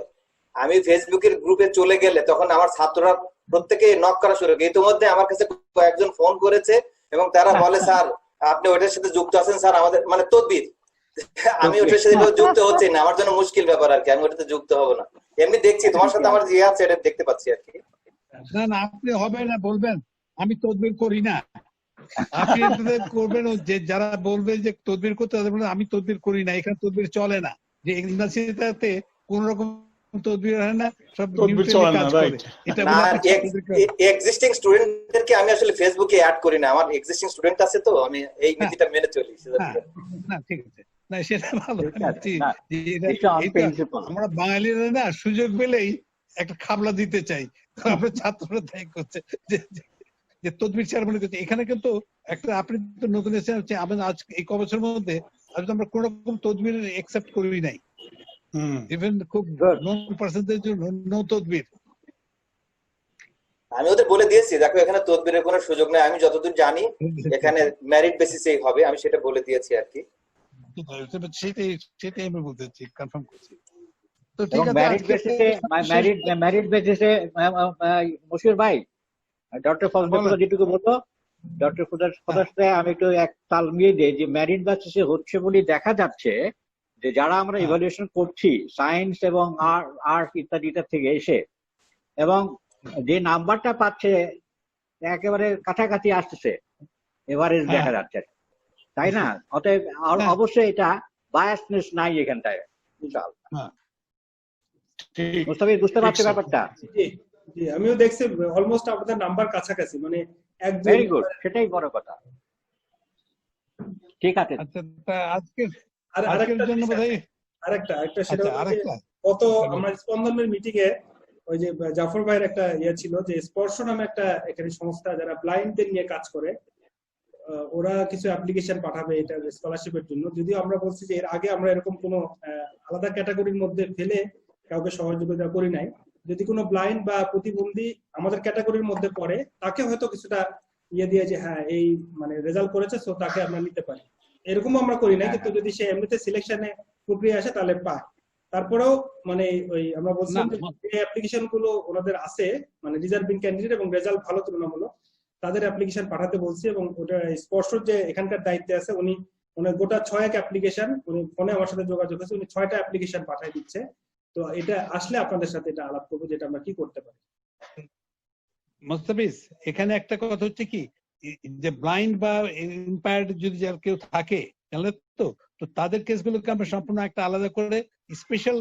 আমি ফেসবুকের গ্রুপে চলে গেলে তখন আমার ছাত্ররা প্রত্যেকে নক করা শুরু করে। ইতিমধ্যে আমার কাছে কয়েকজন ফোন করেছে এবং তারা বলে, স্যার আপনি ওটার সাথে যুক্ত আছেন, স্যার আমাদের মানে তদবির। আমি ওটার সাথে যুক্ত হচ্ছি না, আমার জন্য মুশকিল ব্যাপার আর কি, আমি ওটাতে যুক্ত হবো না। এমনি দেখছি তোমার সাথে আমার যে আছে এটা দেখতে পাচ্ছি আর কি। না না, আপনি হবে না বলবেন আমি তদবির করি না, আপনি করবেন যে যারা বলবে যে তদবির করতে, আমি তদবির করি না, এখানে তদবির চলে না, যে ইউনিভার্সিটিতে কোন রকম তদবির হয় না, সব তদবির চলে না, রাইট। এটা এক্সিস্টিং স্টুডেন্টদেরকে আমি আসলে ফেসবুকে অ্যাড করি না, আমার এক্সিস্টিং স্টুডেন্ট আছে তো আমি এই নীতিটা মেনে চলি। না ঠিক আছে, না সেটা ভালো। আমরা বাঙালিরা না সুযোগ পেলেই একটা খাবলা দিতে চাই, আমরা ছাত্ররা তাই করছে যে তদবির চেয়ারম্যান করছে। এখানে কিন্তু একটা আপনি তো নতুন এসেছেন, আজ এই কবছরের মধ্যে আজ আমরা কোন রকম তদবির একসেপ্ট করি নাই, ইভেন খুব নন পার্সেন্টেজ নো তদবির। আমি ওদের বলে দিয়েছি, দেখো এখানে তদবিরের কোনো সুযোগ নেই, আমি যতদূর জানি এখানে মেরিট বেসিসেই হবে, আমি সেটা বলে দিয়েছি আর কি। সেটাই আমি বলতে চাই, কনফার্ম করছি। মেরিট বেসিসে মশিউর ভাই, ডক্টর ফজলে যেটুকু বলতো, ডক্টর ফজলে আমি একটু এক তাল মিলিয়ে দিই, যে মেরিট বেসিসে হচ্ছে বলে দেখা যাচ্ছে যে যারা আমরা ইভালুয়েশন করছি সায়েন্স এবং আর্ট ইত্যাদিটা থেকে এসে, এবং যে নাম্বারটা পাচ্ছে একেবারে কাছাকাছি আসতেছে, এভারেজ দেখা যাচ্ছে, তাই না? অতএব অবশ্যই এটা বায়াসনেস নাই এখানটায়। মুস্তাফিজ বুঝতে পারছো ব্যাপারটা? জি, আমিও দেখছি অলমোস্ট আপনাদের নাম্বার কাছাকাছি, মানে ভেরি গুড, সেটাই বড় কথা। ঠিক আছে, আরেকটা সেটা কত আমরা স্পন্দনের মিটিং এ ওই যে জাফর ভাইয়ের একটা ইয়ে ছিল, যে স্পর্শ নামে একটা এখানে সংস্থা যারা ব্লাইন্ডদের নিয়ে কাজ করে, ওরা কিছু অ্যাপ্লিকেশন পাঠাবে এটা স্কলারশিপের জন্য। যদিও আমরা বলছি যে এর আগে আমরা এরকম কোনো আলাদা ক্যাটাগরির মধ্যে ফেলে কাউকে সহযোগিতা করি নাই। যদি কোনো ব্লাইন্ড বা প্রতিবন্ধী আমাদের ক্যাটাগরির মধ্যে পড়ে, তাকে হয়তো কিছুটা ইয়ে দিয়ে যে হ্যাঁ এই মানে রেজাল্ট করেছে, সো তাকে আমরা নিতে পারি, এরকম আমরা করি নাই। কিন্তু যদি সে এমনিতে সিলেকশনে প্রক্রিয়া আসে তাহলে পায়। তারপরেও মানে ওই আমরা বলছিলাম যে অ্যাপ্লিকেশন গুলো ওনাদের আছে, মানে রিজার্ভিং ক্যান্ডিডেট এবং রেজাল্ট ভালো তুলনামূলক, তাদের অ্যাপ্লিকেশন পাঠাতে বলছি। এবং ওটা স্পর্শর যে এখানকার দায়িত্বে আছে, উনি গোটা 6 অ্যাপ্লিকেশন, উনি ফোনে আমার সাথে যোগাযোগ আছে, উনি 6টা অ্যাপ্লিকেশন পাঠিয়ে দিচ্ছে। তো এটা আসলে আপনাদের সাথে এটা আলাপ করবো, যেটা আমরা কি করতে পারি। মুস্তাফিজ, এখানে একটা কথা হচ্ছে কি, যে ব্লাইন্ড বা ইম্পায়ার্ড যদি যার কেউ থাকে, তাহলে তো তো তাদের কেসগুলোকে আমরা সম্পূর্ণ একটা আলাদা করে স্পেশাল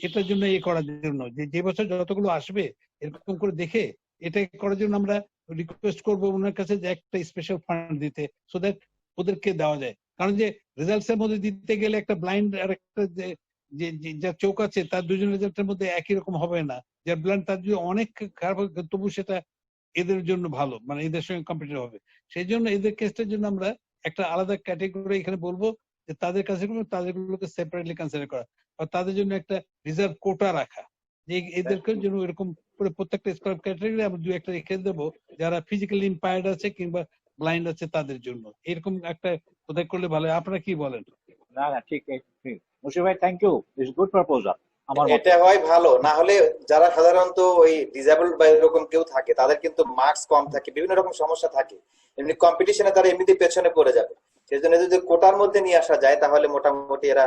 এটার জন্য করার জন্য যে বছর যতগুলো আসবে এরকম করে দেখে এটা করার জন্য আমরা রিকোয়েস্ট করবো ওনার কাছে যে একটা স্পেশাল ফান্ড দিতে, সো দ্যাট ওদেরকে দেওয়া যায়। কারণ যে রেজাল্টস এর মধ্যে দিতে গেলে একটা ব্লাইন্ড আর একটা যে যার চোখ আছে তার দুজন রেজাল্টের মধ্যে একই রকম হবে না, যার ব্লাইন্ড তার যদি অনেক খারাপ তবু সেটা এদের জন্য ভালো, মানে এদের সঙ্গে কম্পিটিটিভ হবে। সেই জন্য এদের কেসটার জন্য আমরা একটা আলাদা ক্যাটেগরি এখানে বলবো যে তাদের কাছে তাদেরগুলোকে সেপারেটলি কনসিডার করা, আর তাদের জন্য একটা রিজার্ভ কোটা রাখা, যে এদেরকে জন্য এরকম করে প্রত্যেকটা স্কোয়ার ক্যাটাগরি আমরা 2-1টা রেখে দেবো যারা ফিজিক্যালি ইম্পায়ার্ড আছে কিংবা ব্লাইন্ড আছে তাদের জন্য। এরকম একটা কোথায় করলে ভালো হয়, আপনারা কি বলেন? না না, ঠিক ঠিক। মুশির ভাই, thank you, it's good proposal. আমার এটা হয় ভালো, না হলে যারা সাধারণত ওই ডিসেবল বা এরকম কেউ থাকে তাদের কিন্তু মার্কস কম থাকে, বিভিন্ন রকম সমস্যা থাকে, এমনি কম্পিটিশনে তারা এমনিতে পেছনে পড়ে যাবে। সেই জন্য যদি কোটার মধ্যে নিয়ে আসা যায় তাহলে মোটামুটি এরা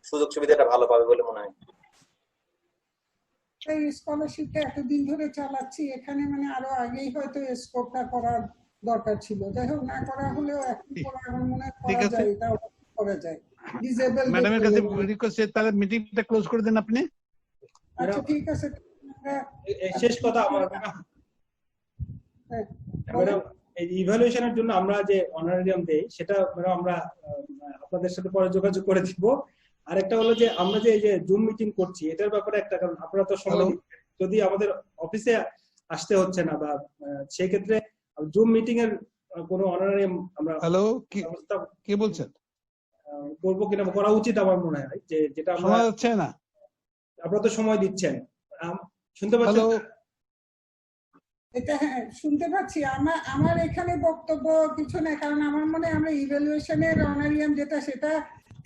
সুযোগ সুবিধাটা ভালো পাবে বলে মনে হয়। এই স্কলারশিপটা এতদিন ধরে চালাচ্ছি, এখানে মানে আরো আগেই হয়তো স্কোপটা করার দরকার ছিল। যাই হোক, না করা হলেও এখন করা আমার মনে হয় করা যায়, এটা করা যায়। ডিসেবল ম্যাডামের কাছে রিকোয়েস্ট, তাহলে মিটিংটা ক্লোজ করে দেন আপনি। আচ্ছা ঠিক আছে। শেষ কথা আমার ম্যাডাম, এই ইভালুয়েশনের জন্য আমরা যে অনারিয়াম দেই সেটা ম্যাডাম আমরা আপনাদের সাথে পরে যোগাযোগ করে দিব। আরেকটা হলো যে আমরা যে এই যে জুম মিটিং করছি এটার ব্যাপারে একটা, কারণ আপনারা তো সময় যদি আমাদের অফিসে আসতে হচ্ছে না বা সেই ক্ষেত্রে জুম মিটিং এর কোনো অনারিয়াম আমরা হ্যালো কি বলছেন করবো কিনা, করা উচিত আমার মনে হয়, যে যেটা আমরা হচ্ছে না। আপনারা তো সময় দিচ্ছেন, শুনতে পাচ্ছেন? এটা হ্যাঁ শুনতে পাচ্ছি। আমার এখানে বক্তব্য কিছু না, কারণ আমার মনে হয় আমরা ইভ্যালুয়েশনের অনারিয়াম যেটা সেটা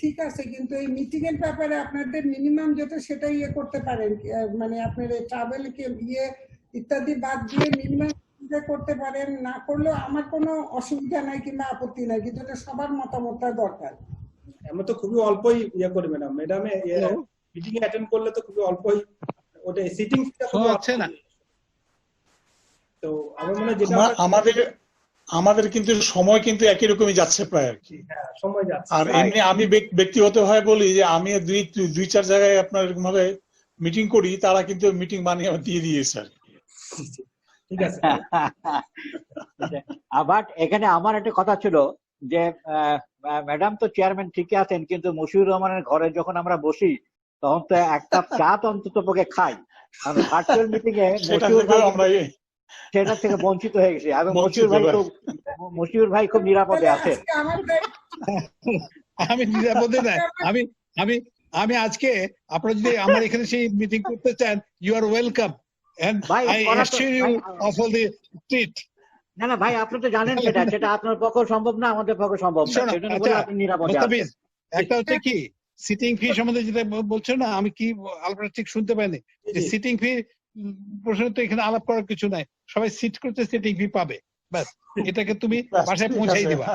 ঠিক আছে, কিন্তু এই মিটিং এর ব্যাপারে আপনাদের মিনিমাম যেটা সেটা ইয়ে করতে পারেন, মানে আপনার ট্রাভেল ইত্যাদি বাদ দিয়ে মিনিমাম করতে পারেন। না করলেও আমার কোনো অসুবিধা নাই কিংবা আপত্তি নাই, কিন্তু এটা সবার মতামতটা দরকার। আমরা তো খুবই অল্পই ইয়ে করি ম্যাডাম, মিটিং এ অ্যাটেন্ড করলে তো খুবই অল্পই, ওটা সিটিং হচ্ছে না। তো আমার মনে হয় যেটা আমাদের কিন্তু সময় কিন্তু একই রকমই যাচ্ছে প্রায় আর কি। হ্যাঁ, সময় যাচ্ছে। আর এমনি আমি ব্যক্তিগতভাবে বলি যে আমি 2-4 জায়গায় আপনার এরকম ভাবে মিটিং করি, তারা কিন্তু মিটিং বানিয়ে আমার দিয়ে দিয়েছে আর কি। ঠিক আছে। বাট এখানে আমার একটা কথা ছিল যে ম্যাডাম তো চেয়ারম্যান ঠিকই আছেন, কিন্তু মশিউর রহমানের ঘরে যখন আমরা বসি তখন তো একটা চা তো অন্তত পক্ষে খাই, কারণ ভার্চুয়াল মিটিং এ সেটা থেকে বঞ্চিত হয়ে গেছে। আমি মশিউর ভাই খুব নিরাপদে আছেন। আমি নিরাপদে নাই, আমি আজকে আপনারা যদি আমার এখানে সেই মিটিং করতে চান, you are welcome and I assure you of all the treat. না না ভাই, আপনি তো জানেন সেটা আপনার পক্ষে সম্ভব না, আমাদের পক্ষে সম্ভব না, সেজন্য বলে আপনি নিরাপদে আছেন। একটা হচ্ছে কি সিটিং ফি সম্বন্ধে যেটা বলছো না, আমি কি আলাপটা ঠিক শুনতে পাইনি। যে সিটিং ফি প্রশ্ন তো এখানে আলাপ করার কিছু নাই, সবাই সিট করতে সিটিং ফি পাবে, ব্যাস এটাকে তুমি বাসায় পৌঁছাই দিবা,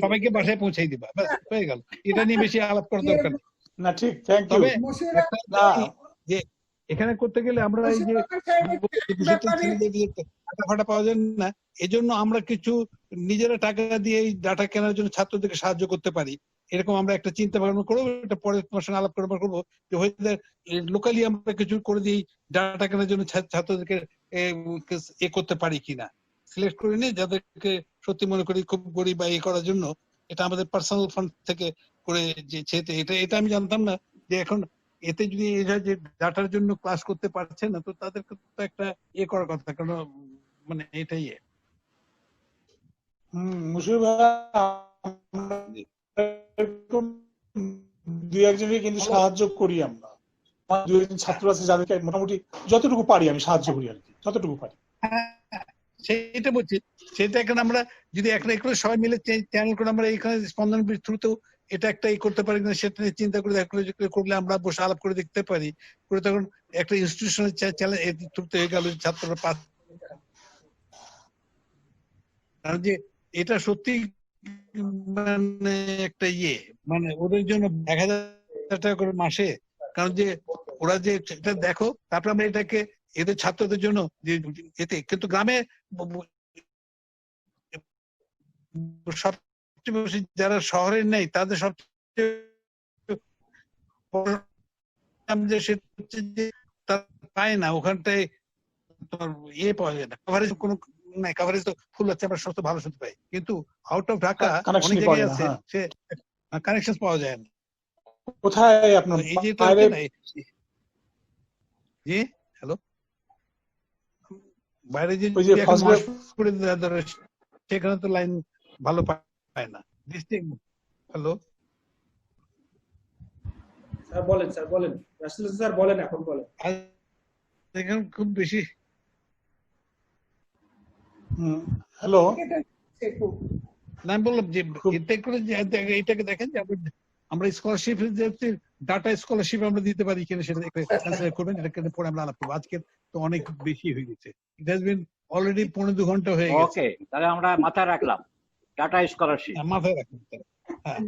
সবাইকে বাসায় পৌঁছাই দিবা, ব্যাস হয়ে গেল। এটা নিয়ে বেশি আলাপ করার দরকার নেই। না ঠিক, থ্যাংক ইউ। তবে যে এখানে করতে গেলে আমরা এই যে ফাটা পাওয়া যায় না, এজন্য আমরা কিছু নিজেরা টাকা দিয়ে এই ডাটা কেনার জন্য ছাত্রদেরকে সাহায্য করতে পারি, এরকম আমরা একটা চিন্তা ভাবনা করবো। এটা পরে তোমার সঙ্গে আলাপ করবো যে হয়তো লোকালি আমরা কিছু করে দিই ডাটা কেনার জন্য ছাত্রদেরকে এ করতে পারি কিনা, সিলেক্ট করে নিয়ে যাদেরকে সত্যি মনে করি খুব গরিব বা করার জন্য, এটা আমাদের পার্সোনাল ফান্ড থেকে করে যে এটা আমি জানতাম না যে এখন এতে যদি এরা যে ডাটার জন্য ক্লাস করতে পারছে না, তো তাদেরকে তো একটা করার কথা, কারণ মানে এটাই মুশির ভাই 2-1জনকে কিন্তু সাহায্য করি আমরা। 2-1জন ছাত্র আছে যাদেরকে মোটামুটি যতটুকু পারি আমি সাহায্য করি আর কি, যতটুকু পারি। সেটা বলছি, সেটা এখন আমরা যদি একটা সবাই মিলে চ্যানেল করে আমরা এখানে স্পন্দন থ্রুতেও এটা একটা করতে পারি কিনা সেটা নিয়ে চিন্তা করে করলে আমরা বসে আলাপ করে দেখতে পারি, করে তখন একটা ইনস্টিটিউশনাল চ্যালেঞ্জ থ্রুতে হয়ে গেল ছাত্ররা পাস। কারণ যে এটা সত্যি মানে একটা মানে ওদের জন্য 1000 টাকা করে মাসে, কারণ যে ওরা যে এটা দেখো, তারপরে আমরা এটাকে এদের ছাত্রদের জন্য যে এতে, কিন্তু গ্রামে সবচেয়ে বেশি যারা শহরে নেই তাদের সবচেয়ে যে সেটা হচ্ছে যে তারা পায় না, ওখানটায় তোমার ইয়ে পাওয়া যায় না, কভারেজ কোনো নাই, কভারেজ তো ফুল আছে, আমরা সমস্ত ভালো শুনতে পাই, কিন্তু আউট অফ ঢাকা অনেক জায়গায় আছে সে কানেকশন পাওয়া যায় না। কোথায় আপনার এই যে বাইরে? জি হ্যালো, বাইরে যে ওই যে সেখানে তো লাইন ভালো পায় না। ডিস্ট্রিক্ট হ্যালো স্যার বলেন, স্যার বলেন, রাসেল স্যার বলেন, এখন বলেন। এখানে খুব বেশি হ্যালো, আমি বললাম যে এটাকে দেখেন যে আমরা স্কলারশিপ ডাটা স্কলারশিপ আমরা দিতে পারি কিনা সেটা কনসিডার করবেন। এটা পরে আমরা আলাপ করবো। আজকে তো অনেক বেশি হয়ে গেছে, ইট হ্যাজ বিন অলরেডি 1.5-2 ঘন্টা হয়ে গেছে। ওকে, তাহলে আমরা মাথায় রাখলাম ডাটা স্কলারশিপ, মাথায় রাখবেন।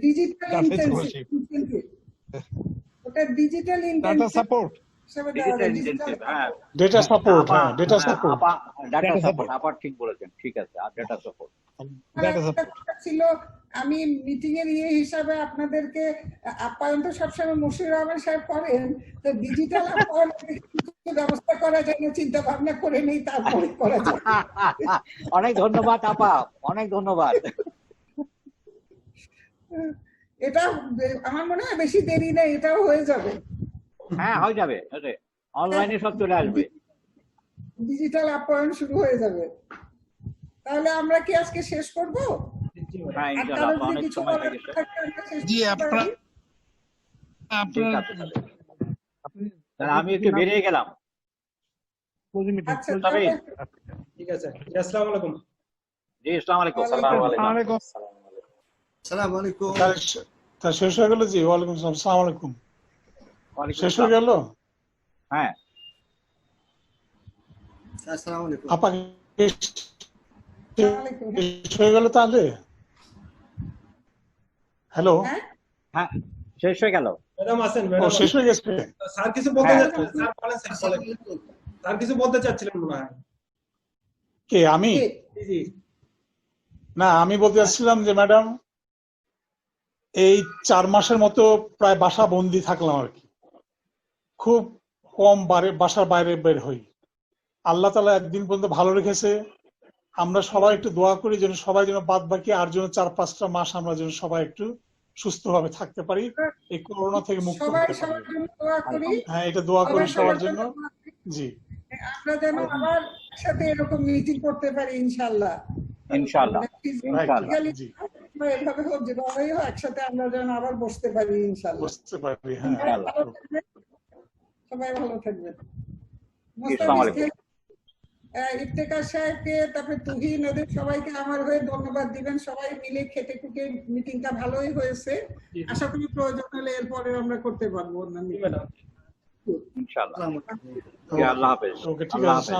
ডিজিটাল ইন্টেনসিভ, ওটা digital data intensive support, data support, হ্যাঁ ডেটা সাপোর্ট, ডাটা সাপোর্ট আপার ঠিক বলেছেন, ঠিক আছে। আর ডাটা সাপোর্ট ছিল। আমি মিটিং এর হিসাবে আপনাদেরকে আপ্যায়ন তো সবসময় মুশির রহমান সাহেব করেন, তো ডিজিটাল আপ্যায়ন ব্যবস্থা করা যায় না, চিন্তা ভাবনা করে নেই, তারপরে করা যায়। অনেক ধন্যবাদ আপা, অনেক ধন্যবাদ। এটা আমার মনে হয় বেশি দেরি নেই, এটাও হয়ে যাবে। হ্যাঁ হয়ে যাবে, অনলাইনে সব চলে আসবে, ডিজিটাল আপ্যায়ন শুরু হয়ে যাবে। তাহলে আমরা কি আজকে শেষ করব? হ্যাঁ ইনশাআল্লাহ, অনেক সময় হয়ে গেছে। জি আমি একটু বেরিয়ে গেলাম। আচ্ছা ঠিক আছে, আসসালামু আলাইকুম। জি আসসালামু আলাইকুম। আসসালামু আলাইকুম। তা শেষ হয়ে গেল? জি ওয়ালাইকুম আসসালাম, আসসালামু আলাইকুম। শেষ হয়ে গেল? হ্যাঁ আসসালামু আলাইকুম। আপা শেষ হয়ে গেল তাহলে? হ্যালো, হ্যাঁ শেষ হয়ে গেল। ম্যাডাম আছেন? ও ম্যাডাম শেষ হয়ে গেছে। স্যার কিছু বলতে চাচ্ছিলেন, স্যার বলেন, স্যার বলেন। স্যার কিছু বলতে চাচ্ছিলেন মনে হয়। কে আমি? জি না, আমি বলতে চাচ্ছিলাম যে ম্যাডাম এই 4 মাসের মতো প্রায় বাসা বন্দি থাকলাম আর কি, খুব কম বাসার বাইরে বের হই। আল্লাহ তাআলা একদিন পর্যন্ত ভালো রেখেছে। আমরা সবাই একটু দোয়া করি যেন সবাই যেন বাদ বাকি আর যেন 4-5টা মাস আমরা যেন সবাই একটু সুস্থভাবে থাকতে পারি, এই করোনা থেকে মুক্ত হতে পারি। হ্যাঁ এটা দোয়া করি সবার জন্য। জি আমরা যেন আবার একসাথে এরকম মিটিং করতে পারি ইনশাআল্লাহ। ইনশাআল্লাহ জি এভাবে হোক, যেভাবেই হোক, একসাথে আমরা যেন আবার বসতে পারি ইনশাআল্লাহ। বুঝতে পারি, হ্যাঁ। সবাই ভালো থাকবেন। আসসালামু আলাইকুম। ইফতেখার সাহেবকে, তারপরে তুহিন, ওদের সবাইকে আমার হয়ে ধন্যবাদ দিবেন। সবাই মিলে খেটে খুঁটে মিটিংটা ভালোই হয়েছে। আশা করি প্রয়োজন হলে এরপরে আমরা করতে পারবো অন্যান্য। ইনশাআল্লাহ। আল্লাহ হাফেজ। ওকে, ঠিক আছে।